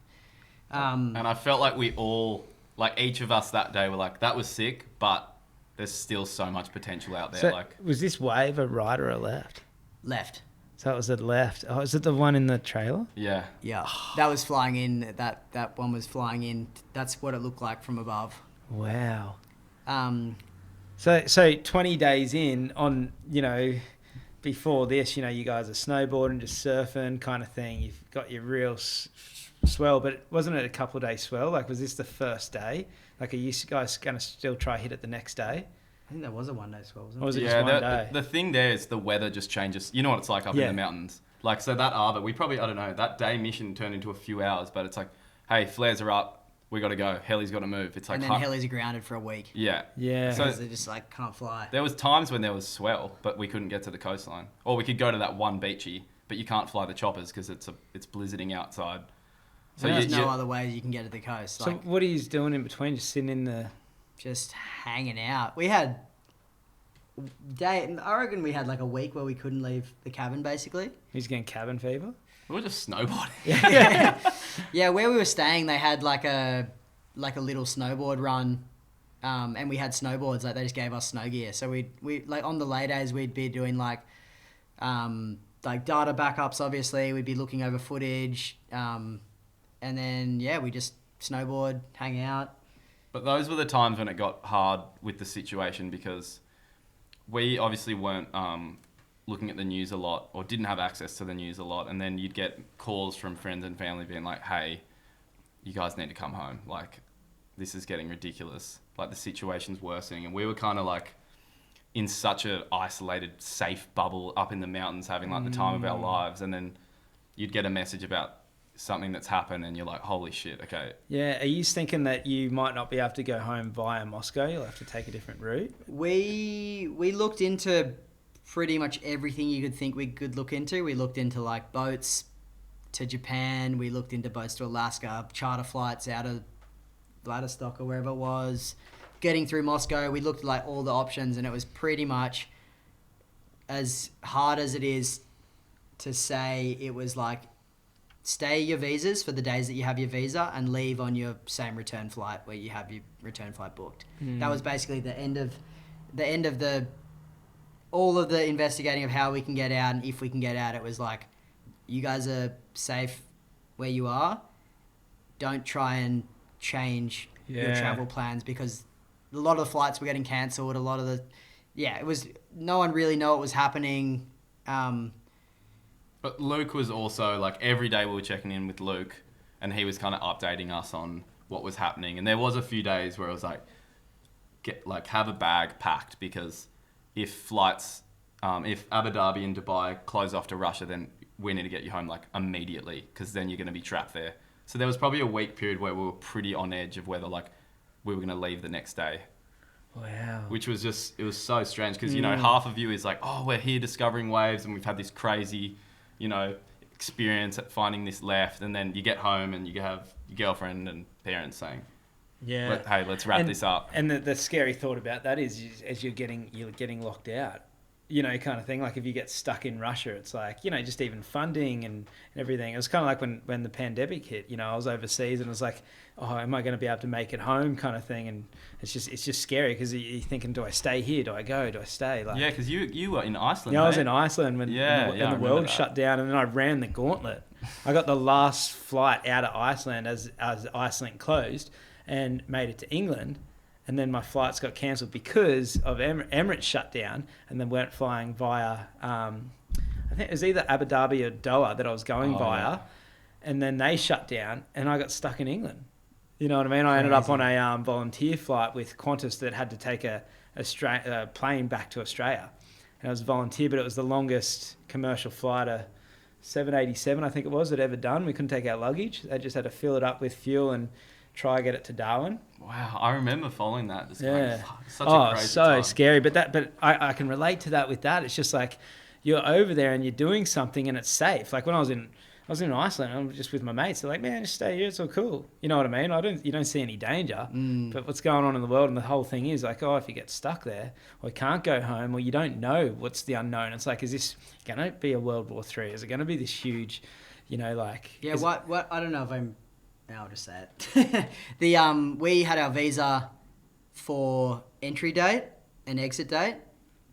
[SPEAKER 2] And
[SPEAKER 3] I felt like we all, like each of us that day were like, that was sick, but there's still so much potential out there.
[SPEAKER 1] So
[SPEAKER 3] like,
[SPEAKER 1] was this wave a right or a left?
[SPEAKER 2] Left.
[SPEAKER 1] So it was a left. Oh, is it the one in the trailer?
[SPEAKER 3] Yeah.
[SPEAKER 2] Yeah. That was flying in. That one was flying in. That's what it looked like from above.
[SPEAKER 1] Wow. So 20 days in on, before this, you guys are snowboarding, just surfing kind of thing. You've got your real swell, but wasn't it a couple of days swell? Like, was this the first day? Like, are you guys going to still try hit it the next day?
[SPEAKER 2] I think there was a 1 day swell, wasn't it?
[SPEAKER 1] Or was it just one day?
[SPEAKER 3] The thing there is the weather just changes. You know what it's like up in the mountains. Like, so that arbor, we probably, I don't know, that day mission turned into a few hours, but it's like, hey, flares are up. We got to go. Heli's got to move. It's like
[SPEAKER 2] and then helis are grounded for a week.
[SPEAKER 3] Yeah.
[SPEAKER 1] Yeah.
[SPEAKER 2] So they just like can't fly.
[SPEAKER 3] There was times when there was swell, but we couldn't get to the coastline. Or we could go to that one beachy, but you can't fly the choppers because it's blizzarding outside.
[SPEAKER 2] So there's no other way you can get to the coast.
[SPEAKER 1] So what are you doing in between? Just sitting in the...
[SPEAKER 2] Just hanging out. We had... I reckon we had like a week where we couldn't leave the cabin basically.
[SPEAKER 1] He's getting cabin fever?
[SPEAKER 3] We were just snowboarding.
[SPEAKER 2] Yeah, where we were staying, they had like a little snowboard run, and we had snowboards. Like they just gave us snow gear. So we like on the lay days we'd be doing like data backups. Obviously, we'd be looking over footage, and then we just snowboard, hang out.
[SPEAKER 3] But those were the times when it got hard with the situation because we obviously weren't looking at the news a lot, or didn't have access to the news a lot, and then you'd get calls from friends and family being like, hey, you guys need to come home. Like, this is getting ridiculous. Like, the situation's worsening. And we were kind of like in such a isolated, safe bubble up in the mountains having like the time of our lives. And then you'd get a message about something that's happened and you're like, holy shit, okay.
[SPEAKER 1] Yeah, are you thinking that you might not be able to go home via Moscow? You'll have to take a different route?
[SPEAKER 2] We looked into pretty much everything you could think we could look into. We looked into like boats to Japan. We looked into boats to Alaska, charter flights out of Vladivostok or wherever it was, getting through Moscow. We looked at like all the options, and it was pretty much, as hard as it is to say, it was like, stay your visas for the days that you have your visa and leave on your same return flight where you have your return flight booked. That was basically the end of all of the investigating of how we can get out, and if we can get out. It was like, you guys are safe where you are. Don't try and change your travel plans, because a lot of the flights were getting cancelled. It was, no one really knew what was happening.
[SPEAKER 3] But Luke was also like, every day we were checking in with Luke, and he was kind of updating us on what was happening. And there was a few days where it was like, have a bag packed, because if flights, if Abu Dhabi and Dubai close off to Russia, then we need to get you home like immediately, because then you're going to be trapped there. So there was probably a week period where we were pretty on edge of whether like we were going to leave the next day.
[SPEAKER 1] Wow.
[SPEAKER 3] Which was just, it was so strange, because, you know, half of you is like, oh, we're here discovering waves and we've had this crazy, you know, experience at finding this left. And then you get home and you have your girlfriend and parents saying, hey, let's wrap this up.
[SPEAKER 1] And the scary thought about that is, as you're getting locked out, you know, kind of thing. Like, if you get stuck in Russia, it's like, you know, just even funding and everything. It was kind of like when the pandemic hit, you know, I was overseas and it was like, oh, am I going to be able to make it home, kind of thing. And it's just scary, because you're thinking, do I stay here? Do I go? Do I stay? Like,
[SPEAKER 3] yeah, because you were in Iceland.
[SPEAKER 1] Yeah, I was in Iceland when the world
[SPEAKER 3] that.
[SPEAKER 1] shut down, and then I ran the gauntlet. I got the last flight out of Iceland as Iceland closed, and made it to England. And then my flights got cancelled because of Emirates shut down, and then weren't flying via, I think it was either Abu Dhabi or Doha that I was going via. Yeah. And then they shut down, and I got stuck in England. You know what I mean? I ended up on a volunteer flight with Qantas that had to take a plane back to Australia. And I was a volunteer, but it was the longest commercial flight, a 787, I think it was, that ever done. We couldn't take our luggage. They just had to fill it up with fuel and try to get it to Darwin.
[SPEAKER 3] Wow, I remember following that. Just such
[SPEAKER 1] a
[SPEAKER 3] crazy
[SPEAKER 1] so
[SPEAKER 3] time.
[SPEAKER 1] Scary. But I can relate to that with that. It's just like, you're over there and you're doing something and it's safe. Like when I was in Iceland, I'm just with my mates. They're like, man, just stay here. It's all cool. You know what I mean? You don't see any danger. But what's going on in the world, and the whole thing is like, oh, if you get stuck there, or you can't go home, or you don't know what's the unknown. It's like, is this going to be a World War III? Is it going to be this huge, you know, like...
[SPEAKER 2] Yeah, what I don't know if I'm... I'll just say it. We had our visa for entry date and exit date.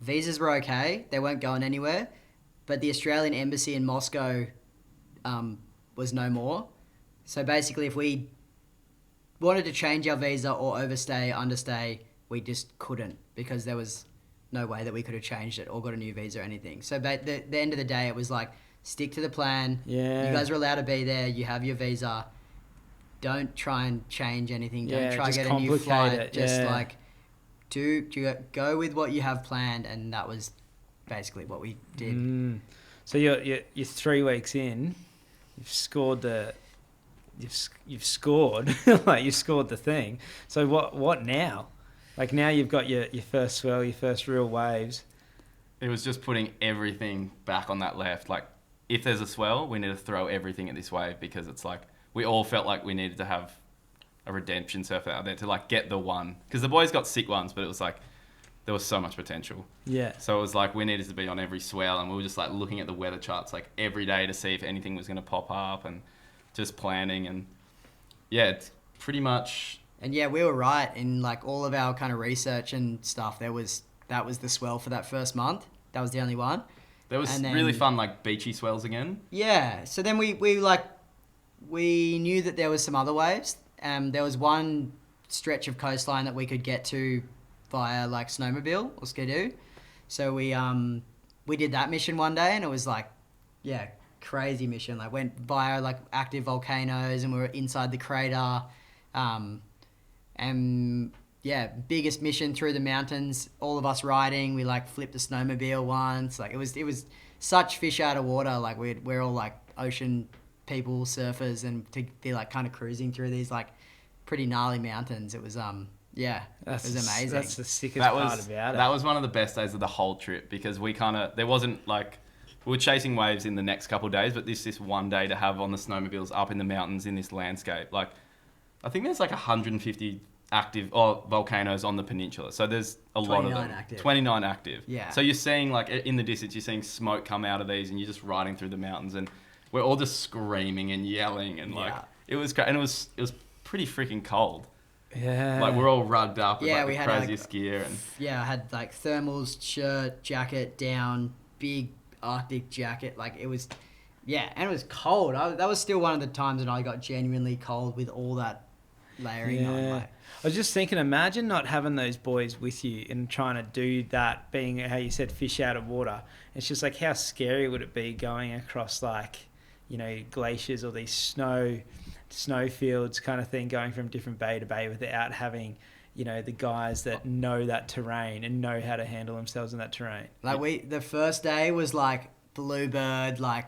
[SPEAKER 2] Visas were okay. They weren't going anywhere. But the Australian embassy in Moscow was no more. So basically, if we wanted to change our visa or overstay, understay, we just couldn't, because there was no way that we could have changed it or got a new visa or anything. So at the end of the day, it was like, stick to the plan. Yeah. You guys are allowed to be there. You have your visa. Don't try and change anything. Don't try to get a new flight. Just like, go with what you have planned, and that was basically what we did.
[SPEAKER 1] So you're 3 weeks in. You've scored you've scored like you scored the thing. So what now? Like, now you've got your first swell, your first real waves.
[SPEAKER 3] It was just putting everything back on that left. Like, if there's a swell, we need to throw everything at this wave, because it's like, we all felt like we needed to have a redemption surfer out there to like get the one. Because the boys got sick ones, but it was like, there was so much potential. Yeah. So it was like, we needed to be on every swell, and we were just like looking at the weather charts like every day to see if anything was going to pop up, and just planning. And yeah, it's pretty much...
[SPEAKER 2] And yeah, we were right in like all of our kind of research and stuff. That was the swell for that first month. That was the only one.
[SPEAKER 3] There was really fun, like beachy swells again.
[SPEAKER 2] Yeah. So then we knew that there was some other waves. There was one stretch of coastline that we could get to via like snowmobile or skidoo. So we did that mission one day, and it was like, yeah, crazy mission. Like went via like active volcanoes, and we were inside the crater, and yeah, biggest mission through the mountains. All of us riding. We like flipped a snowmobile once. Like it was such fish out of water. Like we're all like ocean people, surfers, and to be like kind of cruising through these like pretty gnarly mountains. It was yeah, it was amazing.
[SPEAKER 1] That's the sickest part about it.
[SPEAKER 3] That was one of the best days of the whole trip, because there wasn't like, we were chasing waves in the next couple of days, but this one day to have on the snowmobiles up in the mountains in this landscape. Like, I think there's like 150 active volcanoes on the peninsula. So there's a lot of them. 29 active.
[SPEAKER 2] Yeah.
[SPEAKER 3] So you're seeing like in the distance, you're seeing smoke come out of these, and you're just riding through the mountains, and we're all just screaming and yelling, and like it was great, and it was pretty freaking cold.
[SPEAKER 1] Yeah.
[SPEAKER 3] Like we're all rugged up with
[SPEAKER 2] Yeah,
[SPEAKER 3] like
[SPEAKER 2] we
[SPEAKER 3] the
[SPEAKER 2] had,
[SPEAKER 3] craziest
[SPEAKER 2] like,
[SPEAKER 3] gear, and
[SPEAKER 2] Yeah, I had like thermals, shirt, jacket, down, big Arctic jacket. Like it was, yeah, and it was cold. That was still one of the times when I got genuinely cold with all that layering on. Like,
[SPEAKER 1] I was just thinking, imagine not having those boys with you and trying to do that, being how you said, fish out of water. It's just like, how scary would it be going across like, you know, glaciers or these snowfields kind of thing, going from different bay to bay without having, you know, the guys that know that terrain and know how to handle themselves in that terrain.
[SPEAKER 2] Like the first day was like bluebird, like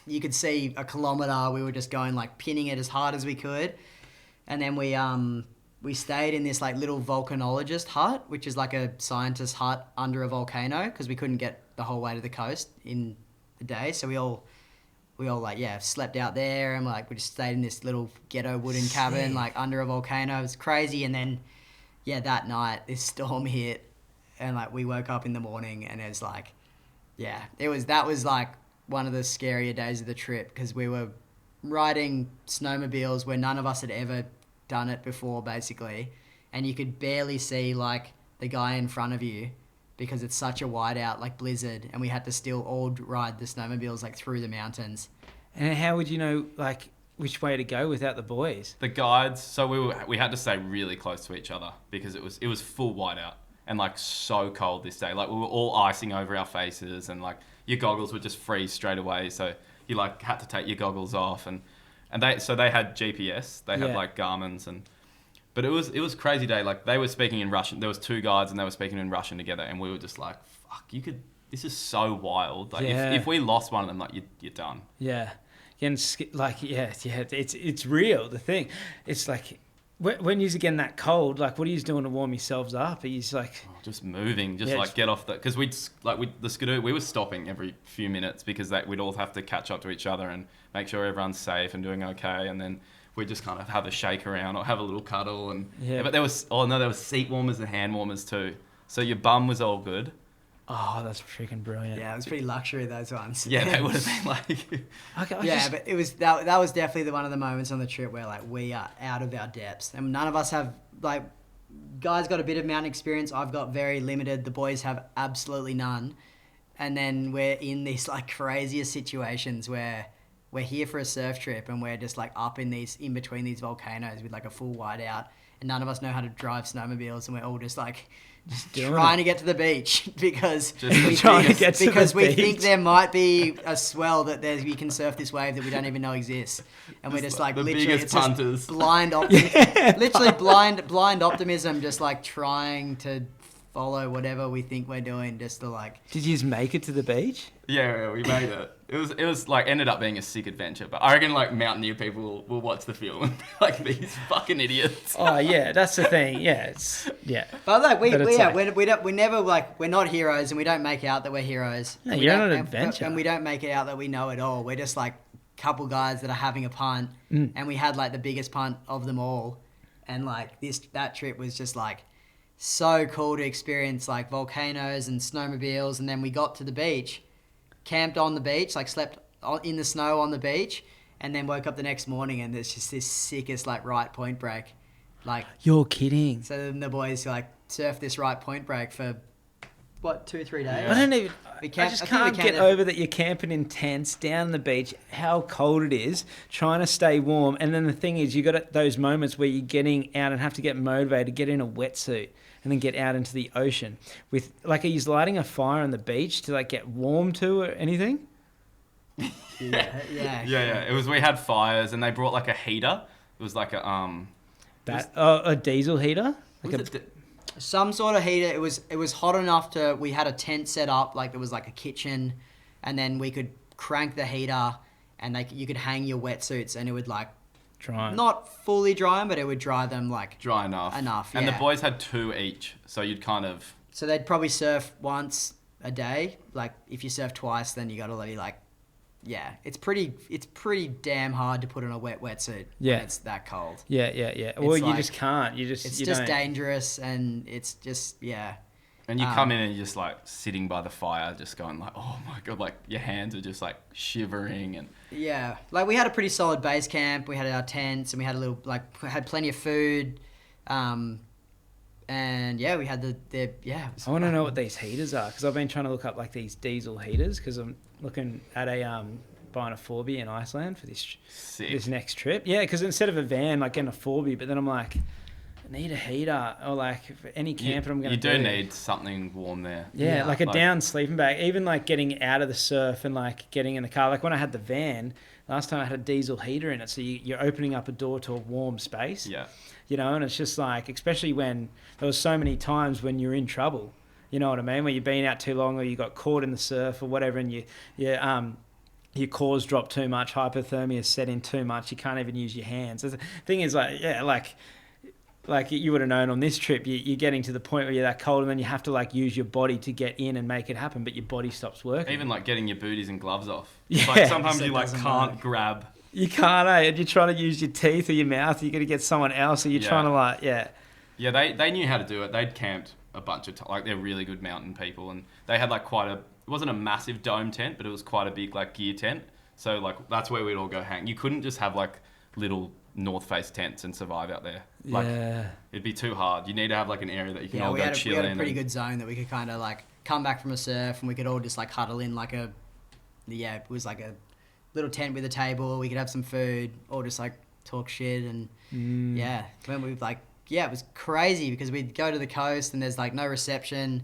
[SPEAKER 2] you could see a kilometer. We were just going like pinning it as hard as we could. And then we stayed in this like little volcanologist hut, which is like a scientist hut under a volcano, because we couldn't get the whole way to the coast in the day. So we all like, yeah, slept out there, and like we just stayed in this little ghetto wooden cabin like under a volcano. It was crazy. And then yeah, that night this storm hit, and like we woke up in the morning, and it was like, yeah, that was like one of the scarier days of the trip, because we were riding snowmobiles where none of us had ever done it before, basically, and you could barely see like the guy in front of you because it's such a whiteout, like blizzard, and we had to still all ride the snowmobiles like through the mountains.
[SPEAKER 1] And how would you know like which way to go without the boys?
[SPEAKER 3] the guides. So we had to stay really close to each other, because it was full whiteout and like so cold this day. Like we were all icing over our faces, and like your goggles would just freeze straight away. So you like had to take your goggles off, and they had GPS. They had like Garmin's, but it was crazy day. Like they were speaking in Russian. There was two guides, and they were speaking in Russian together, and we were just like, fuck, this is so wild. Like if we lost one of them, like you're done.
[SPEAKER 1] Yeah. Like, it's real. The thing, it's like when you're getting that cold, like what are you doing to warm yourselves up? Are you like
[SPEAKER 3] just moving, like get off because the Skidoo, we were stopping every few minutes, because we'd all have to catch up to each other and make sure everyone's safe and doing okay, and then we'd just kind of have a shake around or have a little cuddle, and but there was seat warmers and hand warmers too, so your bum was all good.
[SPEAKER 1] Oh, that's freaking brilliant.
[SPEAKER 2] Yeah, it was pretty luxury, those ones.
[SPEAKER 3] Yeah, they would have been like...
[SPEAKER 2] But it was that was definitely one of the moments on the trip where like we are out of our depths, and none of us have like, guys got a bit of mountain experience. I've got very limited. The boys have absolutely none, and then we're in these like craziest situations where we're here for a surf trip, and we're just like up in between these volcanoes with like a full whiteout, and none of us know how to drive snowmobiles, and we're all just like trying to get to the beach because we think there might be a swell that we can surf this wave that we don't even know exists, and we're just like literally
[SPEAKER 3] biggest
[SPEAKER 2] it's
[SPEAKER 3] punters.
[SPEAKER 2] just blind optimism, literally blind optimism, just like trying to follow whatever we think we're doing, just to like.
[SPEAKER 1] Did you just make it to the beach?
[SPEAKER 3] Yeah, we made it. It was like ended up being a sick adventure, but I reckon like mountaineer people will watch the film and be like, these fucking idiots.
[SPEAKER 1] Oh yeah, that's the thing. Yeah,
[SPEAKER 2] But like we never like, we're not heroes, and we don't make out that we're heroes.
[SPEAKER 1] No, you're on an adventure,
[SPEAKER 2] and we don't make it out that we know it all. We're just like a couple guys that are having a punt, and we had like the biggest punt of them all, and like that trip was just like so cool to experience like volcanoes and snowmobiles, and then we got to the beach. Camped on the beach, like slept in the snow on the beach, and then woke up the next morning, and there's just this sickest like right point break. Like,
[SPEAKER 1] you're kidding.
[SPEAKER 2] So then the boys like surfed this right point break for what, 2-3 days?
[SPEAKER 1] Yeah. I just can't get over that you're camping in tents down the beach, how cold it is, trying to stay warm, and then the thing is, you got those moments where you're getting out and have to get motivated to get in a wetsuit. and then get out into the ocean with like, are you lighting a fire on the beach to like get warm to or anything?
[SPEAKER 2] Yeah.
[SPEAKER 3] It was, we had fires and they brought like a heater. It was like
[SPEAKER 1] A diesel heater?
[SPEAKER 2] Some sort of heater. It was hot enough to, we had a tent set up, like there was like a kitchen, and then we could crank the heater and you could hang your wetsuits and it would like
[SPEAKER 1] dry.
[SPEAKER 2] Not fully dry them, but it would dry them like
[SPEAKER 3] dry enough. And the boys had 2 each, so you'd kind of,
[SPEAKER 2] so they'd probably surf once a day. Like if you surf twice, then you got to let you like, yeah, it's pretty damn hard to put on a wetsuit when it's that cold.
[SPEAKER 1] Yeah. Well, you
[SPEAKER 2] like,
[SPEAKER 1] just can't.
[SPEAKER 2] It's just dangerous, and it's just
[SPEAKER 3] And you come in and you're just like sitting by the fire, just going like, oh my God, like your hands are just like shivering and.
[SPEAKER 2] Yeah, like we had a pretty solid base camp. We had our tents and we had had plenty of food, and yeah, we had
[SPEAKER 1] I want to know what these heaters are because I've been trying to look up like these diesel heaters because I'm looking at buying a 4B in Iceland for this next trip. Yeah, because instead of a van, like getting a 4B, but then I'm like, I need a heater or like for any camp I'm going to do.
[SPEAKER 3] You do need something warm there.
[SPEAKER 1] Yeah, like a down sleeping bag. Even like getting out of the surf and like getting in the car. Like when I had the van, last time I had a diesel heater in it. So you're opening up a door to a warm space.
[SPEAKER 3] Yeah.
[SPEAKER 1] You know, and it's just like, especially when there was so many times when you're in trouble. You know what I mean? Where you've been out too long or you got caught in the surf or whatever and your cores drop too much, hypothermia set in too much, you can't even use your hands. The thing is like you would have known on this trip, you're getting to the point where you're that cold and then you have to like use your body to get in and make it happen, but your body stops working.
[SPEAKER 3] Even like getting your booties and gloves off.
[SPEAKER 1] Yeah.
[SPEAKER 3] Like sometimes you like can't grab.
[SPEAKER 1] You can't, and you're trying to use your teeth or your mouth, you're going to get someone else, or you're trying to like,
[SPEAKER 3] Yeah, they knew how to do it. They'd camped a bunch of times. Like they're really good mountain people, and they had like it wasn't a massive dome tent, but it was quite a big like gear tent. So like that's where we'd all go hang. You couldn't just have like little North Face tents and survive out there. Like it'd be too hard. You need to have like an area that you can all go chill in.
[SPEAKER 2] We had a pretty good zone that we could kind of like come back from a surf and we could all just like huddle in like it was like a little tent with a table. We could have some food, or just like talk shit and when we like. Yeah, it was crazy because we'd go to the coast and there's like no reception,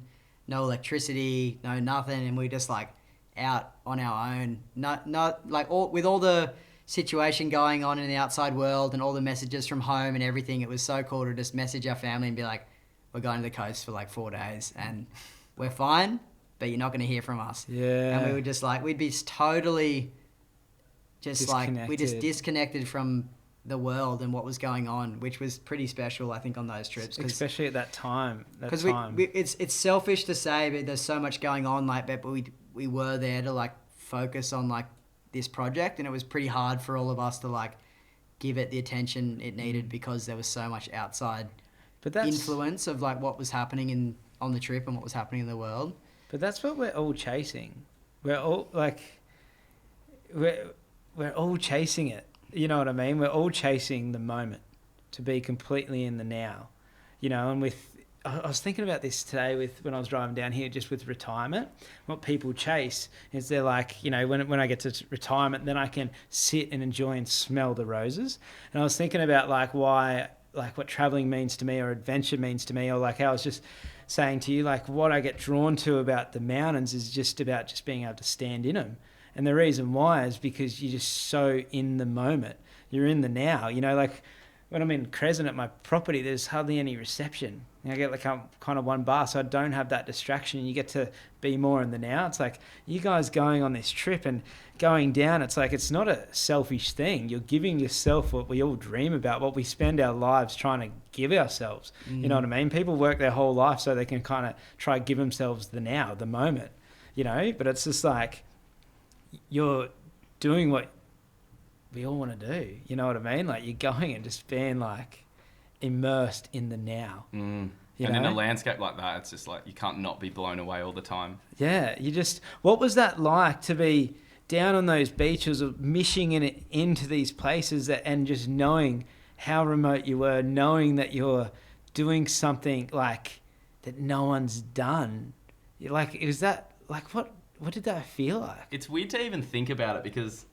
[SPEAKER 2] no electricity, no nothing, and we just like out on our own. Not like with all the situation going on in the outside world and all the messages from home and everything. It was so cool to just message our family and be like, we're going to the coast for like 4 days and we're fine, but you're not going to hear from us.
[SPEAKER 1] Yeah.
[SPEAKER 2] And we would just like, we'd be totally just
[SPEAKER 1] disconnected.
[SPEAKER 2] like, we just disconnected from the world and what was going on, which was pretty special, I think, on those trips.
[SPEAKER 1] Especially at that time.
[SPEAKER 2] Because it's selfish to say, but there's so much going on, like, but we were there to like focus on like this project, and it was pretty hard for all of us to like give it the attention it needed because there was so much outside influence of like what was happening on the trip and what was happening in the world.
[SPEAKER 1] But that's what we're all chasing. We're all like, we're all chasing it. You know what I mean? We're all chasing the moment, to be completely in the now. You know, and I was thinking about this today when I was driving down here, just with retirement. What people chase is they're like, you know, when I get to retirement, then I can sit and enjoy and smell the roses. And I was thinking about like why, like what traveling means to me or adventure means to me, or like I was just saying to you, like what I get drawn to about the mountains is just about just being able to stand in them. And the reason why is because you're just so in the moment. You're in the now. You know, like when I'm in Crescent at my property, there's hardly any reception. I get like kind of one bar, so I don't have that distraction. You get to be more in the now. It's like you guys going on this trip and going down, it's like it's not a selfish thing. You're giving yourself what we all dream about, what we spend our lives trying to give ourselves. You know what I mean? People work their whole life so they can kind of try to give themselves the now, the moment, you know? But it's just like you're doing what we all want to do. You know what I mean? Like you're going and just being like immersed in the now.
[SPEAKER 3] And in a landscape like that, it's just like you can't not be blown away all the time.
[SPEAKER 1] Yeah, what was that like to be down on those beaches or mishing into these places and just knowing how remote you were, knowing that you're doing something like that no one's done? Like, is that like what did that feel like?
[SPEAKER 3] It's weird to even think about it because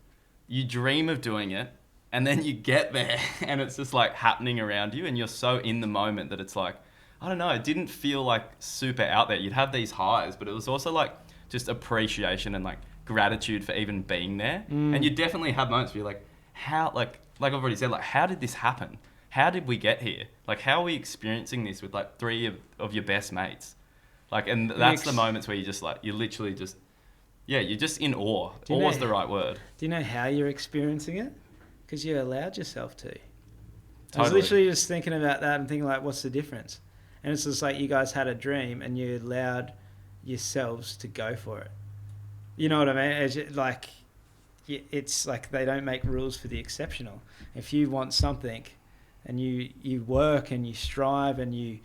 [SPEAKER 3] you dream of doing it and then you get there and it's just like happening around you and you're so in the moment that it's like, I don't know, it didn't feel like super out there. You'd have these highs, but it was also like just appreciation and like gratitude for even being there. And you definitely have moments where you're like, how, like I've already said, like, how did this happen? How did we get here? Like, how are we experiencing this with like 3 of your best mates? Like, and that's the moments where you just like, you're literally just, yeah, you're just in awe. Awe is the right word.
[SPEAKER 1] Do you know how you're experiencing it? Because you allowed yourself to.
[SPEAKER 3] Totally.
[SPEAKER 1] I was literally just thinking about that and thinking like, what's the difference? And it's just like you guys had a dream and you allowed yourselves to go for it. You know what I mean? It's like they don't make rules for the exceptional. If you want something and you work and you strive and you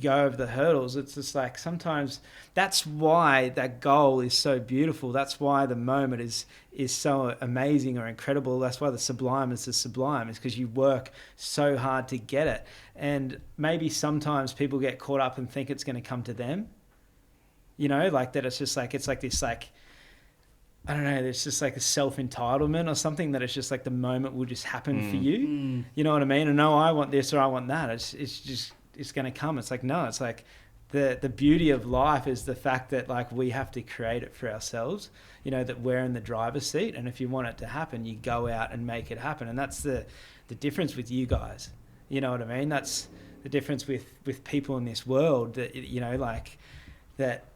[SPEAKER 1] go over the hurdles, it's just like sometimes that's why that goal is so beautiful. That's why the moment is so amazing or incredible. That's why the sublime is the sublime, is because you work so hard to get it. And maybe sometimes people get caught up and think it's going to come to them. You know, like that it's just like, it's like this, like, I don't know, it's just like a self-entitlement or something, that it's just like the moment will just happen for you. You know what I mean? And no, I want this or I want that. It's going to come. It's like, no, it's like the beauty of life is the fact that like we have to create it for ourselves, you know, that we're in the driver's seat. And if you want it to happen, you go out and make it happen. And that's the difference with you guys. You know what I mean? That's the difference with people in this world, that, you know, like that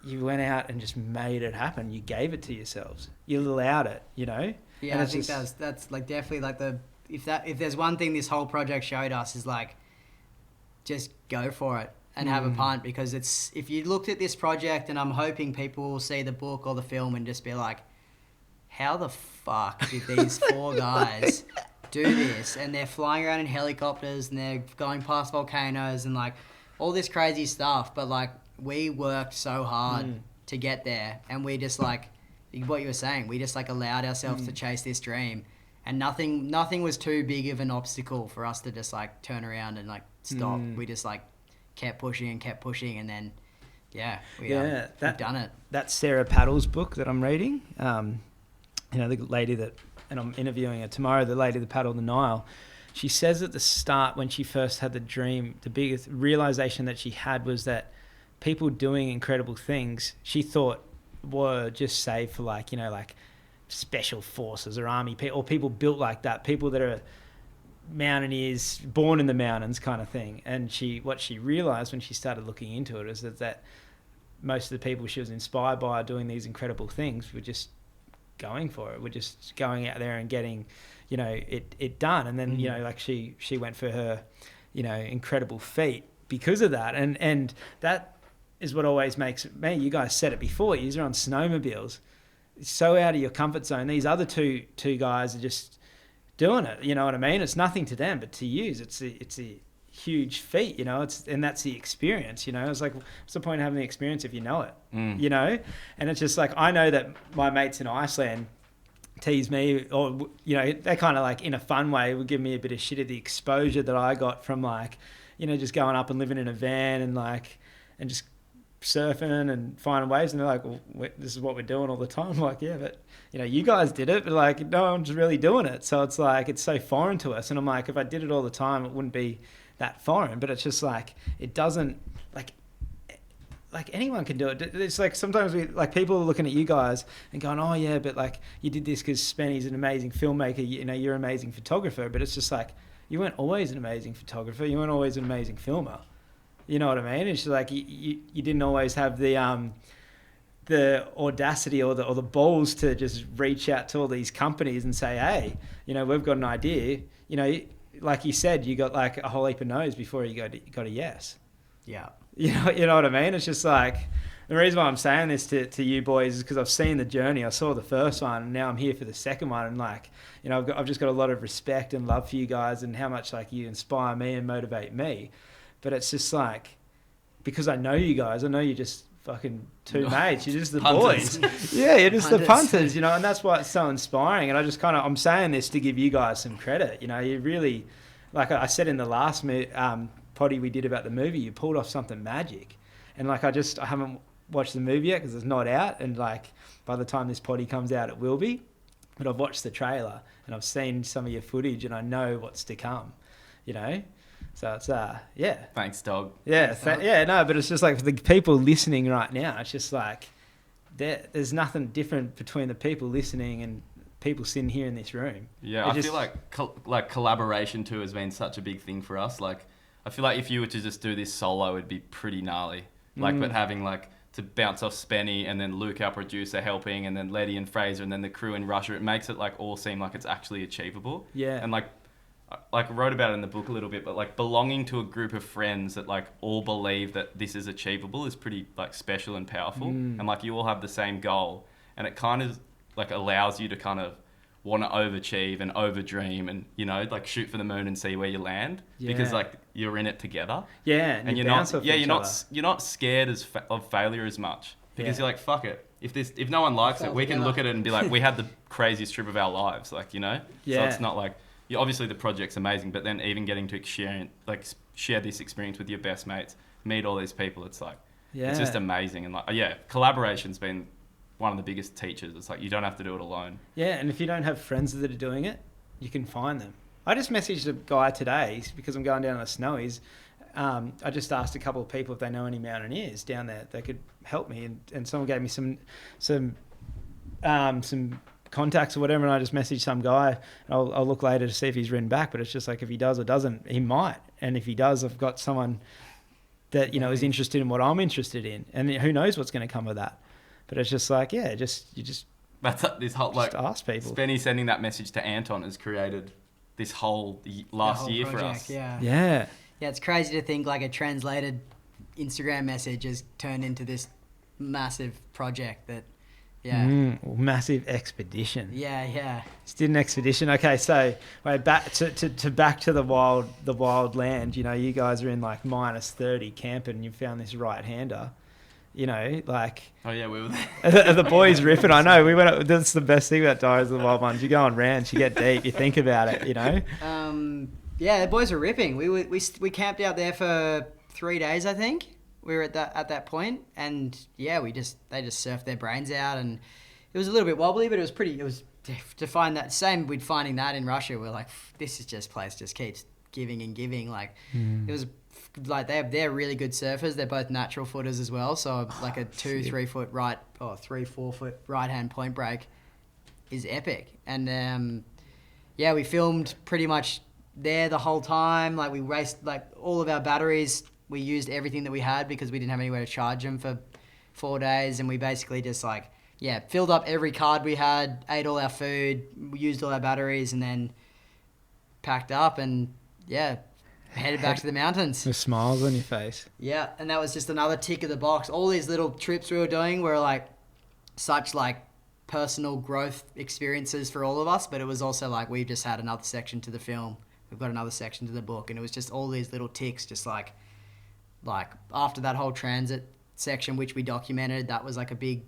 [SPEAKER 1] you went out and just made it happen. You gave it to yourselves. You allowed it, you know?
[SPEAKER 2] Yeah,
[SPEAKER 1] and
[SPEAKER 2] I think that's like definitely like if there's one thing this whole project showed us is like, just go for it and have a punt, because it's, if you looked at this project, and I'm hoping people will see the book or the film and just be like, how the fuck did these 4 guys do this? And they're flying around in helicopters and they're going past volcanoes and like all this crazy stuff, but like we worked so hard to get there, and we just like what you were saying, we just like allowed ourselves to chase this dream, and nothing was too big of an obstacle for us to just like turn around and like stop. We just like kept pushing, and then we've done it.
[SPEAKER 1] That Sarah Paddle's book that I'm reading, you know, the lady that, and I'm interviewing her tomorrow, the lady that paddled the Nile, she says at the start, when she first had the dream, the biggest realization that she had was that people doing incredible things she thought were just saved for like, you know, like special forces or army people, or people built like that, people that are mountaineers, born in the mountains kind of thing. And what she realized when she started looking into it is that most of the people she was inspired by doing these incredible things were just going for it. We're just going out there and getting, you know, it done. And then, you know, like she went for her, you know, incredible feat because of that. And that is what always makes me, you guys said it before, you're on snowmobiles. It's so out of your comfort zone. These other two guys are just doing it. You know what I mean? It's nothing to them, but to you, it's a huge feat, you know, and that's the experience, you know. It's like, what's the point of having the experience if you know it, you know? And it's just like, I know that my mates in Iceland tease me, or, you know, they kind of like in a fun way would give me a bit of shit at the exposure that I got from like, you know, just going up and living in a van and like, and just surfing and finding waves. And they're like, well, this is what we're doing all the time. I'm like, yeah, but you know, you guys did it, but like no one's really doing it. So it's like, it's so foreign to us. And I'm like, if I did it all the time, it wouldn't be that foreign. But it's just like, it doesn't, like anyone can do it. It's like sometimes we, like, people are looking at you guys and going, oh yeah, but like you did this because Spenny's an amazing filmmaker, you know, you're an amazing photographer. But it's just like, you weren't always an amazing photographer, you weren't always an amazing filmer. You know what I mean? It's just like you didn't always have the audacity or the balls to just reach out to all these companies and say, hey, you know, we've got an idea. You know, like you said, you got like a whole heap of no's before you got a yes.
[SPEAKER 2] Yeah.
[SPEAKER 1] You know what I mean? It's just like, the reason why I'm saying this to you boys is because I've seen the journey. I saw the first one, and now I'm here for the second one. And like, you know, I've just got a lot of respect and love for you guys and how much like you inspire me and motivate me. But it's just like, because I know you guys, I know you're just fucking two mates. You're just the boys. Yeah, you're just the punters, you know, and that's why it's so inspiring. And I just I'm saying this to give you guys some credit. You know, you really, like I said in the last potty we did about the movie, you pulled off something magic. And like, I haven't watched the movie yet because it's not out. And like, by the time this potty comes out, it will be. But I've watched the trailer and I've seen some of your footage and I know what's to come, you know? So it's yeah.
[SPEAKER 3] Thanks, dog.
[SPEAKER 1] Yeah, no, but it's just like for the people listening right now, it's just like there's nothing different between the people listening and people sitting here in this room.
[SPEAKER 3] Yeah, I feel like collaboration too has been such a big thing for us. Like, I feel like if you were to just do this solo, it'd be pretty gnarly. Like, but having like to bounce off Spenny and then Luke, our producer, helping, and then Letty and Fraser, and then the crew in Russia, it makes it like all seem like it's actually achievable.
[SPEAKER 1] Yeah.
[SPEAKER 3] And like wrote about it in the book a little bit, but like belonging to a group of friends that like all believe that this is achievable is pretty like special and powerful. And like you all have the same goal, and it kind of like allows you to kind of want to overachieve and overdream and, you know, like shoot for the moon and see where you land, because like you're in it together.
[SPEAKER 1] Yeah. And
[SPEAKER 3] you're not scared of failure as much, because you're like, fuck it. If no one likes it, we can look at it and be like, we had the craziest trip of our lives, like, you know? So it's not like, obviously the project's amazing, but then even getting to share this experience with your best mates, meet all these people, it's like, it's just amazing. And like, collaboration's been one of the biggest teachers. It's like, you don't have to do it alone. Yeah,
[SPEAKER 1] and if you don't have friends that are doing it, you can find them. I just messaged a guy today because I'm going down to the Snowies. I just asked a couple of people if they know any mountaineers down there that could help me, and someone gave me some contacts or whatever, and I just messaged some guy. I'll look later to see if he's written back, but it's just like, if he does or doesn't, he might. And if he does, I've got someone that, you know, is interested in what I'm interested in, and who knows what's going to come of that. But it's just like, that's
[SPEAKER 3] this whole like
[SPEAKER 1] ask people.
[SPEAKER 3] Spenny sending that message to Anton has created this whole last year
[SPEAKER 2] project,
[SPEAKER 3] for us.
[SPEAKER 2] Yeah, it's crazy to think like a translated Instagram message has turned into this massive project that.
[SPEAKER 1] Massive expedition.
[SPEAKER 2] Yeah.
[SPEAKER 1] Just did an expedition. Okay, so back to the wild land. You know, you guys are in like -30 camping, and you found this right-hander. You know, like. Oh yeah, we were there. The boys ripping. I know we went. That's the best thing about Diaries of the Wild Ones. You go on rants, you get deep, you think about it. You know.
[SPEAKER 2] The boys were ripping. We camped out there for 3 days, I think. We were at that point, and they just surfed their brains out, and it was a little bit wobbly, but it was to find that same. We'd finding that in Russia. We're like, this is just place just keeps giving and giving. Like it was like they're really good surfers. They're both natural footers as well. So like a 2-3 foot right or 3-4 foot right hand point break is epic. And we filmed pretty much there the whole time. Like we raced like all of our batteries. We used everything that we had because we didn't have anywhere to charge them for 4 days. And we basically just filled up every card we had, ate all our food, used all our batteries, and then packed up and, headed back to the mountains.
[SPEAKER 1] With smiles on your face.
[SPEAKER 2] Yeah, and that was just another tick of the box. All these little trips we were doing were such personal growth experiences for all of us, but it was also we've just had another section to the film. We've got another section to the book, and it was just all these little ticks, just like after that whole transit section, which we documented, that was a big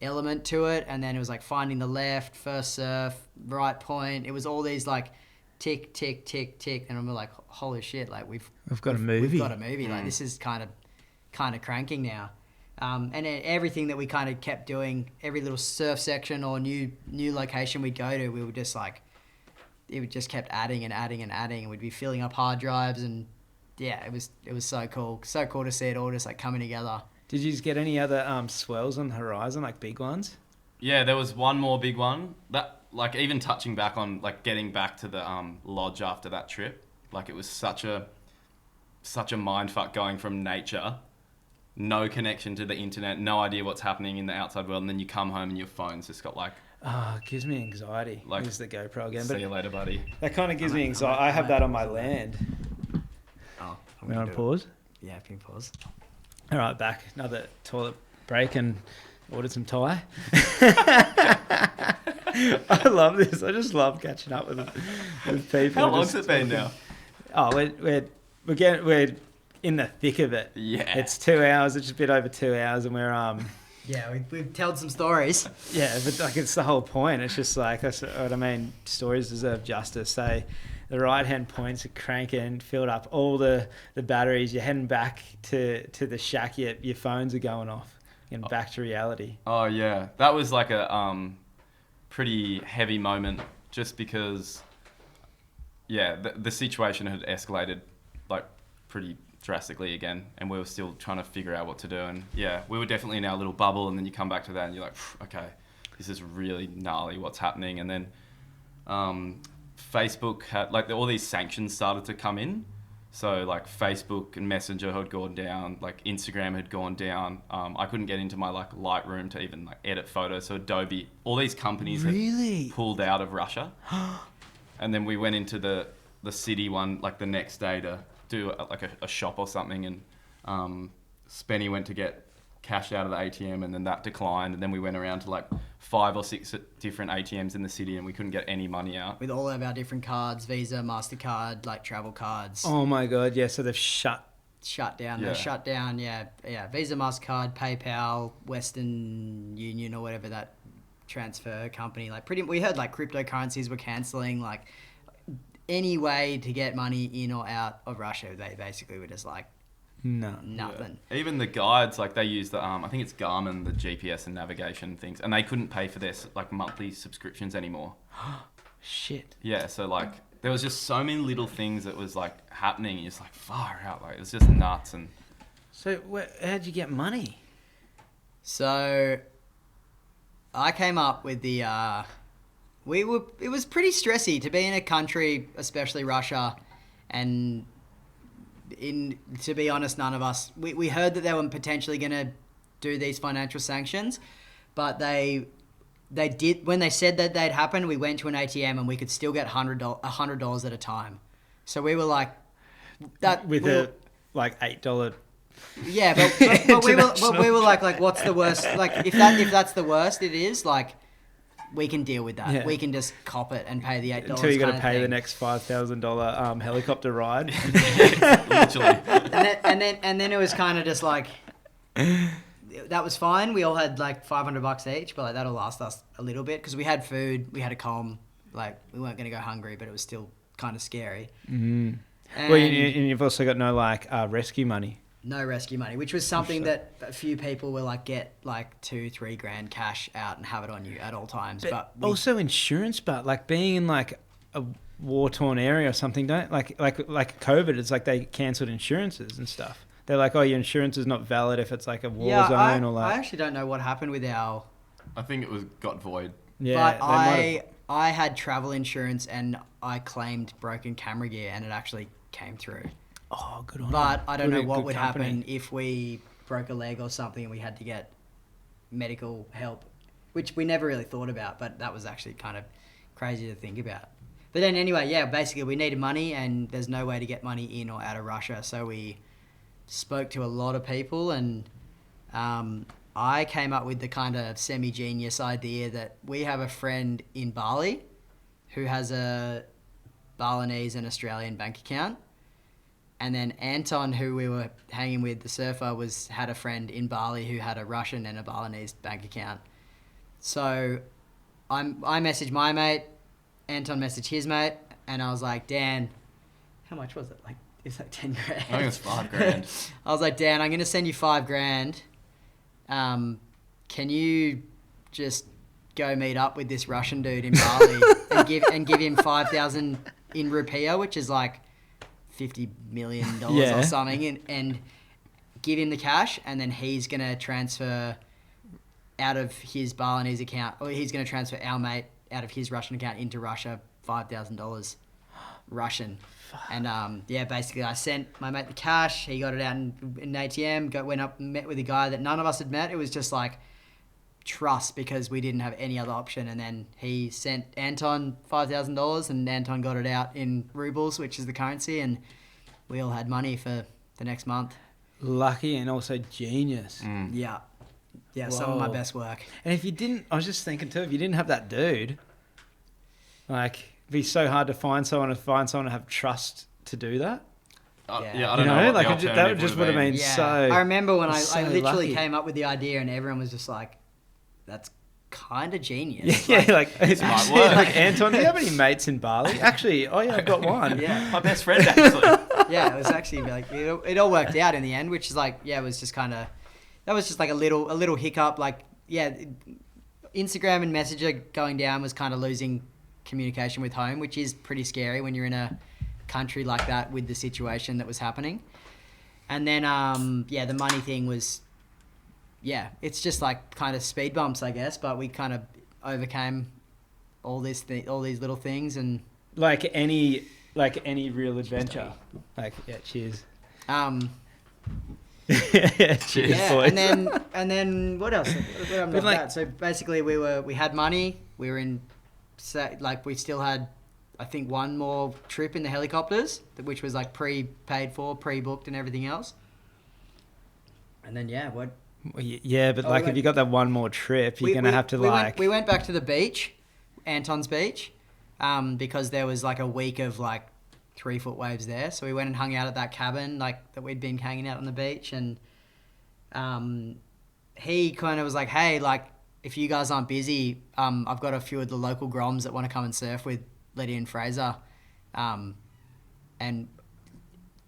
[SPEAKER 2] element to it. And then it was finding the left, first surf, right point. It was all these tick, tick, tick, tick. And we're like, holy shit, we've
[SPEAKER 1] got a movie.
[SPEAKER 2] We've got a movie. This is kind of cranking now. And everything that we kind of kept doing, every little surf section or new location we'd go to, we would just it would just kept adding and adding and adding, and we'd be filling up hard drives. And it was so cool to see it all just coming together.
[SPEAKER 1] Did you just get any other swells on the horizon, big ones?
[SPEAKER 3] Yeah, there was one more big one that even touching back on getting back to the lodge after that trip, it was such a mind fuck going from nature, no connection to the internet, no idea what's happening in the outside world, and then you come home and your phone's just got
[SPEAKER 1] it gives me anxiety. Use the GoPro again.
[SPEAKER 3] See you later, buddy.
[SPEAKER 1] That kind of gives me anxiety. I have that on my land. We want to pause?
[SPEAKER 2] Yeah, can you pause?
[SPEAKER 1] All right, back. Another toilet break and ordered some Thai. I love this. I just love catching up with people.
[SPEAKER 3] How long's it been now?
[SPEAKER 1] Oh, we're in the thick of it.
[SPEAKER 3] Yeah.
[SPEAKER 1] It's 2 hours. It's just a bit over 2 hours, and we're
[SPEAKER 2] we've told some stories.
[SPEAKER 1] Yeah, but it's the whole point. It's just that's what I mean. Stories deserve justice. So the right-hand points are cranking, filled up all the batteries. You're heading back to the shack. Your phones are going off. And back to reality.
[SPEAKER 3] Oh, yeah. That was a pretty heavy moment just because, the situation had escalated like pretty drastically again, and we were still trying to figure out what to do. And yeah, we were definitely in our little bubble, and then you come back to that and you're like, okay, this is really gnarly what's happening. And then Facebook had, like, all these sanctions started to come in. So like Facebook and Messenger had gone down, like Instagram had gone down. I couldn't get into my like Lightroom to even like edit photos. So Adobe, all these companies had pulled out of Russia. And then we went into the city one like the next day to do like a shop or something. And Spenny went to get cash out of the ATM, and then that declined. And then we went around to like 5 or 6 different ATMs in the city, and we couldn't get any money out.
[SPEAKER 2] With all of our different cards, Visa, MasterCard, like travel cards.
[SPEAKER 1] Oh my God, yeah, so they've shut
[SPEAKER 2] down.
[SPEAKER 3] Yeah.
[SPEAKER 2] They shut down, yeah. Visa, MasterCard, PayPal, Western Union, or whatever that transfer company. Like we heard like cryptocurrencies were cancelling, like any way to get money in or out of Russia. They basically were just like, nothing.
[SPEAKER 3] Yeah. Even the guides, like they use the I think it's Garmin, the GPS and navigation things, and they couldn't pay for their like monthly subscriptions anymore.
[SPEAKER 1] Shit.
[SPEAKER 3] Yeah, so like there was just so many little things that was like happening. It's like far out, like it's just nuts. And
[SPEAKER 1] so how'd you get money?
[SPEAKER 2] So I came up with the it was pretty stressy to be in a country, especially Russia, and to be honest, none of us, we heard that they were potentially going to do these financial sanctions, but they did, when they said that they'd happen, we went to an ATM and we could still get $100 at a time. So we were like,
[SPEAKER 1] like $8.
[SPEAKER 2] Yeah, but we were like, what's the worst? Like if that's the worst it is, like we can deal with that. Yeah. We can just cop it and pay the $8
[SPEAKER 1] until you got to pay the next $5,000 helicopter ride.
[SPEAKER 3] Literally.
[SPEAKER 2] And then it was kind of just like that was fine. We all had like $500 each, but like that'll last us a little bit because we had food, we had a comm. Like we weren't going to go hungry, but it was still kind of scary.
[SPEAKER 1] Mm-hmm. And you've also got no like rescue money.
[SPEAKER 2] No rescue money, which was something that a few people were like, get like $2-3 grand cash out and have it on you at all times. But
[SPEAKER 1] also insurance, but like being in like a war-torn area or something, don't like COVID, it's like they cancelled insurances and stuff. They're like, oh, your insurance is not valid if it's like a war zone or like.
[SPEAKER 2] I actually don't know what happened with our.
[SPEAKER 3] I think it got void.
[SPEAKER 2] Yeah, but I had travel insurance and I claimed broken camera gear and it actually came through.
[SPEAKER 1] Oh, good on
[SPEAKER 2] But
[SPEAKER 1] you.
[SPEAKER 2] I don't know what would happen if we broke a leg or something and we had to get medical help, which we never really thought about, but that was actually kind of crazy to think about. But then anyway, yeah, basically we needed money and there's no way to get money in or out of Russia. So we spoke to a lot of people and I came up with the kind of semi-genius idea that we have a friend in Bali who has a Balinese and Australian bank account. And then Anton, who we were hanging with, the surfer, had a friend in Bali who had a Russian and a Balinese bank account. So I messaged my mate, Anton messaged his mate, and I was like, Dan, how much was it? Like, it's like 10 grand.
[SPEAKER 3] I think it was 5 grand.
[SPEAKER 2] I was like, Dan, I'm going to send you 5 grand. Can you just go meet up with this Russian dude in Bali and give him 5,000 in rupiah, which is like $50 million or something, and give him the cash, and then he's going to transfer out of his Balinese account, or he's going to transfer our mate out of his Russian account into Russia, $5,000 Russian. And basically I sent my mate the cash, he got it out in ATM, went up and met with a guy that none of us had met. It was just like trust because we didn't have any other option. And then he sent Anton $5,000 and Anton got it out in rubles, which is the currency, and we all had money for the next month.
[SPEAKER 1] Lucky and also genius.
[SPEAKER 3] Mm.
[SPEAKER 2] Yeah, some of my best work.
[SPEAKER 1] And if you didn't, I was just thinking too, if you didn't have that dude, like it'd be so hard to find someone to have trust to do that.
[SPEAKER 3] I don't know.
[SPEAKER 1] Like that just would have been so.
[SPEAKER 2] I remember when I literally
[SPEAKER 1] lucky.
[SPEAKER 2] came up with the idea and everyone was just like, that's kind of genius.
[SPEAKER 1] Yeah, like
[SPEAKER 3] it might work.
[SPEAKER 1] Like, Anton, do you have any mates in Bali? Actually, I've got one.
[SPEAKER 2] Yeah,
[SPEAKER 3] my best friend actually.
[SPEAKER 2] Yeah, it was actually like it all worked out in the end, which is like, it was just kind of, that was just like a little hiccup. Like, Instagram and Messenger going down was kind of losing communication with home, which is pretty scary when you're in a country like that with the situation that was happening. And then, the money thing was, it's just like kind of speed bumps, I guess, but we kind of overcame all these little things and...
[SPEAKER 1] Like any real adventure. Cheers. Cheers, boys.
[SPEAKER 2] and then what else? So basically we had money, we were in, we still had, I think, one more trip in the helicopters, which was like pre-paid for, pre-booked and everything else. And then, but
[SPEAKER 1] if you got that one more trip, you're going to have to
[SPEAKER 2] we went back to the beach, Anton's beach, because there was like a week of like 3-foot waves there. So we went and hung out at that cabin like that we'd been hanging out on the beach. And he kind of was like, hey, like if you guys aren't busy, I've got a few of the local groms that want to come and surf with Letty and Fraser. And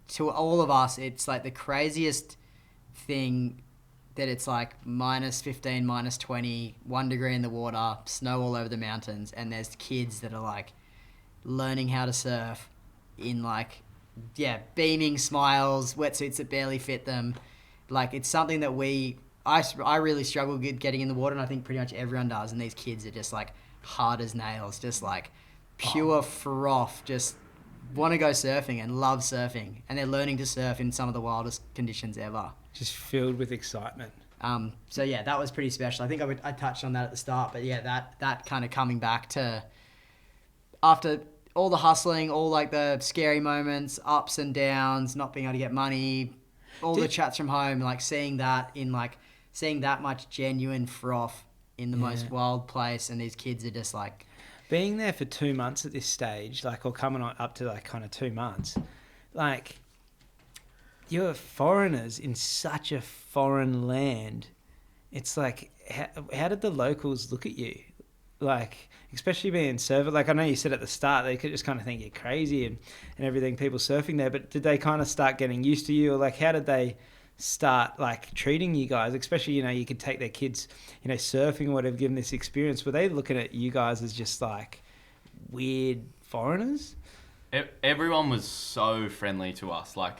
[SPEAKER 2] to all of us, it's like the craziest thing that it's like -15, -20, 1 degree in the water, snow all over the mountains, and there's kids that are like learning how to surf in like, beaming smiles, wetsuits that barely fit them. Like it's something that I really struggle with getting in the water, and I think pretty much everyone does. And these kids are just like hard as nails, just like pure froth, just want to go surfing and love surfing, and they're learning to surf in some of the wildest conditions ever.
[SPEAKER 1] Just filled with excitement.
[SPEAKER 2] That was pretty special. I think I touched on that at the start, but that kind of coming back to after all the hustling, all like the scary moments, ups and downs, not being able to get money, all the chats from home, like seeing that much genuine froth in the most wild place, and these kids are just like
[SPEAKER 1] being there for 2 months at this stage, like, or coming on up to like kind of 2 months, like. You're foreigners in such a foreign land. It's like, how did the locals look at you? Like, especially being surfer. Like, I know you said at the start, they could just kind of think you're crazy and everything, people surfing there. But did they kind of start getting used to you? Or like, how did they start like treating you guys? Especially, you could take their kids, surfing or whatever, give them this experience. Were they looking at you guys as just like weird foreigners?
[SPEAKER 3] Everyone was so friendly to us. Like,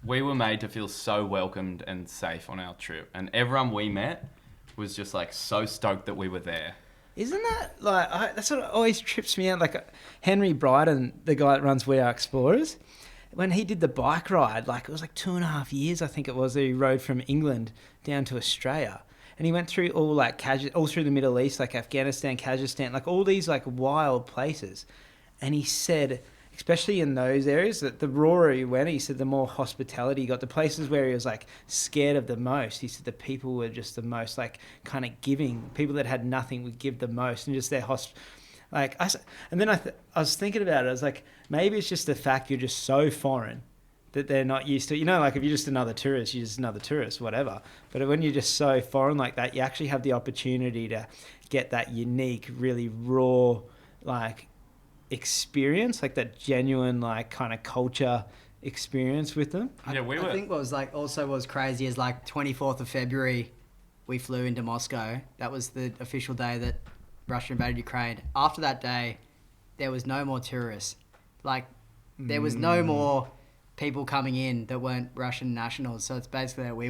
[SPEAKER 3] we were made to feel so welcomed and safe on our trip, and everyone we met was just like so stoked that we were there.
[SPEAKER 1] Isn't that like that's what always trips me out? Like Henry Bryden, the guy that runs We Are Explorers, when he did the bike ride, like it was like 2.5 years, I think it was, that he rode from England down to Australia, and he went through all through the Middle East, like Afghanistan, Kazakhstan, like all these like wild places, and he said, especially in those areas, that the rawer he went, he said the more hospitality he got. The places where he was like scared of the most, he said the people were just the most like kind of giving. People that had nothing would give the most, and just their and then I was thinking about it. I was like, maybe it's just the fact you're just so foreign that they're not used to. Like if you're just another tourist, you're just another tourist, whatever. But when you're just so foreign like that, you actually have the opportunity to get that unique, really raw, like experience, like that genuine like kind of culture experience with them.
[SPEAKER 2] I think what was like also what was crazy is like 24th of February we flew into Moscow. That was the official day that Russia invaded Ukraine. After that day there was no more tourists. Like there was no more people coming in that weren't Russian nationals. So it's basically that we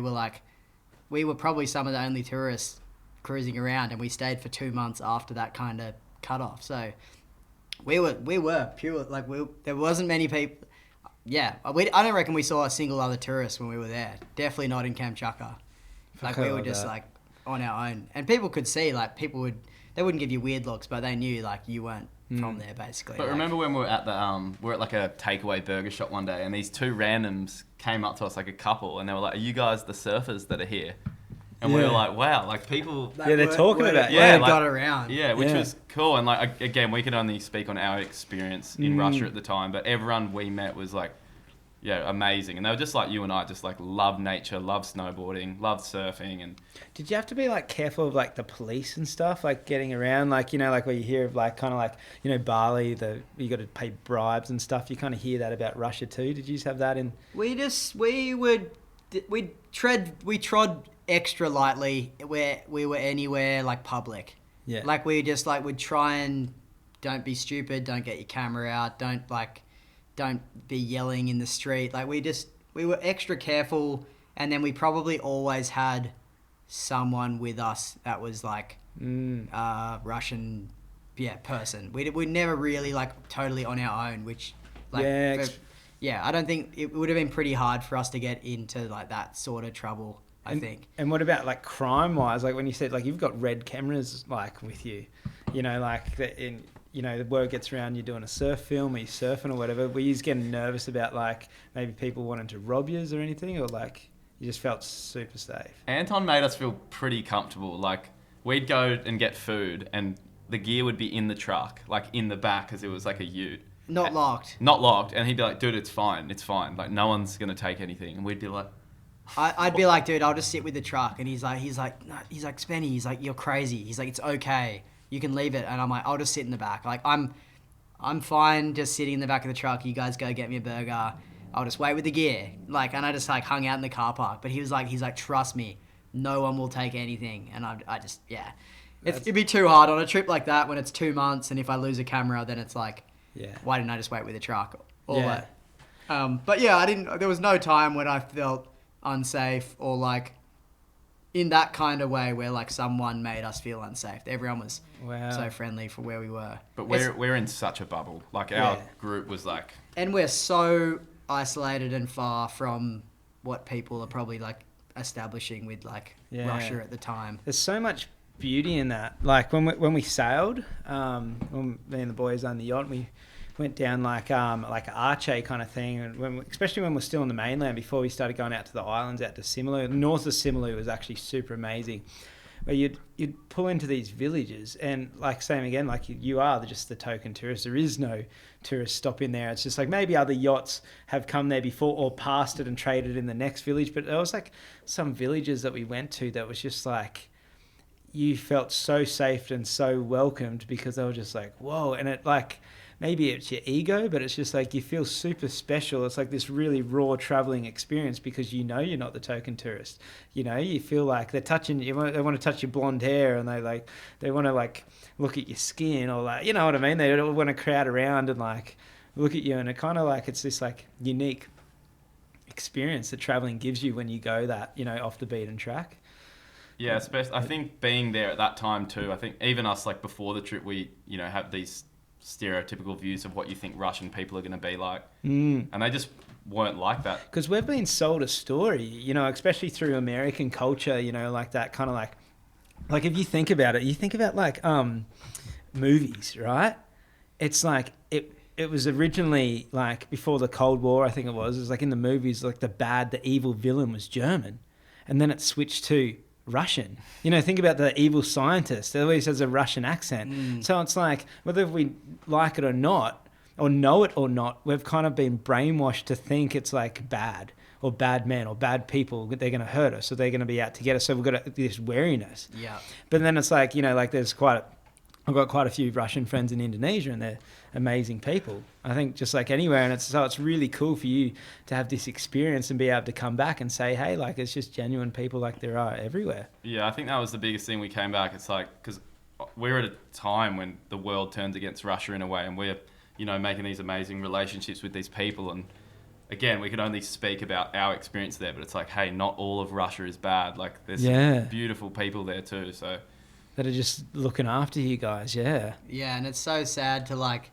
[SPEAKER 2] were probably some of the only tourists cruising around, and we stayed for 2 months after that kind of cut off. So we were pure, like there wasn't many people. I don't reckon we saw a single other tourist when we were there. Definitely not in Kamchatka. Like we were just like on our own, and people could see, like they wouldn't give you weird looks, but they knew like you weren't from there basically.
[SPEAKER 3] But remember when we were at we're at like a takeaway burger shop one day, and these two randoms came up to us, like a couple, and they were like, "Are you guys the surfers that are here?" And we were like, wow, like people...
[SPEAKER 1] they're talking about it.
[SPEAKER 2] Yeah, got around.
[SPEAKER 3] Yeah, which was cool. And like, again, we could only speak on our experience in Russia at the time, but everyone we met was like, amazing. And they were just like you and I, just like love nature, love snowboarding, love surfing. And
[SPEAKER 1] did you have to be like careful of like the police and stuff, like getting around, like, like where you hear of like kind of like, Bali, you got to pay bribes and stuff. You kind of hear that about Russia too. Did you just have that in...
[SPEAKER 2] We trod extra lightly where we were anywhere like public. Yeah. Like we just like would try and don't be stupid, don't get your camera out, don't like don't be yelling in the street. Like we were extra careful, and then we probably always had someone with us that was like Russian person. We never really like totally on our own, which like I don't think it would have been pretty hard for us to get into like that sort of trouble, I think.
[SPEAKER 1] And what about like crime wise, like when you said like you've got red cameras like with you, you know, like the word gets around you're doing a surf film or you're surfing or whatever, were you just getting nervous about like maybe people wanting to rob you or anything, or like you just felt super safe?
[SPEAKER 3] Anton made us feel pretty comfortable. Like we'd go and get food and the gear would be in the truck, like in the back, because it was like a ute.
[SPEAKER 2] Not locked.
[SPEAKER 3] Not locked. And he'd be like, dude, it's fine. Like no one's going to take anything. And we'd be like...
[SPEAKER 2] I'd be like, dude, I'll just sit with the truck. And he's like, no, Spenny, he's like, you're crazy. He's like, it's okay. You can leave it. And I'm like, I'll just sit in the back. Like I'm fine just sitting in the back of the truck. You guys go get me a burger. I'll just wait with the gear. Like, and I just like hung out in the car park. But he's like, trust me, no one will take anything. And I just, yeah. It'd be too hard on a trip like that when it's 2 months. And if I lose a camera, then it's like, why didn't I just wait with the truck? All that. But yeah, there was no time when I felt unsafe or like in that kind of way where like someone made us feel unsafe. Everyone was so friendly for where we were.
[SPEAKER 3] But we're in such a bubble. Like our group was like...
[SPEAKER 2] And we're so isolated and far from what people are probably like establishing with like Russia at the time.
[SPEAKER 1] There's so much beauty in that. Like when we sailed, when me and the boys on the yacht, we went down like Arche kind of thing, and especially when we're still on the mainland before we started going out to the islands, out to Simalu. North of Simalu was actually super amazing. Where you'd pull into these villages and like same again, like you are just the token tourist. There is no tourist stop in there. It's just like maybe other yachts have come there before or passed it and traded in the next village. But there was like some villages that we went to that was just like, you felt so safe and so welcomed because they were just like, whoa. And it like, maybe it's your ego, but it's just like you feel super special. It's like this really raw traveling experience because you know you're not the token tourist. You know, you feel like they're touching you. They want to touch your blonde hair, and they want to like look at your skin, or like, you know what I mean. They want to crowd around and like look at you, and it kind of like it's this like unique experience that traveling gives you when you go that, you know, off the beaten track.
[SPEAKER 3] Yeah, especially I think being there at that time too. I think even us like before the trip, we have these stereotypical views of what you think Russian people are going to be like, and they just weren't like that. Because
[SPEAKER 1] we've been sold a story, you know, especially through American culture, you know, like that kind of like if you think about it, you think about like movies, right? It's like it was originally like before the Cold War, I think it was like in the movies, like the evil villain was German, and then it switched to Russian. You know, think about the evil scientist. It always has a Russian accent. So it's like, whether we like it or not, or know it or not, we've kind of been brainwashed to think it's like bad, or bad men, or bad people. They're going to hurt us, or they're going to be out to get us. So we've got this wariness.
[SPEAKER 2] Yeah.
[SPEAKER 1] But then it's like, you know, like I've got quite a few Russian friends in Indonesia, and they're amazing people. I think just like anywhere, and it's really cool for you to have this experience and be able to come back and say, hey, like it's just genuine people like there are everywhere.
[SPEAKER 3] Yeah, I think that was the biggest thing we came back. It's like, because we're at a time when the world turns against Russia in a way, and we're, you know, making these amazing relationships with these people. And again, we can only speak about our experience there, but it's like, hey, not all of Russia is bad. Like there's some beautiful people there too. So
[SPEAKER 1] that are just looking after you guys, yeah.
[SPEAKER 2] Yeah, and it's so sad to like,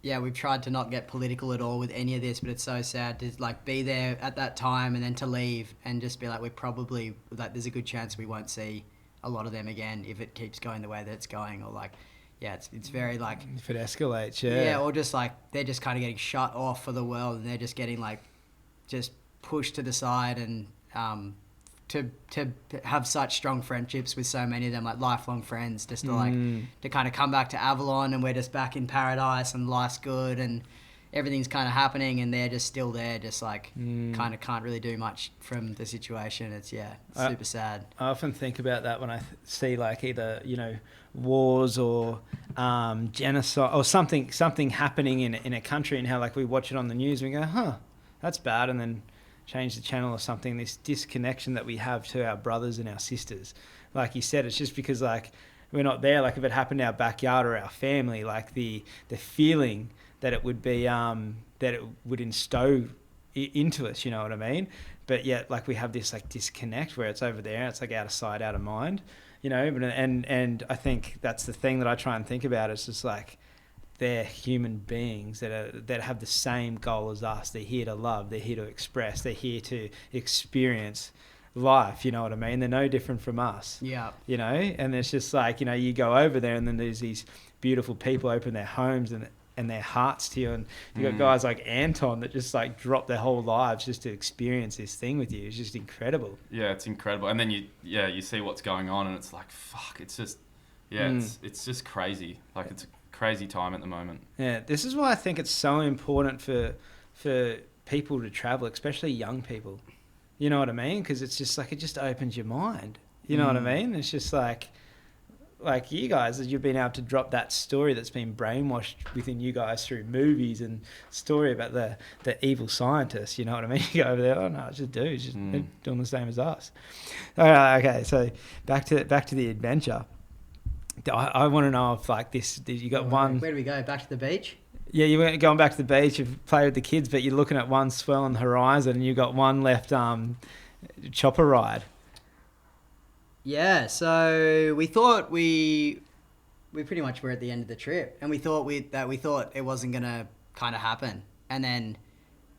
[SPEAKER 2] we've tried to not get political at all with any of this, but it's so sad to like be there at that time and then to leave and just be like, we probably, like there's a good chance we won't see a lot of them again if it keeps going the way that it's going, or like, it's very like...
[SPEAKER 1] If it escalates,
[SPEAKER 2] Yeah, or just like, they're just kind of getting shut off for the world, and they're just getting like, just pushed to the side, and to have such strong friendships with so many of them, like lifelong friends, just to like to kind of come back to Avalon, and we're just back in paradise and life's good and everything's kind of happening, and they're just still there, just like kind of can't really do much from the situation. It's super sad.
[SPEAKER 1] I often think about that when I see like either, you know, wars or genocide or something happening in a country, and how like we watch it on the news and we go, that's bad, and then change the channel or something. This disconnection that we have to our brothers and our sisters, like you said, it's just because like we're not there. Like if it happened in our backyard or our family, like the feeling that it would be that it would instow into us, you know what I mean? But yet, like, we have this like disconnect where it's over there, it's like out of sight, out of mind, you know. But and I think that's the thing that I try and think about. It's just like, they're human beings that have the same goal as us. They're here to love. They're here to express. They're here to experience life. You know what I mean? They're no different from us.
[SPEAKER 2] Yeah.
[SPEAKER 1] You know, and it's just like, you know, you go over there and then there's these beautiful people open their homes and their hearts to you, and you got guys like Anton that just like drop their whole lives just to experience this thing with you. It's just incredible.
[SPEAKER 3] Yeah, it's incredible. And then you see what's going on, and it's like, fuck. It's just it's just crazy. Like, it's a crazy time at the moment.
[SPEAKER 1] Yeah, this is why I think it's so important for people to travel, especially young people. You know what I mean? Because it's just like, it just opens your mind. You know what I mean? It's just like you guys, as you've been able to drop that story that's been brainwashed within you guys through movies and story about the evil scientists. You know what I mean? You go over there, oh no, it's just dudes, just doing the same as us. All right, okay, so back to the adventure. I want to know if like this, you got one.
[SPEAKER 2] Where do we go? Back to the beach?
[SPEAKER 1] Yeah, you were going back to the beach. You've played with the kids, but you're looking at one swell on the horizon, and you got one left chopper ride.
[SPEAKER 2] Yeah, so we thought we pretty much were at the end of the trip, and we thought it wasn't gonna kind of happen, and then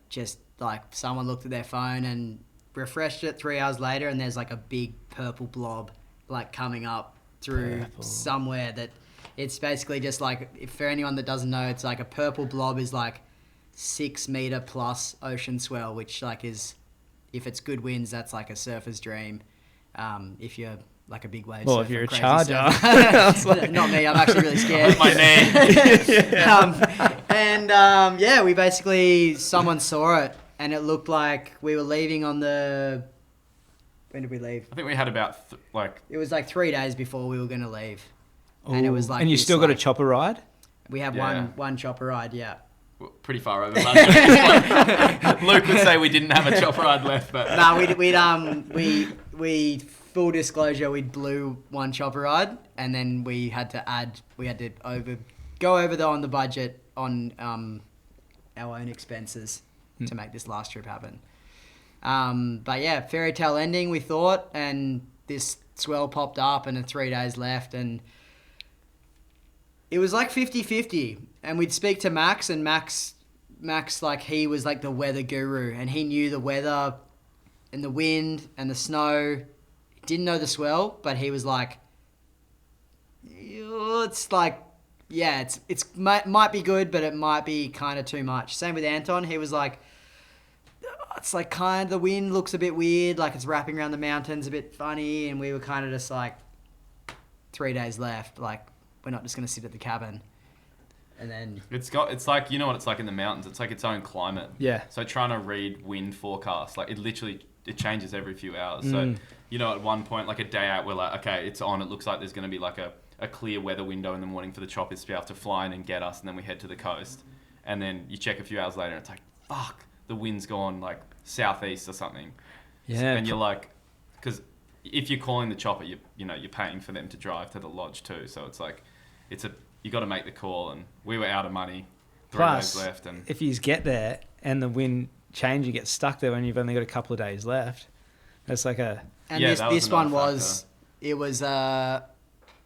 [SPEAKER 2] just like someone looked at their phone and refreshed it 3 hours later, and there's like a big purple blob like coming up through somewhere that it's basically just like, if for anyone that doesn't know, it's like a purple blob is like 6 meter plus ocean swell, which like is, if it's good winds, that's like a surfer's dream. If you're like a big wave surfer,
[SPEAKER 1] if you're a
[SPEAKER 2] crazy
[SPEAKER 1] charger.
[SPEAKER 2] surfer. Not me, I'm actually really scared.
[SPEAKER 3] With my knee.
[SPEAKER 2] We basically, someone saw it, and it looked like we were leaving on the, when did we leave?
[SPEAKER 3] I think we had about
[SPEAKER 2] it was like 3 days before we were going to leave. And it was like,
[SPEAKER 1] and you still got a chopper ride?
[SPEAKER 2] We have one chopper ride, yeah.
[SPEAKER 3] Well, pretty far over budget. Luke would say we didn't have a chopper ride left, but
[SPEAKER 2] we full disclosure, we blew one chopper ride, and then we had to go over on the budget on our own expenses to make this last trip happen. But yeah, fairy tale ending, we thought, and this swell popped up, and 3 days left, and it was like 50-50. And we'd speak to Max, and Max, like, he was like the weather guru, and he knew the weather and the wind and the snow. He didn't know the swell, but he was like, it's like, yeah, it's might be good, but it might be kind of too much. Same with Anton. He was like, it's like kind of, the wind looks a bit weird, like it's wrapping around the mountains a bit funny, and we were kind of just like, 3 days left, like, we're not just going to sit at the cabin. And then
[SPEAKER 3] it's like, you know what it's like in the mountains, it's like its own climate.
[SPEAKER 1] Yeah.
[SPEAKER 3] So trying to read wind forecasts, like it changes every few hours. So, you know, at one point, like a day out, we're like, okay, it's on, it looks like there's going to be like a clear weather window in the morning for the choppers to be able to fly in and get us, and then we head to the coast. And then you check a few hours later and it's like, fuck, the wind's gone like southeast or something.
[SPEAKER 1] Yeah.
[SPEAKER 3] And you're like, because if you're calling the chopper, you're paying for them to drive to the lodge too. So it's like, you got to make the call, and we were out of money. 3 days left, and
[SPEAKER 1] if you get there and the wind change, you get stuck there when you've only got a couple of days left. That's like a...
[SPEAKER 2] And this one was, it was,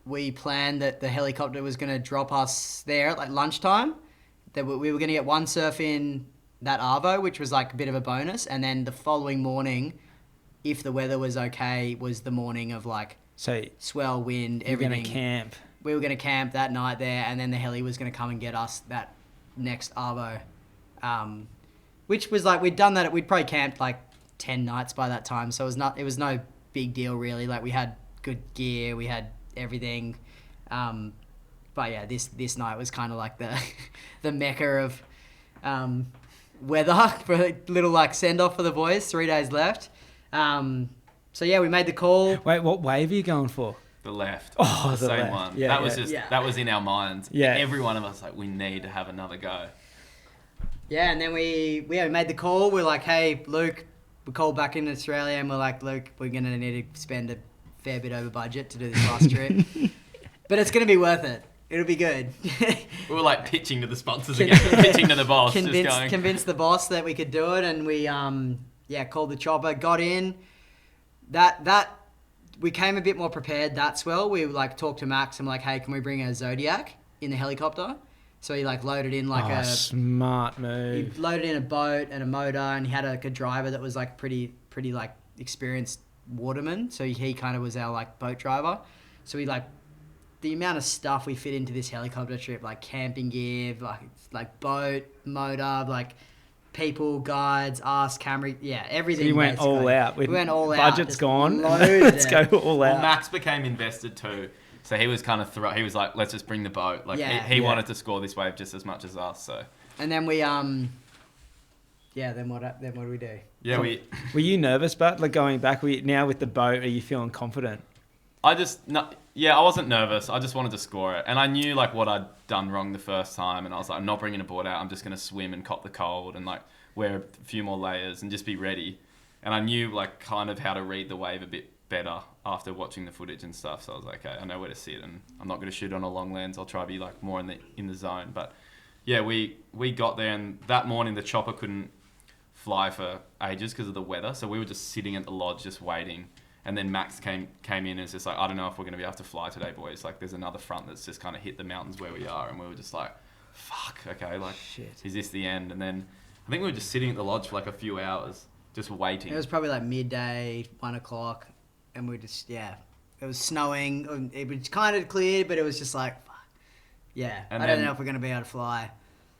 [SPEAKER 2] we planned that the helicopter was going to drop us there at like lunchtime. That we were going to get one surf in that Arvo, which was like a bit of a bonus. And then the following morning, if the weather was okay, was the morning of like swell, wind, everything.
[SPEAKER 1] You're going to camp.
[SPEAKER 2] We were going to camp that night there, and then the heli was going to come and get us that next Arvo. Which was like, we'd done that, we'd probably camped like 10 nights by that time, so it was no big deal really. Like, we had good gear, we had everything. But yeah, this night was kind of like the mecca of weather for a little like send off for the boys. 3 days left. So yeah, we made the call.
[SPEAKER 1] Wait, what wave are you going for?
[SPEAKER 3] The left.
[SPEAKER 1] Oh, the
[SPEAKER 3] same
[SPEAKER 1] left.
[SPEAKER 3] one.
[SPEAKER 1] Yeah,
[SPEAKER 3] that was that was in our minds.
[SPEAKER 1] Yeah.
[SPEAKER 3] Every one of us, like, we need to have another go.
[SPEAKER 2] Yeah, and then we made the call. We're like, hey, Luke, we called back in Australia, and we're like, Luke, we're going to need to spend a fair bit over budget to do this last trip. But it's going to be worth it. It'll be good.
[SPEAKER 3] We were like pitching to the sponsors again, pitching to the boss, just going.
[SPEAKER 2] Convinced the boss that we could do it, and we called the chopper, got in. That we came a bit more prepared. That swell, we like talked to Max. I'm like, hey, can we bring a Zodiac in the helicopter? So he like loaded in like a
[SPEAKER 1] smart move.
[SPEAKER 2] He loaded in a boat and a motor, and he had like a driver that was like pretty like experienced waterman. So he kind of was our like boat driver. So we like the amount of stuff we fit into this helicopter trip, like camping gear, like boat, motor, like people, guides, us, camera, everything.
[SPEAKER 1] So you went
[SPEAKER 2] basically.
[SPEAKER 1] all out.
[SPEAKER 2] We went all out.
[SPEAKER 1] Budget's gone. Let's go all out.
[SPEAKER 3] Well, Max became invested too. So he was kind of he was like, let's just bring the boat. Like he wanted to score this wave just as much as us. So. And
[SPEAKER 2] then we then what do we do?
[SPEAKER 3] Yeah,
[SPEAKER 1] Were you nervous, but like going back? Now with the boat, are you feeling confident?
[SPEAKER 3] I wasn't nervous. I just wanted to score it, and I knew like what I'd done wrong the first time, and I was like, I'm not bringing a board out. I'm just gonna swim and cop the cold and like wear a few more layers and just be ready. And I knew like kind of how to read the wave a bit better after watching the footage and stuff. So I was like, okay, I know where to sit, and I'm not going to shoot on a long lens. I'll try to be like more in the zone. But yeah, we got there, and that morning the chopper couldn't fly for ages because of the weather. So we were just sitting at the lodge just waiting. And then Max came in and was just like, I don't know if we're going to be able to fly today, boys. Like there's another front that's just kind of hit the mountains where we are. And we were just like, fuck, okay, like, shit, is this the end? And then I think we were just sitting at the lodge for like a few hours, just waiting.
[SPEAKER 2] It was probably like midday, 1 o'clock. And we just, it was snowing. It was kind of clear, but it was just like, fuck. Yeah, I don't know if we're going to be able to fly.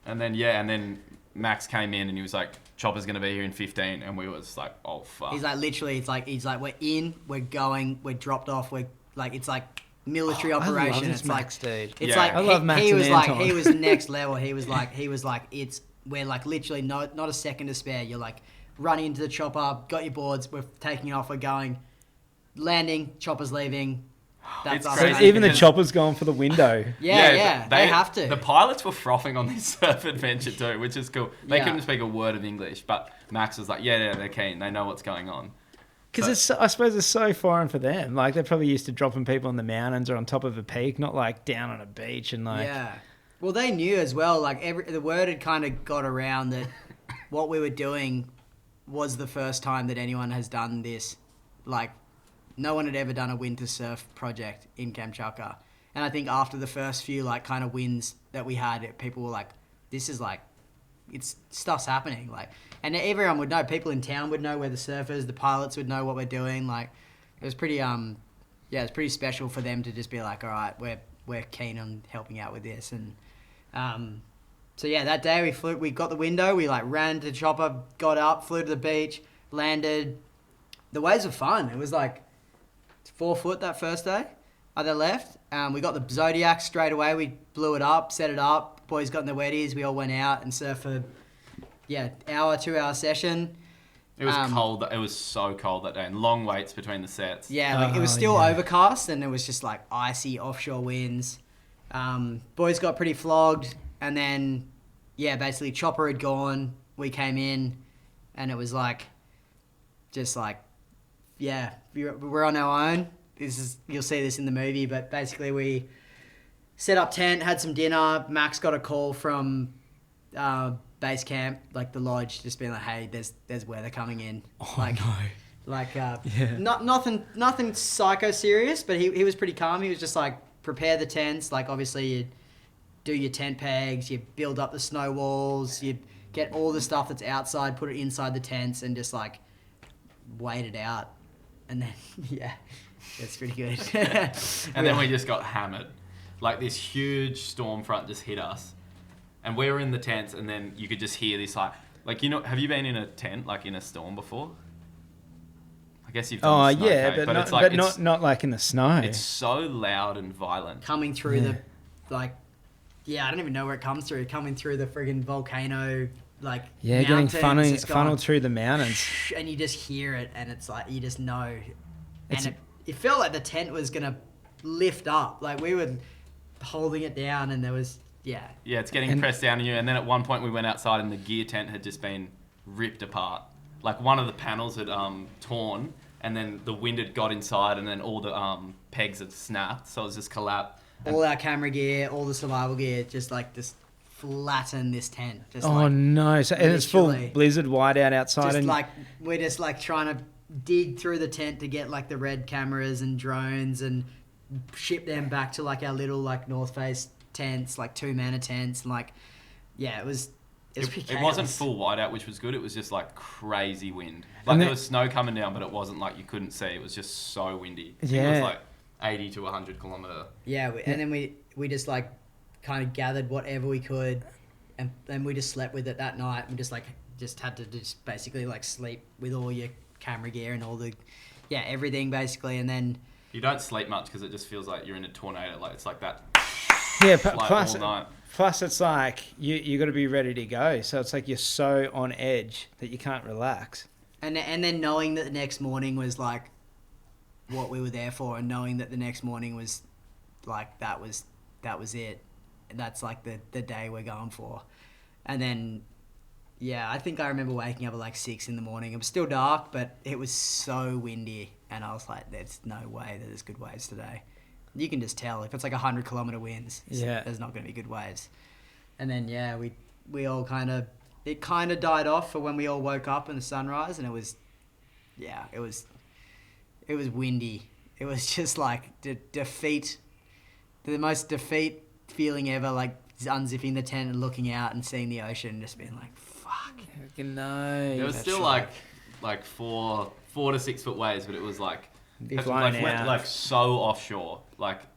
[SPEAKER 3] And then Max came in and he was like, chopper's going to be here in 15. And we was like, oh, fuck.
[SPEAKER 2] He's like, literally, he's like, we're in, we're going, we're dropped off. We're like, it's like military operation.
[SPEAKER 1] I love this
[SPEAKER 2] it's
[SPEAKER 1] Max,
[SPEAKER 2] like,
[SPEAKER 1] dude.
[SPEAKER 2] It's like,
[SPEAKER 1] I love Max
[SPEAKER 2] he was
[SPEAKER 1] and
[SPEAKER 2] like,
[SPEAKER 1] Anton.
[SPEAKER 2] he was next level. He was like, we're like literally not a second to spare. You're like running into the chopper, got your boards, we're taking off, we're going. Landing, chopper's leaving. That's
[SPEAKER 3] It's
[SPEAKER 1] So
[SPEAKER 3] crazy.
[SPEAKER 1] even the chopper's gone for the window.
[SPEAKER 2] They have to.
[SPEAKER 3] The pilots were frothing on this surf adventure too, which is cool. They
[SPEAKER 2] Yeah.
[SPEAKER 3] couldn't speak a word of English, but Max was like, yeah, they're keen. They know what's going on.
[SPEAKER 1] Because I suppose it's so foreign for them. Like they're probably used to dropping people in the mountains or on top of a peak, not like down on a beach and like.
[SPEAKER 2] Yeah. Well, they knew as well. Like the word had kind of got around that what we were doing was the first time that anyone has done this. Like, no one had ever done a winter surf project in Kamchatka. And I think after the first few like kind of wins that we had, people were like, this is like, stuff's happening. Like, and everyone would know. People in town would know where the surfers, the pilots would know what we're doing. Like, it was pretty, it's pretty special for them to just be like, all right, we're keen on helping out with this. And, so yeah, that day we got the window, we like ran to the chopper, got up, flew to the beach, landed. The waves were fun. It was like 4 foot that first day. Other left. We got the Zodiac straight away. We blew it up, set it up. Boys got in their wetties. We all went out and surfed for, 2-hour session.
[SPEAKER 3] It was cold. It was so cold that day, and long waits between the sets.
[SPEAKER 2] Yeah, like it was still overcast, and it was just like icy offshore winds. Boys got pretty flogged, and then, basically chopper had gone. We came in, and it was like, just like, we're on our own. You'll see this in the movie, but basically we set up tent, had some dinner. Max got a call from base camp, like the lodge, just being like, "Hey, there's weather coming in."
[SPEAKER 1] Oh
[SPEAKER 2] like,
[SPEAKER 1] no!
[SPEAKER 2] Like, nothing psycho serious, but he was pretty calm. He was just like, prepare the tents. Like, obviously you do your tent pegs, you build up the snow walls, you get all the stuff that's outside, put it inside the tents, and just like wait it out. And then, that's pretty good.
[SPEAKER 3] And then we just got hammered. Like this huge storm front just hit us. And we were in the tents, and then you could just hear this like have you been in a tent, like in a storm before? I guess you've done the snow cave,
[SPEAKER 1] but not like in the snow.
[SPEAKER 3] It's so loud and violent.
[SPEAKER 2] Coming through the, like, I don't even know where it comes through. Coming through the friggin' volcano, like,
[SPEAKER 1] getting
[SPEAKER 2] mountains,
[SPEAKER 1] funneled through the mountains.
[SPEAKER 2] And you just hear it, and it's like, you just know. And it felt like the tent was going to lift up. Like, we were holding it down, and there was,
[SPEAKER 3] Yeah, it's getting pressed down on you. And then at one point we went outside, and the gear tent had just been ripped apart. Like, one of the panels had torn, and then the wind had got inside, and then all the pegs had snapped. So it was just collapsed.
[SPEAKER 2] all our camera gear, all the survival gear, just flatten this tent. Just
[SPEAKER 1] Oh no! So, and it's full
[SPEAKER 2] literally.
[SPEAKER 1] blizzard whiteout outside,
[SPEAKER 2] just
[SPEAKER 1] and
[SPEAKER 2] we're just trying to dig through the tent to get the red cameras and drones and ship them back to our little North Face tents, 2-manor tents, and it was
[SPEAKER 3] It wasn't full whiteout, which was good. It was just crazy wind.
[SPEAKER 1] And
[SPEAKER 3] There was snow coming down, but it wasn't you couldn't see. It was just so windy. I think
[SPEAKER 1] Yeah.
[SPEAKER 3] it was 80 to 100 kilometer.
[SPEAKER 2] Yeah, and then we just kind of gathered whatever we could, and then we just slept with it that night. We just had to just basically sleep with all your camera gear and all the everything basically, and then
[SPEAKER 3] You don't sleep much because it just feels like you're in a tornado. It's like that.
[SPEAKER 1] yeah.
[SPEAKER 3] All night.
[SPEAKER 1] Plus, it's you got to be ready to go. So it's you're so on edge that you can't relax.
[SPEAKER 2] and then knowing that the next morning was what we were there for, and knowing that the next morning was that was it. That's the day we're going for. And then I think I remember waking up at 6 in the morning. It was still dark, but it was so windy, and I was like, there's no way that there's good waves today. You can just tell if it's 100-kilometer winds, there's not going to be good waves. And then we all it kind of died off for when we all woke up in the sunrise, and it was windy. It was just defeat, the most defeat feeling ever, unzipping the tent and looking out and seeing the ocean and just being fuck.
[SPEAKER 1] No,
[SPEAKER 3] There was still like 4 to 6 foot waves, but it was
[SPEAKER 1] Be flying out.
[SPEAKER 3] went so offshore,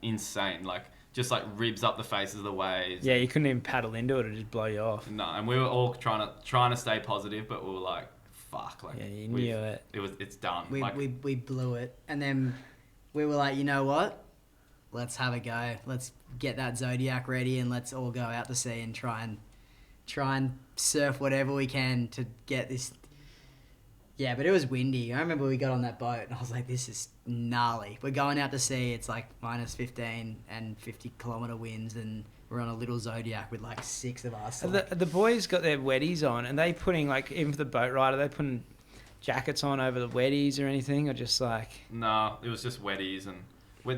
[SPEAKER 3] insane, just ribs up the faces of the waves.
[SPEAKER 1] Yeah, you couldn't even paddle into it; it'd just blow you off.
[SPEAKER 3] No, and we were all trying to stay positive, but we were fuck,
[SPEAKER 1] You knew it.
[SPEAKER 3] It's done.
[SPEAKER 2] We blew it, and then we were you know what? Let's have a go. Let's get that Zodiac ready, and let's all go out to sea and try and surf whatever we can to get this. Yeah, but it was windy. I remember we got on that boat, and I was like, this is gnarly. We're going out to sea. It's minus 15 and 50-kilometer winds, and we're on a little Zodiac with 6 of us.
[SPEAKER 1] The boys got their wetties on, and they putting even for the boat ride, are they putting jackets on over the wetties or anything, or just
[SPEAKER 3] No, it was just wetties, and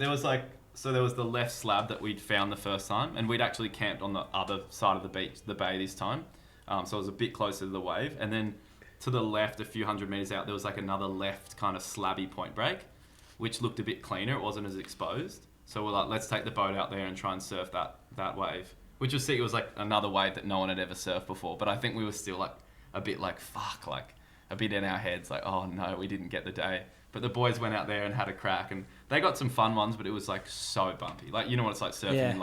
[SPEAKER 3] there was so there was the left slab that we'd found the first time, and we'd actually camped on the other side of the beach, the bay this time, so it was a bit closer to the wave, and then to the left, a few hundred meters out, there was another left kind of slabby point break, which looked a bit cleaner. It wasn't as exposed. So we're let's take the boat out there and try and surf that wave. Which you'll see, it was another wave that no one had ever surfed before. But I think we were still a bit fuck, a bit in our heads, oh no, we didn't get the day. But the boys went out there and had a crack, and they got some fun ones, but it was so bumpy. You know what it's like surfing in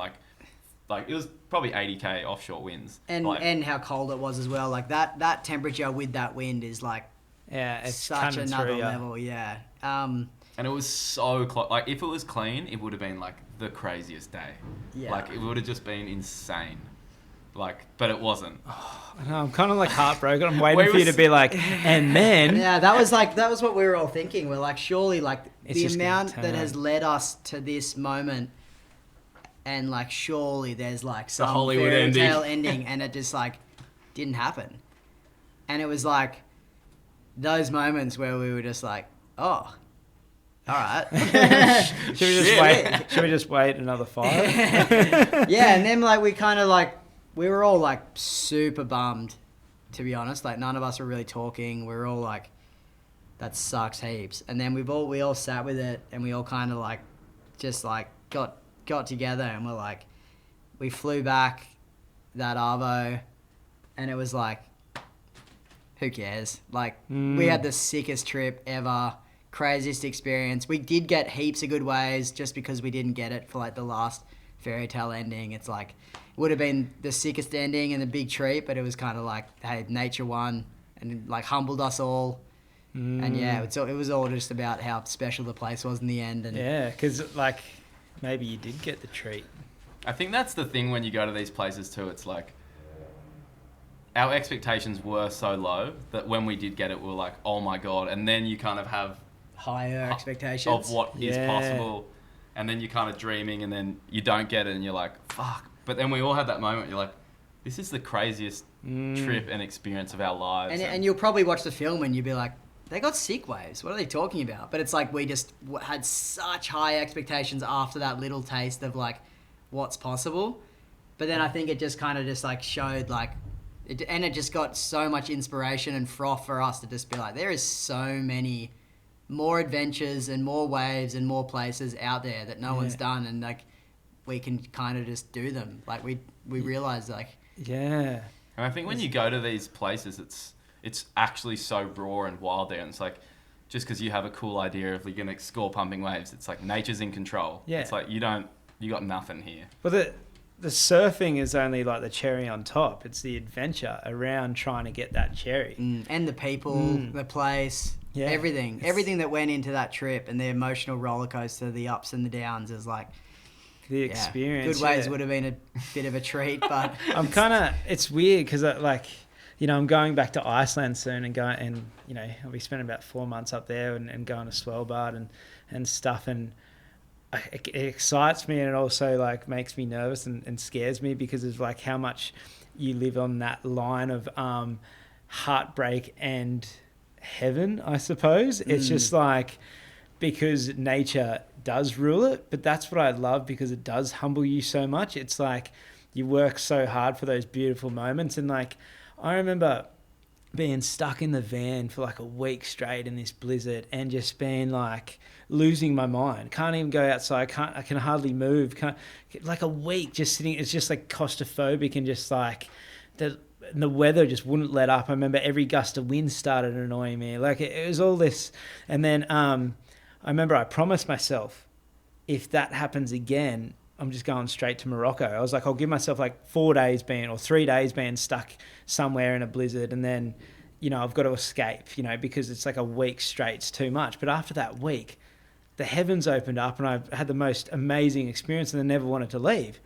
[SPEAKER 3] it was probably 80k offshore winds.
[SPEAKER 2] And how cold it was as well. That temperature with that wind is
[SPEAKER 1] it's
[SPEAKER 2] such another level. Yeah.
[SPEAKER 3] And it was so close. If it was clean, it would have been the craziest day.
[SPEAKER 2] Yeah.
[SPEAKER 3] It would have just been insane. But it wasn't.
[SPEAKER 1] I know, I'm kind of heartbroken. I'm waiting for you to be and then.
[SPEAKER 2] Yeah, that was what we were all thinking. We're surely the amount that has led us to this moment, and surely there's some
[SPEAKER 3] Hollywood
[SPEAKER 2] fairy
[SPEAKER 3] ending.
[SPEAKER 2] tale ending, and it just didn't happen. And it was those moments where we were just oh, all right.
[SPEAKER 1] Should we just wait another 5?
[SPEAKER 2] Yeah, and then we kind of we were all super bummed, to be honest. None of us were really talking. We were all that sucks heaps. And then we all sat with it, and we all kind of just got together, and we're we flew back that Arvo, and it was who cares? We had the sickest trip ever, craziest experience. We did get heaps of good waves just because we didn't get it for the last fairy tale ending. It's it would have been the sickest ending and the big treat, but it was kind of hey, nature won and humbled us all. And yeah, it was all just about how special the place was in the end. And
[SPEAKER 1] yeah, because maybe you did get the treat.
[SPEAKER 3] I think that's the thing when you go to these places too. It's our expectations were so low that when we did get it, we were oh my God. And then you kind of have
[SPEAKER 2] higher expectations
[SPEAKER 3] of what is possible. And then you're kind of dreaming, and then you don't get it, and you're fuck. But then we all had that moment. You're this is the craziest trip and experience of our lives.
[SPEAKER 2] And you'll probably watch the film, and you'll be they got sick waves. What are they talking about? But it's we just had such high expectations after that little taste of what's possible. But then I think it just kind of just like showed like, it just got so much inspiration and froth for us to just be like, there is so many more adventures and more waves and more places out there that no one's done, and like we can kind of just do them. Like we realize like
[SPEAKER 3] And I think when you go to these places, it's actually so raw and wild there, and it's like, just because you have a cool idea of you're gonna score pumping waves, it's like nature's in control. It's like you got nothing here.
[SPEAKER 1] Well, the surfing is only like the cherry on top. It's the adventure around trying to get that cherry.
[SPEAKER 2] And the people, the place, everything that went into that trip, and the emotional roller coaster, the ups and the downs is like
[SPEAKER 1] the experience.
[SPEAKER 2] Good waves would have been a bit of a treat, but
[SPEAKER 1] it's weird because I'm going back to Iceland soon and I'll be spending about 4 months up there and going to Svalbard and stuff, and it excites me, and it also like makes me nervous and scares me because of like how much you live on that line of heartbreak and heaven, I suppose. It's just like, because nature does rule it, but that's what I love, because it does humble you so much. It's like you work so hard for those beautiful moments, and like I remember being stuck in the van for like a week straight in this blizzard and just being like losing my mind. Can't even go outside. I can hardly move. Like a week just sitting. It's just like claustrophobic, and just like the weather just wouldn't let up. I remember every gust of wind started annoying me. Like it was all this. And then I remember I promised myself, if that happens again, I'm just going straight to Morocco. I was like, I'll give myself like 4 days or 3 days being stuck somewhere in a blizzard, and then, I've got to escape, because it's like a week straight, it's too much. But after that week, the heavens opened up, and I had the most amazing experience, and I never wanted to leave.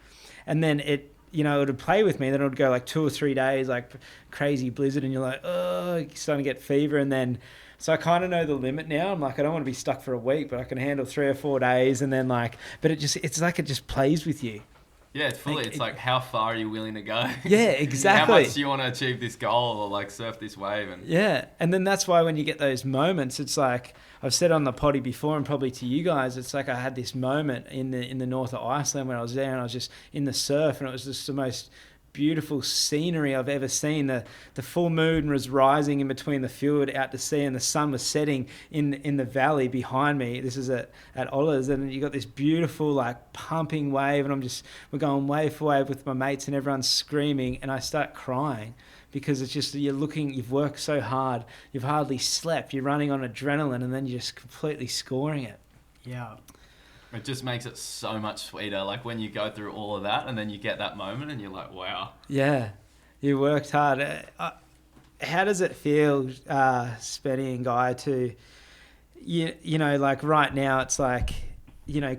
[SPEAKER 1] And then it would play with me. Then it would go like 2 or 3 days, like crazy blizzard, and you're like, oh, you're starting to get fever. And then, so I kind of know the limit now. I'm like, I don't want to be stuck for a week, but I can handle 3 or 4 days. And then like, but it's like it just plays with you.
[SPEAKER 3] Yeah, it's like how far are you willing to go?
[SPEAKER 1] Yeah, exactly.
[SPEAKER 3] How much do you want to achieve this goal or like surf this wave?
[SPEAKER 1] And then that's why when you get those moments, it's like I've said on the potty before, and probably to you guys, it's like I had this moment in the north of Iceland when I was there, and I was just in the surf, and it was just the most beautiful scenery I've ever seen. The full moon was rising in between the fjord out to sea, and the sun was setting in the valley behind me. This is at Ollers, and you got this beautiful like pumping wave, and we're going wave for wave with my mates, and everyone's screaming, and I start crying because it's just, you've worked so hard, you've hardly slept, you're running on adrenaline, and then you're just completely scoring it.
[SPEAKER 2] Yeah.
[SPEAKER 3] It just makes it so much sweeter, like when you go through all of that and then you get that moment and you're like, wow.
[SPEAKER 1] Yeah, you worked hard. How does it feel, Spenny and Guy, to, like right now it's like,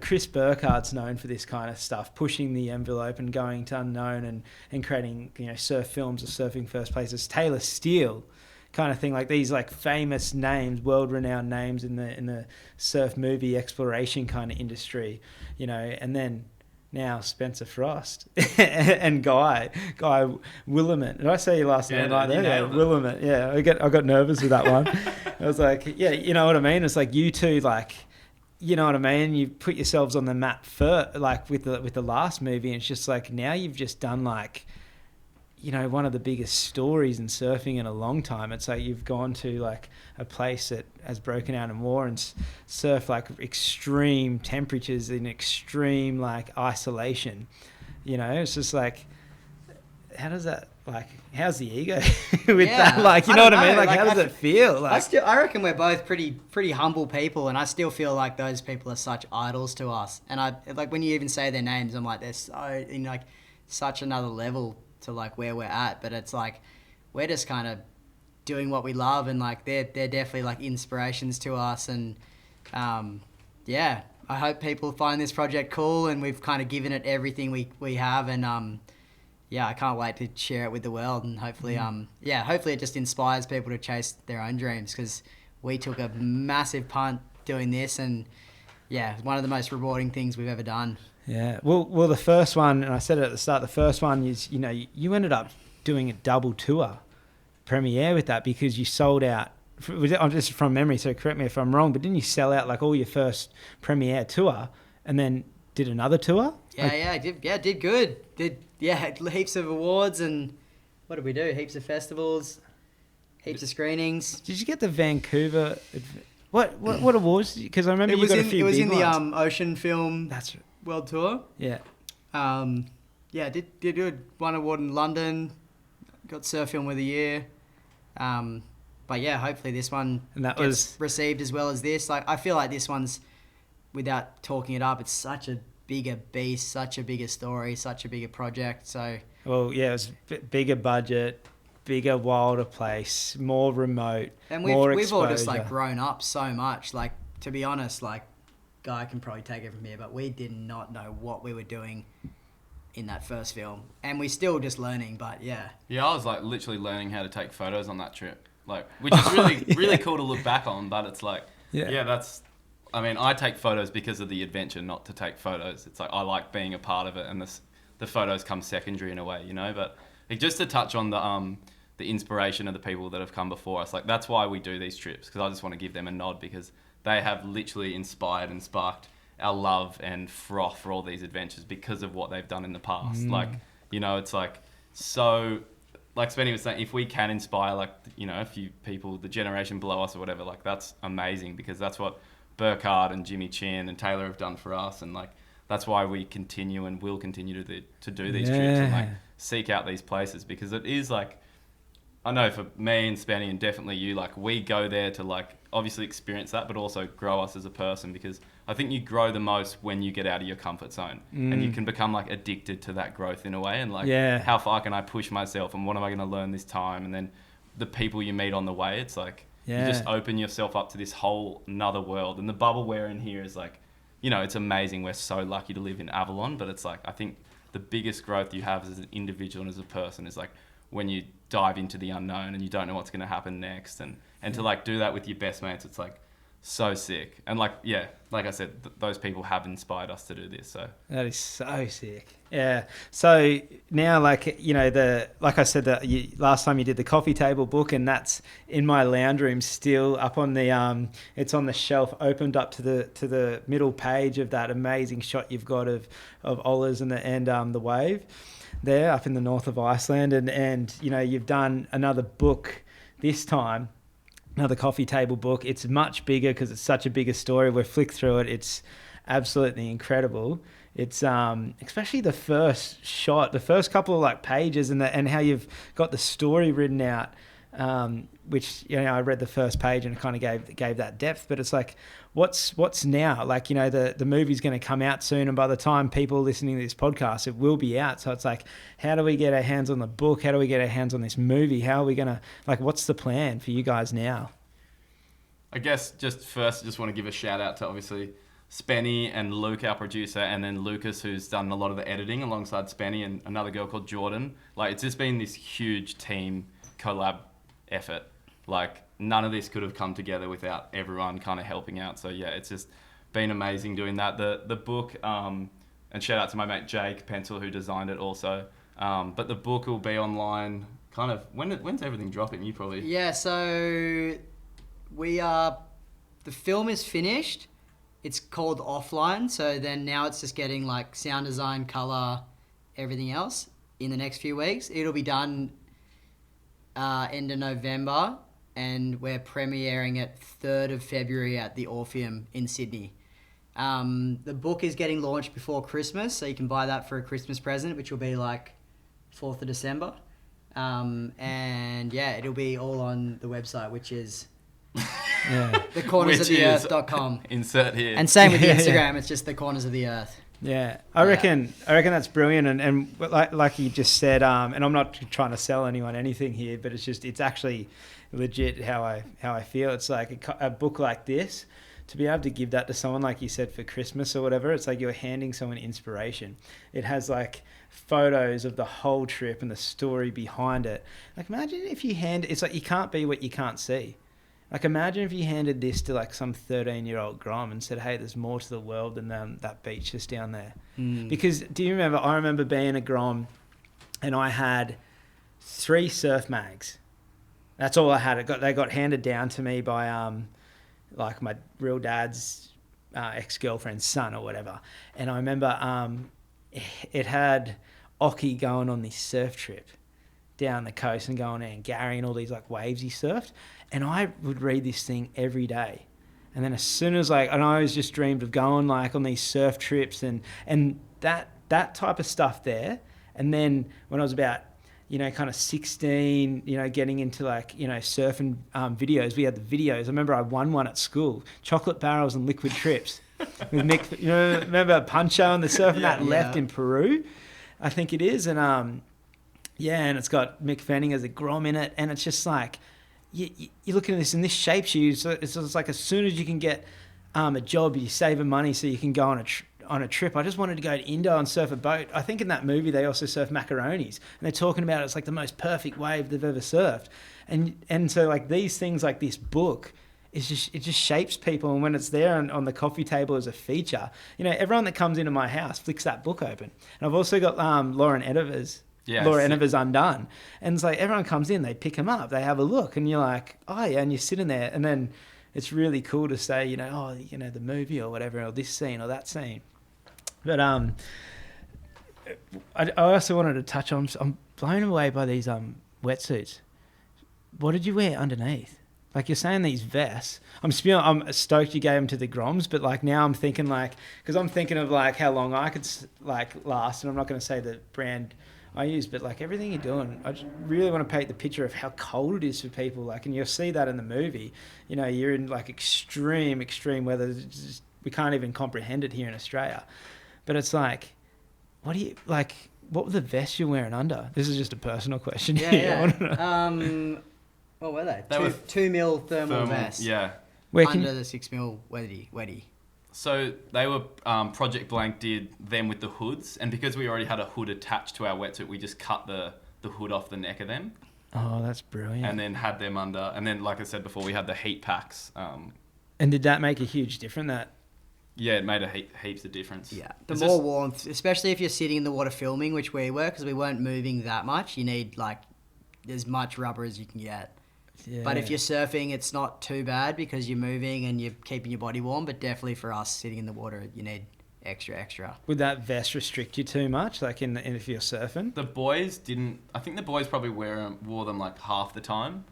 [SPEAKER 1] Chris Burkhardt's known for this kind of stuff, pushing the envelope and going to unknown and creating, surf films or surfing first places. Taylor Steele kind of thing, like these like famous names, world-renowned names in the surf movie exploration kind of industry, and then now Spencer Frost and Guy Willamette. Did I say your last name right there? Yeah, Willamette. Yeah, I got nervous with that one. I was like, yeah, you know what I mean? It's like you two, like, you know what I mean? You put yourselves on the map for like with the last movie, and it's just like now you've just done like, one of the biggest stories in surfing in a long time. It's like you've gone to like a place that has broken out in war and surf like extreme temperatures in extreme like isolation. It's just like, how's the ego with that? Like, you know what I mean? Like how does it feel? Like,
[SPEAKER 2] I reckon we're both pretty humble people, and I still feel like those people are such idols to us. And I like when you even say their names, I'm like, they're so in like such another level to like where we're at. But it's like we're just kind of doing what we love, and like they're definitely like inspirations to us. And I hope people find this project cool, and we've kind of given it everything we have. And I can't wait to share it with the world, and hopefully hopefully it just inspires people to chase their own dreams, because we took a massive punt doing this, and it's one of the most rewarding things we've ever done.
[SPEAKER 1] Yeah, well, the first one, and I said it at the start, the first one is, you ended up doing a double tour premiere with that, because you sold out, I'm just from memory, so correct me if I'm wrong, but didn't you sell out like all your first premiere tour, and then did another tour.
[SPEAKER 2] I did good. Had heaps of awards, and what did we do? Heaps of festivals, heaps of screenings.
[SPEAKER 1] Did you get the Vancouver? What awards? Because I remember you got a few.
[SPEAKER 2] It was
[SPEAKER 1] big
[SPEAKER 2] in
[SPEAKER 1] ones.
[SPEAKER 2] the Ocean Film
[SPEAKER 1] That's right.
[SPEAKER 2] World Tour.
[SPEAKER 1] Yeah.
[SPEAKER 2] Did good. One award in London. Got Surf Film of the Year. But yeah, hopefully this one gets received as well as this. Like, I feel like this one's, without talking it up, it's such a bigger beast, such a bigger story, such a bigger project. So
[SPEAKER 1] Well, yeah, it was bigger budget, bigger, wilder place, more remote,
[SPEAKER 2] and
[SPEAKER 1] more
[SPEAKER 2] we've all just
[SPEAKER 1] exposure.
[SPEAKER 2] like grown up so much. Like, to be honest, like, Guy can probably take it from here, but we did not know what we were doing in that first film, and we're still just learning. But yeah,
[SPEAKER 3] I was like literally learning how to take photos on that trip, like, which is really really cool to look back on. But it's like, that's. I mean, I take photos because of the adventure, not to take photos. It's like I like being a part of it, and the photos come secondary in a way, you know. But like, just to touch on the inspiration of the people that have come before us, like that's why we do these trips, because I just want to give them a nod, because they have literally inspired and sparked our love and froth for all these adventures because of what they've done in the past. Like, you know, it's like, so, like Spenny was saying, if we can inspire, like, you know, a few people, the generation below us or whatever, like, that's amazing, because that's what Burkhard and Jimmy Chin and Taylor have done for us. And like, that's why we continue and will continue to do these trips and like seek out these places, because it is like, I know for me and Spenny and definitely you, like, we go there to like obviously experience that, but also grow us as a person, because I think you grow the most when you get out of your comfort zone and you can become like addicted to that growth in a way, and like, how far can I push myself and what am I going to learn this time? And then the people you meet on the way, it's like, you just open yourself up to this whole another world. And the bubble we're in here is like, you know, it's amazing. We're so lucky to live in Avalon, but it's like, I think the biggest growth you have as an individual and as a person is like when you dive into the unknown and you don't know what's going to happen next, and to like do that with your best mates, it's like so sick. And like, like I said, those people have inspired us to do this. So
[SPEAKER 1] that is so sick. Yeah. So now, like, you know, like I said, last time you did the coffee table book, and that's in my lounge room still up on the it's on the shelf, opened up to the middle page of that amazing shot you've got of Ollers and the wave there up in the north of Iceland, and you know, you've done another book this time, another coffee table book. It's much bigger because it's such a bigger story. We've flicked through it. It's absolutely incredible. It's especially the first shot, the first couple of like pages, and how you've got the story written out, which, you know, I read the first page and it kind of gave that depth. But it's like, what's now? Like, you know, the movie's going to come out soon, and by the time people listening to this podcast, it will be out. So it's like, how do we get our hands on the book? How do we get our hands on this movie? How are we going to, like, what's the plan for you guys now?
[SPEAKER 3] I guess just want to give a shout out to obviously Spenny and Luke, our producer, and then Lucas, who's done a lot of the editing alongside Spenny, and another girl called Jordan. Like, it's just been this huge team collab effort. Like, none of this could have come together without everyone kind of helping out. So yeah, it's just been amazing doing that. The book, and shout out to my mate Jake Pencil, who designed it also. But the book will be online kind of, when's everything dropping? You probably...
[SPEAKER 2] Yeah, so the film is finished. It's called Offline, so then now it's just getting like sound design, color, everything else in the next few weeks. It'll be done end of November, and we're premiering it 3rd of February at the Orpheum in Sydney. The book is getting launched before Christmas, so you can buy that for a Christmas present, which will be like 4th of December. And yeah, it'll be all on the website, which is... thecornersoftheearth.com.
[SPEAKER 3] Insert here.
[SPEAKER 2] And same with the Instagram, it's just the corners of the earth.
[SPEAKER 1] Yeah, I reckon that's brilliant, and like you just said, and I'm not trying to sell anyone anything here, but it's actually legit how I feel. It's like a book like this, to be able to give that to someone, like you said, for Christmas or whatever, it's like you're handing someone inspiration. It has like photos of the whole trip and the story behind it. Like, imagine if it's like, you can't be what you can't see. Like, imagine if you handed this to like some 13-year-old Grom and said, hey, there's more to the world than that beach just down there. Because I remember being a Grom and I had 3 surf mags. That's all I had. They got handed down to me by like my real dad's ex-girlfriend's son or whatever. And I remember it had Ockie going on this surf trip down the coast and going and Gary and all these like waves he surfed. And I would read this thing every day. And then as soon as and I always just dreamed of going like on these surf trips and that type of stuff there. And then when I was about, kind of 16, getting into surfing videos, we had the videos. I remember I won one at school, chocolate barrels and liquid trips with Mick, remember Pancho and the surfing that left in Peru, I think it is. And and it's got Mick Fanning as a grom in it. And it's just like, you're looking at this and this shapes you. So it's like as soon as you can get a job, you're saving money so you can go on a trip. I just wanted to go to Indo and surf a boat. I think in that movie they also surf macaronis, and they're talking about it's like the most perfect wave they've ever surfed. And so like these things, like this book, it just shapes people. And when it's there on the coffee table as a feature, everyone that comes into my house flicks that book open. And I've also got Lauren Ediver's.
[SPEAKER 3] Yeah,
[SPEAKER 1] Laura Enever's Undone. And it's like everyone comes in, they pick them up, they have a look, and you're like, oh yeah, and you're sitting there, and then it's really cool to say, the movie or whatever, or this scene or that scene. But I also wanted to touch on, I'm blown away by these wetsuits. What did you wear underneath? Like you're saying these vests. I'm stoked you gave them to the groms, but like now I'm thinking because I'm thinking of like how long I could last, and I'm not going to say the brand I use, but like everything you're doing, I just really want to paint the picture of how cold it is for people. And you'll see that in the movie. You're in like extreme weather. We can't even comprehend it here in Australia. But it's like, what were the vests you're wearing under? This is just a personal question.
[SPEAKER 2] Yeah. What were they?
[SPEAKER 3] They were
[SPEAKER 2] 2 mil thermal vests.
[SPEAKER 3] Yeah.
[SPEAKER 2] Under the 6 mil weddy.
[SPEAKER 3] So they were, Project Blank did them with the hoods, and because we already had a hood attached to our wetsuit, we just cut the hood off the neck of them.
[SPEAKER 1] Oh, that's brilliant.
[SPEAKER 3] And then had them under, and then like I said before, we had the heat packs.
[SPEAKER 1] And did that make a huge difference?
[SPEAKER 3] Yeah, it made heaps of difference.
[SPEAKER 2] Yeah, the more warmth, especially if you're sitting in the water filming, which we were, because we weren't moving that much, you need as much rubber as you can get. Yeah. But if you're surfing, it's not too bad because you're moving and you're keeping your body warm. But definitely for us sitting in the water, you need extra.
[SPEAKER 1] Would that vest restrict you too much? Like if you're surfing?
[SPEAKER 3] The boys didn't. I think the boys probably wore them like half the time,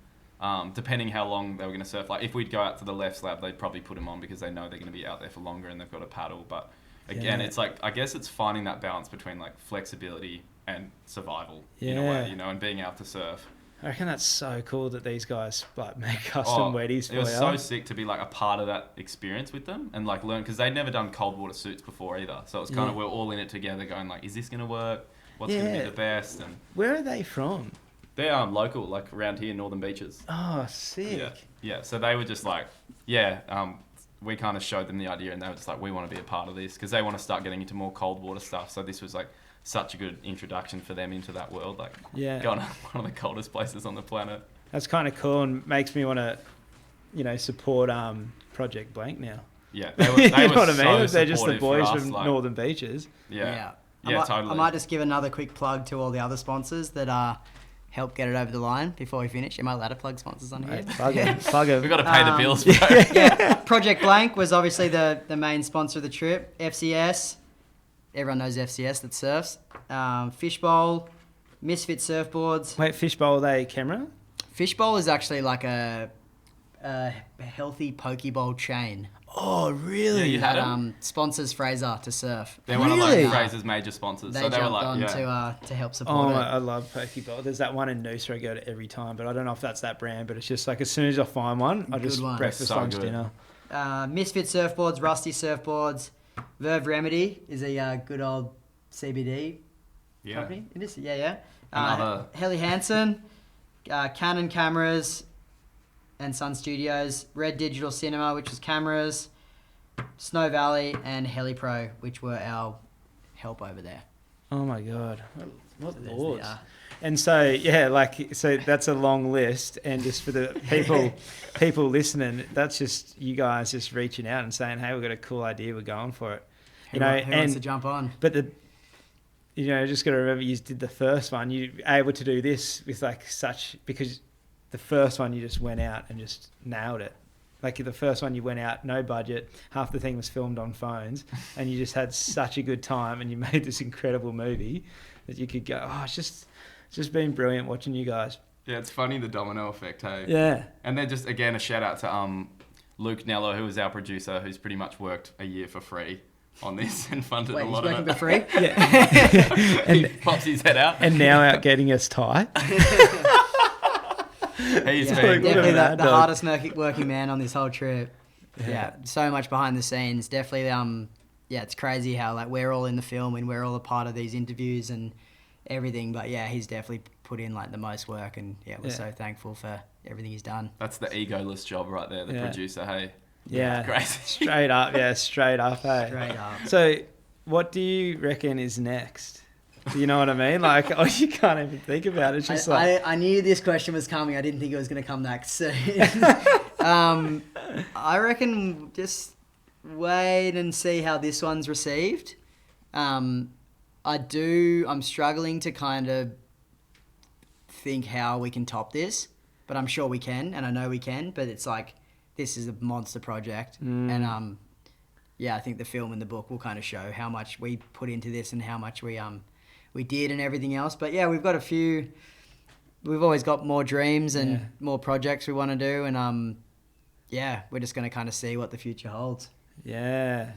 [SPEAKER 3] depending how long they were going to surf. Like if we'd go out to the left slab, they'd probably put them on because they know they're going to be out there for longer and they've got a paddle. But again, it's like I guess it's finding that balance between like flexibility and survival in a way, and being able to surf.
[SPEAKER 1] I reckon that's so cool that these guys make custom weddies for you.
[SPEAKER 3] It was so sick to be like a part of that experience with them and like learn, because they'd never done cold water suits before either. So it was kind of, we're all in it together going like, is this going to work? What's going to be the best? And
[SPEAKER 1] where are they from?
[SPEAKER 3] They're local, like around here, Northern Beaches.
[SPEAKER 1] Oh, sick.
[SPEAKER 3] Yeah. So they were just like, we kind of showed them the idea and they were just like, we want to be a part of this because they want to start getting into more cold water stuff. So this was like such a good introduction for them into that world, going to one of the coldest places on the planet.
[SPEAKER 1] That's kind of cool and makes me want to, support Project Blank now.
[SPEAKER 3] Yeah, they were you know what I mean?
[SPEAKER 1] They're just the boys from Northern Beaches.
[SPEAKER 3] Yeah,
[SPEAKER 2] totally. I might just give another quick plug to all the other sponsors that help get it over the line before we finish. Am I allowed to plug sponsors on here?
[SPEAKER 1] Plug it.
[SPEAKER 3] We've got to pay the bills, bro.
[SPEAKER 2] Project Blank was obviously the main sponsor of the trip. FCS. Everyone knows FCS that surfs. Fishbowl, Misfit Surfboards.
[SPEAKER 1] Wait, Fishbowl, are they camera?
[SPEAKER 2] Fishbowl is actually like a healthy pokeball chain.
[SPEAKER 1] Oh, really?
[SPEAKER 3] Yeah, you had them?
[SPEAKER 2] Sponsors Fraser to surf.
[SPEAKER 3] They're one of like Fraser's major sponsors.
[SPEAKER 2] They
[SPEAKER 3] so they
[SPEAKER 2] jumped
[SPEAKER 3] were like,
[SPEAKER 2] on to help support it.
[SPEAKER 1] I love Pokeball. There's that one in Noosa I go to every time, but I don't know if that's that brand, but it's just like as soon as I find one, I just breakfast, lunch, dinner.
[SPEAKER 2] Misfit Surfboards, Rusty Surfboards. Verve Remedy is a good old CBD company. It is, Helly Hansen, Canon cameras and Sun Studios, Red Digital Cinema, which was cameras, Snow Valley, and HeliPro, which were our help over there.
[SPEAKER 1] Oh my God. What lords. And so, so that's a long list. And just for the people listening, that's just you guys just reaching out and saying, hey, we've got a cool idea. We're going for it.
[SPEAKER 2] Who wants to jump on?
[SPEAKER 1] But just got to remember you did the first one. You were able to do this with because the first one you just went out and just nailed it. like the first one you went out, no budget, half the thing was filmed on phones, and you just had such a good time, and you made this incredible movie that you could go, oh, it's just been brilliant watching you guys.
[SPEAKER 3] Yeah, it's funny, the domino effect, hey?
[SPEAKER 1] Yeah.
[SPEAKER 3] And then just, again, a shout out to Luke Nello, who was our producer, who's pretty much worked a year for free on this and funded a lot of it.
[SPEAKER 2] Wait, he's working for free?
[SPEAKER 1] Yeah.
[SPEAKER 3] He pops his head out.
[SPEAKER 1] And now out getting us Thai.
[SPEAKER 3] He's
[SPEAKER 2] Definitely
[SPEAKER 3] been...
[SPEAKER 2] the hardest working man on this whole trip. Yeah, so much behind the scenes. Definitely, yeah, it's crazy how like we're all in the film and we're all a part of these interviews and everything. But yeah, he's definitely put in like the most work, and yeah, we're so thankful for everything he's done.
[SPEAKER 3] That's the egoless job right there, the producer, hey?
[SPEAKER 1] Yeah,
[SPEAKER 3] crazy.
[SPEAKER 1] Straight up, hey.
[SPEAKER 2] Straight up.
[SPEAKER 1] So, what do you reckon is next? Do you know what I mean? Like, oh, you can't even think about it. It's just
[SPEAKER 2] I knew this question was coming. I didn't think it was going to come that soon. I reckon just wait and see how this one's received. I'm struggling to kind of think how we can top this, but I'm sure we can, and I know we can, but it's like, this is a monster project. And yeah, I think the film and the book will kind of show how much we put into this and how much we did and everything else. But yeah, we've always got more dreams and more projects we want to do, and yeah, we're just going to kind of see what the future holds.
[SPEAKER 1] Yeah.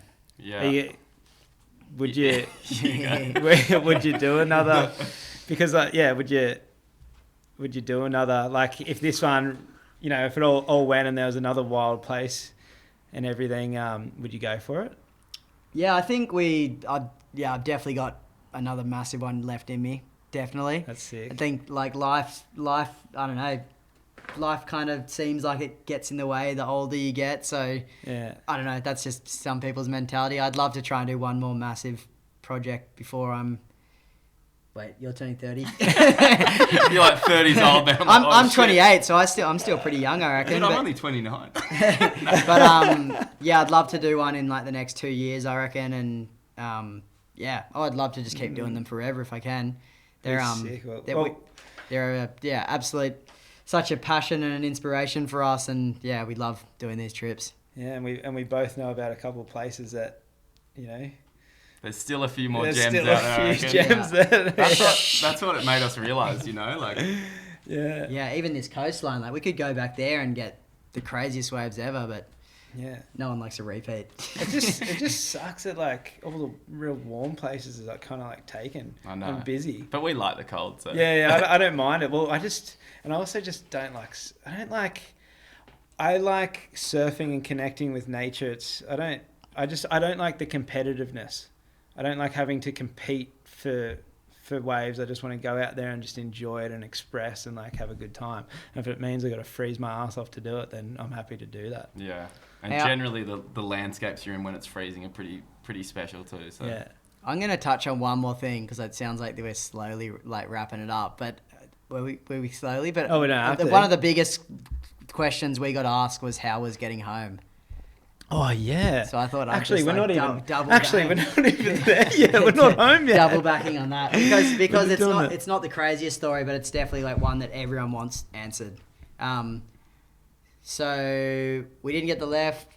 [SPEAKER 1] Would you do another? Because would you do another? Like, if this one, you know, if it all went and there was another wild place and everything, would you go for it?
[SPEAKER 2] Yeah, I think I've definitely got another massive one left in me. Definitely.
[SPEAKER 1] That's sick.
[SPEAKER 2] I think like life, I don't know, life kind of seems like it gets in the way the older you get. So
[SPEAKER 1] yeah,
[SPEAKER 2] I don't know. That's just some people's mentality. I'd love to try and do one more massive project before I'm. Wait, you're turning 30.
[SPEAKER 3] You're like 30's old now.
[SPEAKER 2] I'm 28, so I'm still pretty young, I reckon.
[SPEAKER 3] Dude, I'm only 29.
[SPEAKER 2] But yeah, I'd love to do one in like the next 2 years, I reckon, and yeah, I'd love to just keep doing them forever if I can. They're
[SPEAKER 1] sick.
[SPEAKER 2] they're absolute such a passion and an inspiration for us, and yeah, we love doing these trips.
[SPEAKER 1] Yeah, and we both know about a couple of places that, you know.
[SPEAKER 3] There's still a few more
[SPEAKER 1] There's
[SPEAKER 3] gems
[SPEAKER 1] still
[SPEAKER 3] out
[SPEAKER 1] a
[SPEAKER 3] there.
[SPEAKER 1] few gems there.
[SPEAKER 3] That's what it made us realise, you know, like.
[SPEAKER 1] Yeah.
[SPEAKER 2] Yeah, even this coastline, like we could go back there and get the craziest waves ever, but
[SPEAKER 1] yeah,
[SPEAKER 2] no one likes a repeat.
[SPEAKER 1] It just sucks that like all the real warm places is like kind of like taken.
[SPEAKER 3] I know.
[SPEAKER 1] And busy.
[SPEAKER 3] But we like the cold, so.
[SPEAKER 1] Yeah, I don't mind it. Well, I also just don't like. I like surfing and connecting with nature. I don't like the competitiveness. I don't like having to compete for waves. I just want to go out there and just enjoy it and express and like have a good time. And if it means I got to freeze my ass off to do it, then I'm happy to do that.
[SPEAKER 3] Yeah, and generally the landscapes you're in when it's freezing are pretty special too. So
[SPEAKER 1] yeah,
[SPEAKER 2] I'm gonna touch on one more thing because it sounds like we're slowly like wrapping it up, but were we slowly? But
[SPEAKER 1] we don't have to.
[SPEAKER 2] One of the biggest questions we got asked was how was getting home.
[SPEAKER 1] Oh yeah.
[SPEAKER 2] So I thought
[SPEAKER 1] we're not even
[SPEAKER 2] we're
[SPEAKER 1] there yet. We're not home yet.
[SPEAKER 2] Double backing on that because it's not the craziest story, but it's definitely like one that everyone wants answered. So we didn't get the left.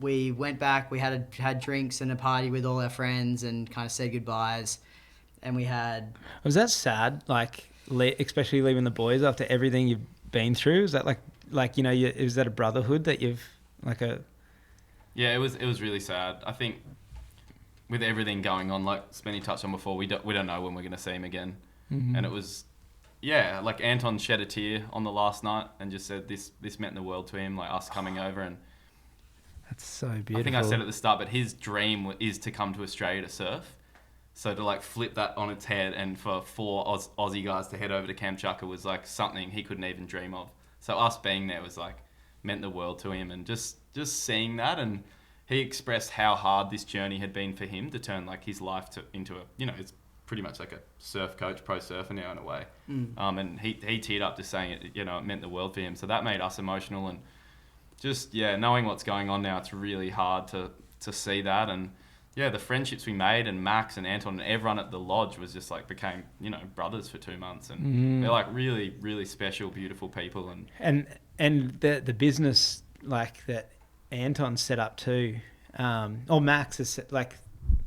[SPEAKER 2] We went back. We had drinks and a party with all our friends and kind of said goodbyes. And we had.
[SPEAKER 1] Was that sad? Like especially leaving the boys after everything you've been through. Is that like you know? Is that a brotherhood that you've like a?
[SPEAKER 3] Yeah, it was really sad. I think with everything going on, like Spenny touched on before, we don't know when we're going to see him again. Mm-hmm. And it was, yeah, like Anton shed a tear on the last night and just said this meant the world to him, like us coming over. And
[SPEAKER 1] that's so beautiful.
[SPEAKER 3] I think I said at the start, but his dream is to come to Australia to surf. So to like flip that on its head and for 4 Aussie guys to head over to Kamchatka was like something he couldn't even dream of. So us being there was like meant the world to him, and just seeing that, and he expressed how hard this journey had been for him to turn like his life into a, you know, it's pretty much like a surf coach, pro surfer now in a way. And he teared up just saying it, you know, it meant the world for him. So that made us emotional, and just knowing what's going on now, it's really hard to see that. And yeah, the friendships we made, and Max and Anton and everyone at the lodge was just like became, you know, brothers for 2 months, and they're like really, really special, beautiful people. And
[SPEAKER 1] the business like that Anton set up too, or Max is like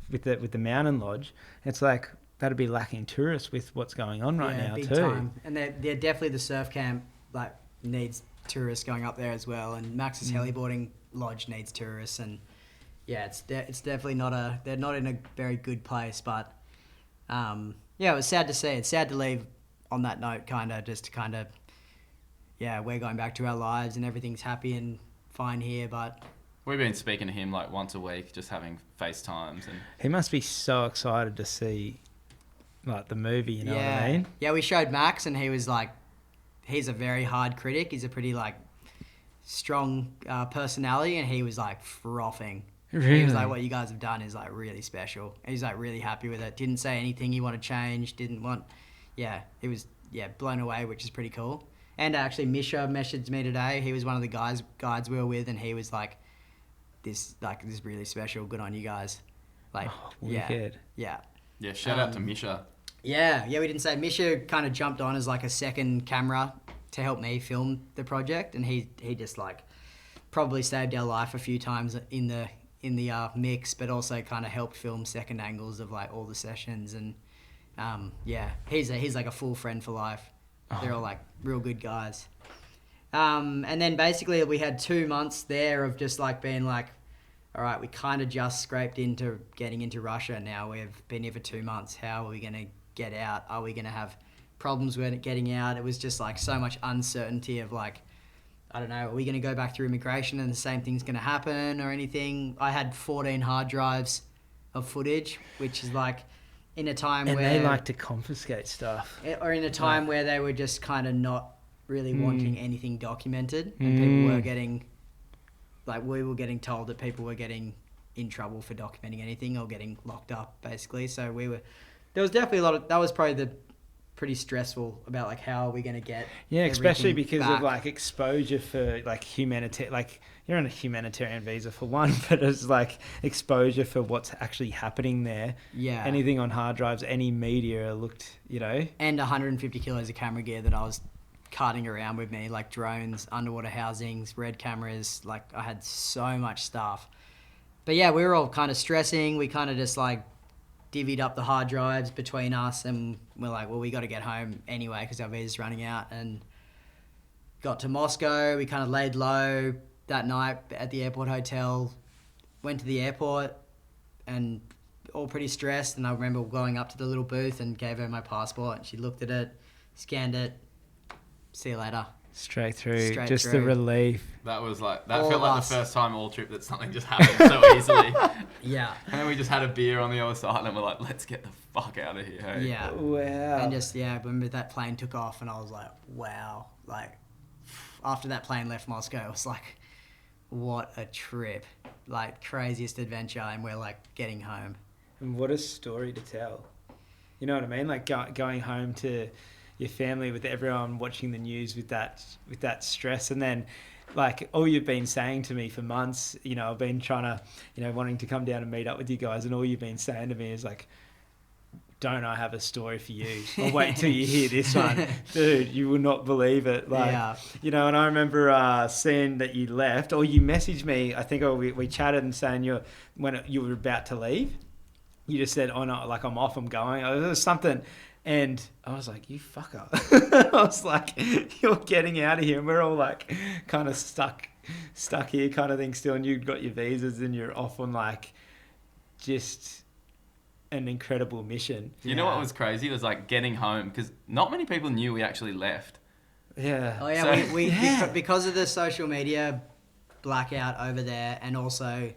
[SPEAKER 1] with the mountain lodge. It's like that'd be lacking tourists with what's going on right now
[SPEAKER 2] big
[SPEAKER 1] too.
[SPEAKER 2] Time. And they're definitely the surf camp like needs tourists going up there as well, and Max's heliboarding lodge needs tourists, and it's definitely they're not in a very good place, but it was sad to see. It's sad to leave on that note, we're going back to our lives and everything's happy and fine here, but
[SPEAKER 3] we've been speaking to him like once a week, just having FaceTimes, and
[SPEAKER 1] he must be so excited to see like the movie, you know what I mean?
[SPEAKER 2] Yeah, we showed Max and he was like, he's a very hard critic. He's a pretty like strong personality, and he was like frothing.
[SPEAKER 1] Really?
[SPEAKER 2] He was like, what you guys have done is like really special. He's like really happy with it. Didn't say anything he wanted to change. He was blown away, which is pretty cool. And actually Misha messaged me today. He was one of the guides we were with, and he was like, this is really special. Good on you guys. Like,
[SPEAKER 1] wicked.
[SPEAKER 2] Yeah.
[SPEAKER 3] Yeah, shout out to Misha.
[SPEAKER 2] Yeah, we didn't say. Misha kind of jumped on as like a second camera to help me film the project, and he just like probably saved our life a few times in the mix, but also kind of helped film second angles of like all the sessions, and he's like a full friend for life. They're all like real good guys. And then basically we had 2 months there of just like being like, all right, we kind of just scraped into getting into Russia. Now we've been here for 2 months. How are we going to get out? Are we going to have problems with getting out? It was just like so much uncertainty of like, I don't know, are we going to go back through immigration and the same thing's going to happen or anything? I had 14 hard drives of footage, which is like in a time where...
[SPEAKER 1] And they like to confiscate stuff.
[SPEAKER 2] Or in a time where they were just kind of not really wanting anything documented, and people were getting... Like, we were getting told that people were getting in trouble for documenting anything or getting locked up, basically. So there was definitely a lot of... That was probably the pretty stressful about, like, how are we going to get...
[SPEAKER 1] Yeah, especially because
[SPEAKER 2] back.
[SPEAKER 1] of, like, exposure for, like, humanitarian... Like, you're on a humanitarian visa for one, but it's, like, exposure for what's actually happening there.
[SPEAKER 2] Yeah.
[SPEAKER 1] Anything on hard drives, any media looked, you know...
[SPEAKER 2] And 150 kilos of camera gear that I was carting around with me, like drones, underwater housings, red cameras. Like, I had so much stuff. But yeah, we were all kind of stressing. We kind of just like divvied up the hard drives between us, and we're like, well, we got to get home anyway because our visa's running out. And got to Moscow. We kind of laid low that night at the airport hotel, went to the airport, and all pretty stressed. And I remember going up to the little booth and gave her my passport, and she looked at it, scanned it. See you later.
[SPEAKER 1] Straight through. Just the relief.
[SPEAKER 3] That was like, that
[SPEAKER 2] All
[SPEAKER 3] felt like
[SPEAKER 2] us.
[SPEAKER 3] the first time all trip that something just happened so easily.
[SPEAKER 2] Yeah.
[SPEAKER 3] And then we just had a beer on the other side and we're like, let's get the fuck out of here. Hey?
[SPEAKER 2] Yeah.
[SPEAKER 1] Wow.
[SPEAKER 2] And just, I remember that plane took off and I was like, wow. Like, after that plane left Moscow, it was like, what a trip. Like, craziest adventure, and we're like getting home.
[SPEAKER 1] And what a story to tell. You know what I mean? Like going home to your family with everyone watching the news with that stress, and then like all you've been saying to me for months, you know, I've been trying to, you know, wanting to come down and meet up with you guys, and all you've been saying to me is like, don't I have a story for you? Or wait till you hear this one. Dude, you will not believe it. Like, you know, and I remember seeing that you left, or you messaged me, I think, or we chatted and saying when you were about to leave, you just said, oh no, like I'm off, I'm going. It was something. And I was like, you fucker. I was like, you're getting out of here. And we're all like kind of stuck here kind of thing still. And you've got your visas and you're off on like just an incredible mission.
[SPEAKER 3] You know what was crazy? It was like getting home, because not many people knew we actually left.
[SPEAKER 1] Yeah.
[SPEAKER 2] Oh yeah,
[SPEAKER 3] So-
[SPEAKER 2] we because of the social media blackout over there, and also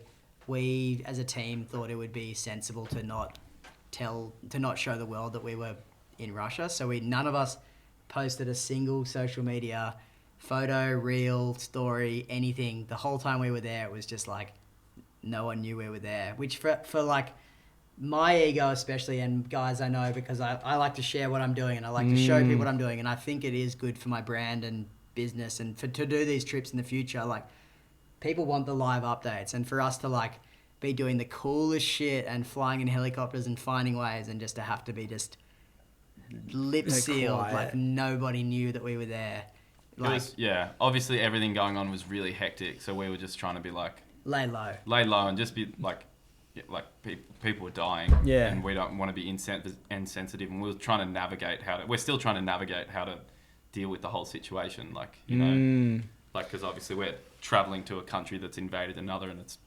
[SPEAKER 2] we as a team thought it would be sensible to not show the world that we were in Russia. So none of us posted a single social media photo, reel, story, anything. The whole time we were there, it was just like no one knew we were there, which for like my ego especially, and guys I know, because I like to share what I'm doing and I like to show people what I'm doing, and I think it is good for my brand and business, and to do these trips in the future, like people want the live updates, and for us to like be doing the coolest shit and flying in helicopters and finding ways, and just to have to be just lip sealed,
[SPEAKER 1] quiet.
[SPEAKER 2] like nobody knew that we were there.
[SPEAKER 3] Obviously everything going on was really hectic, so we were just trying to be like
[SPEAKER 2] lay low
[SPEAKER 3] and just be like people were dying, and we don't want to be insensitive, and we're still trying to navigate how to deal with the whole situation, like, you know, like, because obviously we're traveling to a country that's invaded another, and it's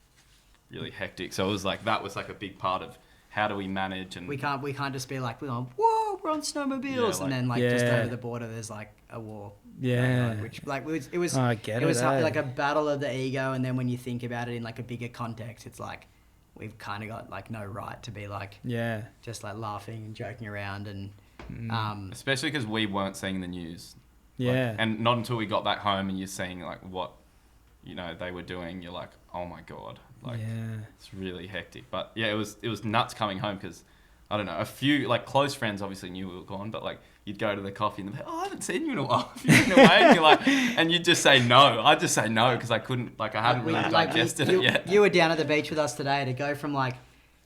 [SPEAKER 3] really hectic. So it was like, that was like a big part of how do we manage, and
[SPEAKER 2] we can't just be like, we're on snowmobiles, and then just over the border there's like a war. It was like a battle of the ego, and then when you think about it in like a bigger context, it's like we've kind of got like no right to be like just like laughing and joking around, and
[SPEAKER 3] especially because we weren't seeing the news, and not until we got back home and you're seeing like what, you know, they were doing, you're like, oh my god, like it's really hectic. But yeah, it was nuts coming home, because I don't know, a few like close friends obviously knew we were gone, but like you'd go to the coffee and they'd be like, oh, I haven't seen you in a while, have you been away? And you're like, and you'd just say no. I'd just say no because I couldn't, like, I hadn't really digested it yet.
[SPEAKER 2] You were down at the beach with us today. To go from like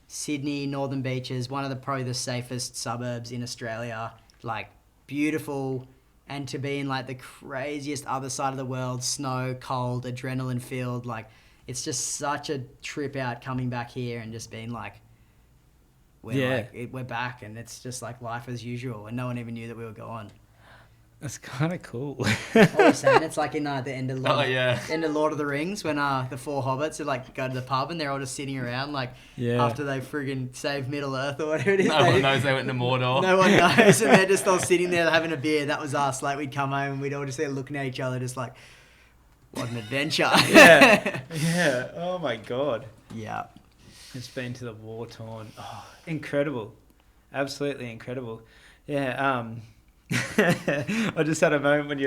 [SPEAKER 2] Sydney, Northern Beaches, one of the probably the safest suburbs in Australia, like beautiful, and to be in like the craziest other side of the world, snow, cold, adrenaline filled, like it's just such a trip out coming back here and just being like, we're back, and it's just like life as usual, and no one even knew that we were gone.
[SPEAKER 1] That's kind of cool.
[SPEAKER 2] What we're saying, it's like in the end of Lord of the Rings, when the four hobbits would like go to the pub and they're all just sitting around like after they friggin' saved Middle Earth or whatever it is.
[SPEAKER 3] No one knows they went to Mordor.
[SPEAKER 2] No one knows, and they're just all sitting there having a beer. That was us. Like, we'd come home and we'd all just be looking at each other, just like, what an adventure.
[SPEAKER 1] Yeah. Oh my god.
[SPEAKER 2] Yeah.
[SPEAKER 1] It's been to the war torn. Oh, incredible. Absolutely incredible. Yeah. I just had a moment when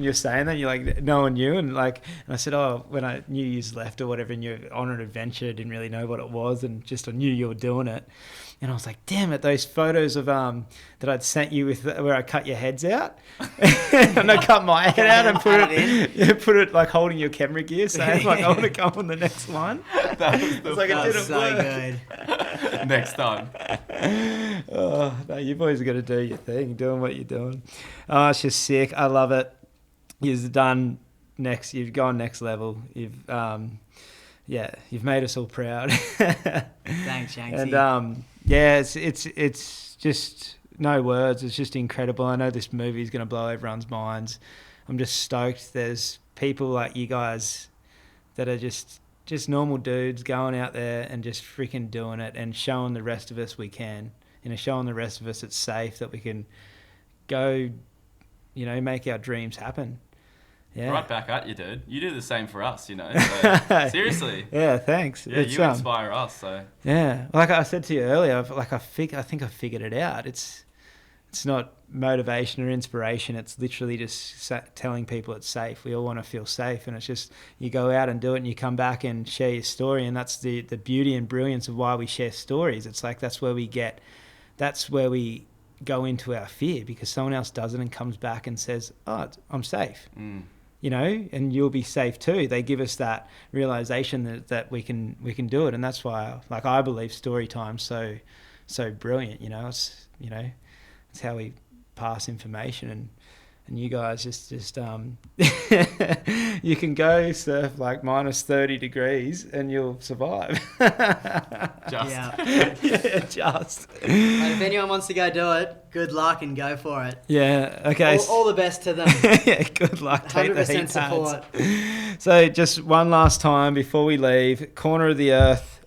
[SPEAKER 1] you're saying that, you're like, no one knew, and I said, oh, when I knew you left or whatever, and you're on an adventure, didn't really know what it was, and just I knew you were doing it, and I was like, damn it, those photos of that I'd sent you with where I cut your heads out, and I cut my head out and put it like holding your camera gear, saying like I want to go on the next one.
[SPEAKER 3] That was
[SPEAKER 2] it didn't work.
[SPEAKER 3] Good. Next time.
[SPEAKER 1] Oh no, you boys got to do your thing, doing what you're doing. Oh, it's just sick. I love it. You've gone next level. You've made us all proud.
[SPEAKER 2] Thanks, Shanksy.
[SPEAKER 1] And it's just no words. It's just incredible. I know this movie is going to blow everyone's minds. I'm just stoked. There's people like you guys that are just normal dudes going out there and just freaking doing it and showing the rest of us we can. Showing the rest of us it's safe, that we can go, make our dreams happen. Yeah.
[SPEAKER 3] Right back at you, dude. You do the same for us, So, seriously.
[SPEAKER 1] Yeah, thanks.
[SPEAKER 3] Yeah, you inspire us, so.
[SPEAKER 1] Yeah, like I said to you earlier, I think I figured it out. It's not motivation or inspiration. It's literally just telling people it's safe. We all want to feel safe, and it's just you go out and do it, and you come back and share your story, and that's the beauty and brilliance of why we share stories. It's like that's where we go into our fear, because someone else does it and comes back and says, oh, I'm safe. And you'll be safe too. They give us that realization that we can do it, and that's why, I believe story time's so brilliant. It's how we pass information, and you guys just you can go surf like minus 30 degrees and you'll survive. Just.
[SPEAKER 2] But if anyone wants to go do it, good luck and go for it.
[SPEAKER 1] Yeah. Okay.
[SPEAKER 2] All the best to them.
[SPEAKER 1] Yeah. Good luck. Take 100% the heat
[SPEAKER 2] support.
[SPEAKER 1] So just one last time before we leave, Corner of the Earth.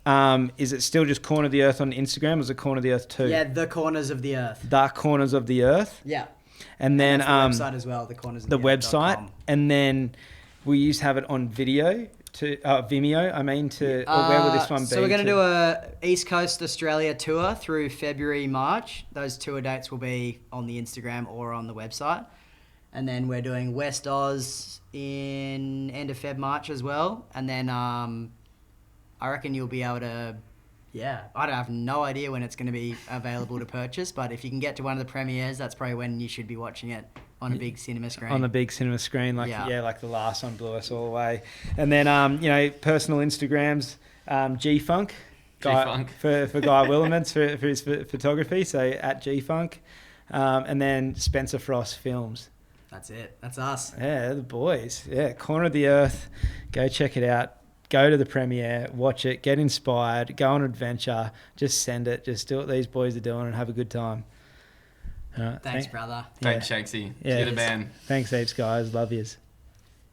[SPEAKER 1] Is it still just Corner of the Earth on Instagram, or is it Corner of the Earth too?
[SPEAKER 2] Yeah, the Corners of the Earth.
[SPEAKER 1] Dark Corners of the Earth.
[SPEAKER 2] Yeah.
[SPEAKER 1] And then
[SPEAKER 2] the website as well, the corners of the
[SPEAKER 1] website, and then we used to have it on video to Vimeo. Or where will this one be?
[SPEAKER 2] So we're going to do a East Coast Australia tour through February, March. Those tour dates will be on the Instagram or on the website, and then we're doing West Oz in end of Feb, March as well, and then I reckon you'll be able to. Yeah, I have no idea when it's going to be available to purchase, but if you can get to one of the premieres, that's probably when you should be watching it on a big cinema screen.
[SPEAKER 1] On the big cinema screen, like the last one blew us all away. And then, personal Instagrams, G-Funk, for Guy Willemans for his photography, so at G-Funk, and then Spencer Frost Films.
[SPEAKER 2] That's it. That's us.
[SPEAKER 1] Yeah, the boys. Yeah, Corner of the Earth. Go check it out. Go to the premiere, watch it, get inspired, go on an adventure, just send it, just do what these boys are doing and have a good time.
[SPEAKER 2] Thanks, brother.
[SPEAKER 3] Thanks, Shanksy.
[SPEAKER 1] Yeah.
[SPEAKER 3] You're the man.
[SPEAKER 1] Thanks heaps, guys. Love yous.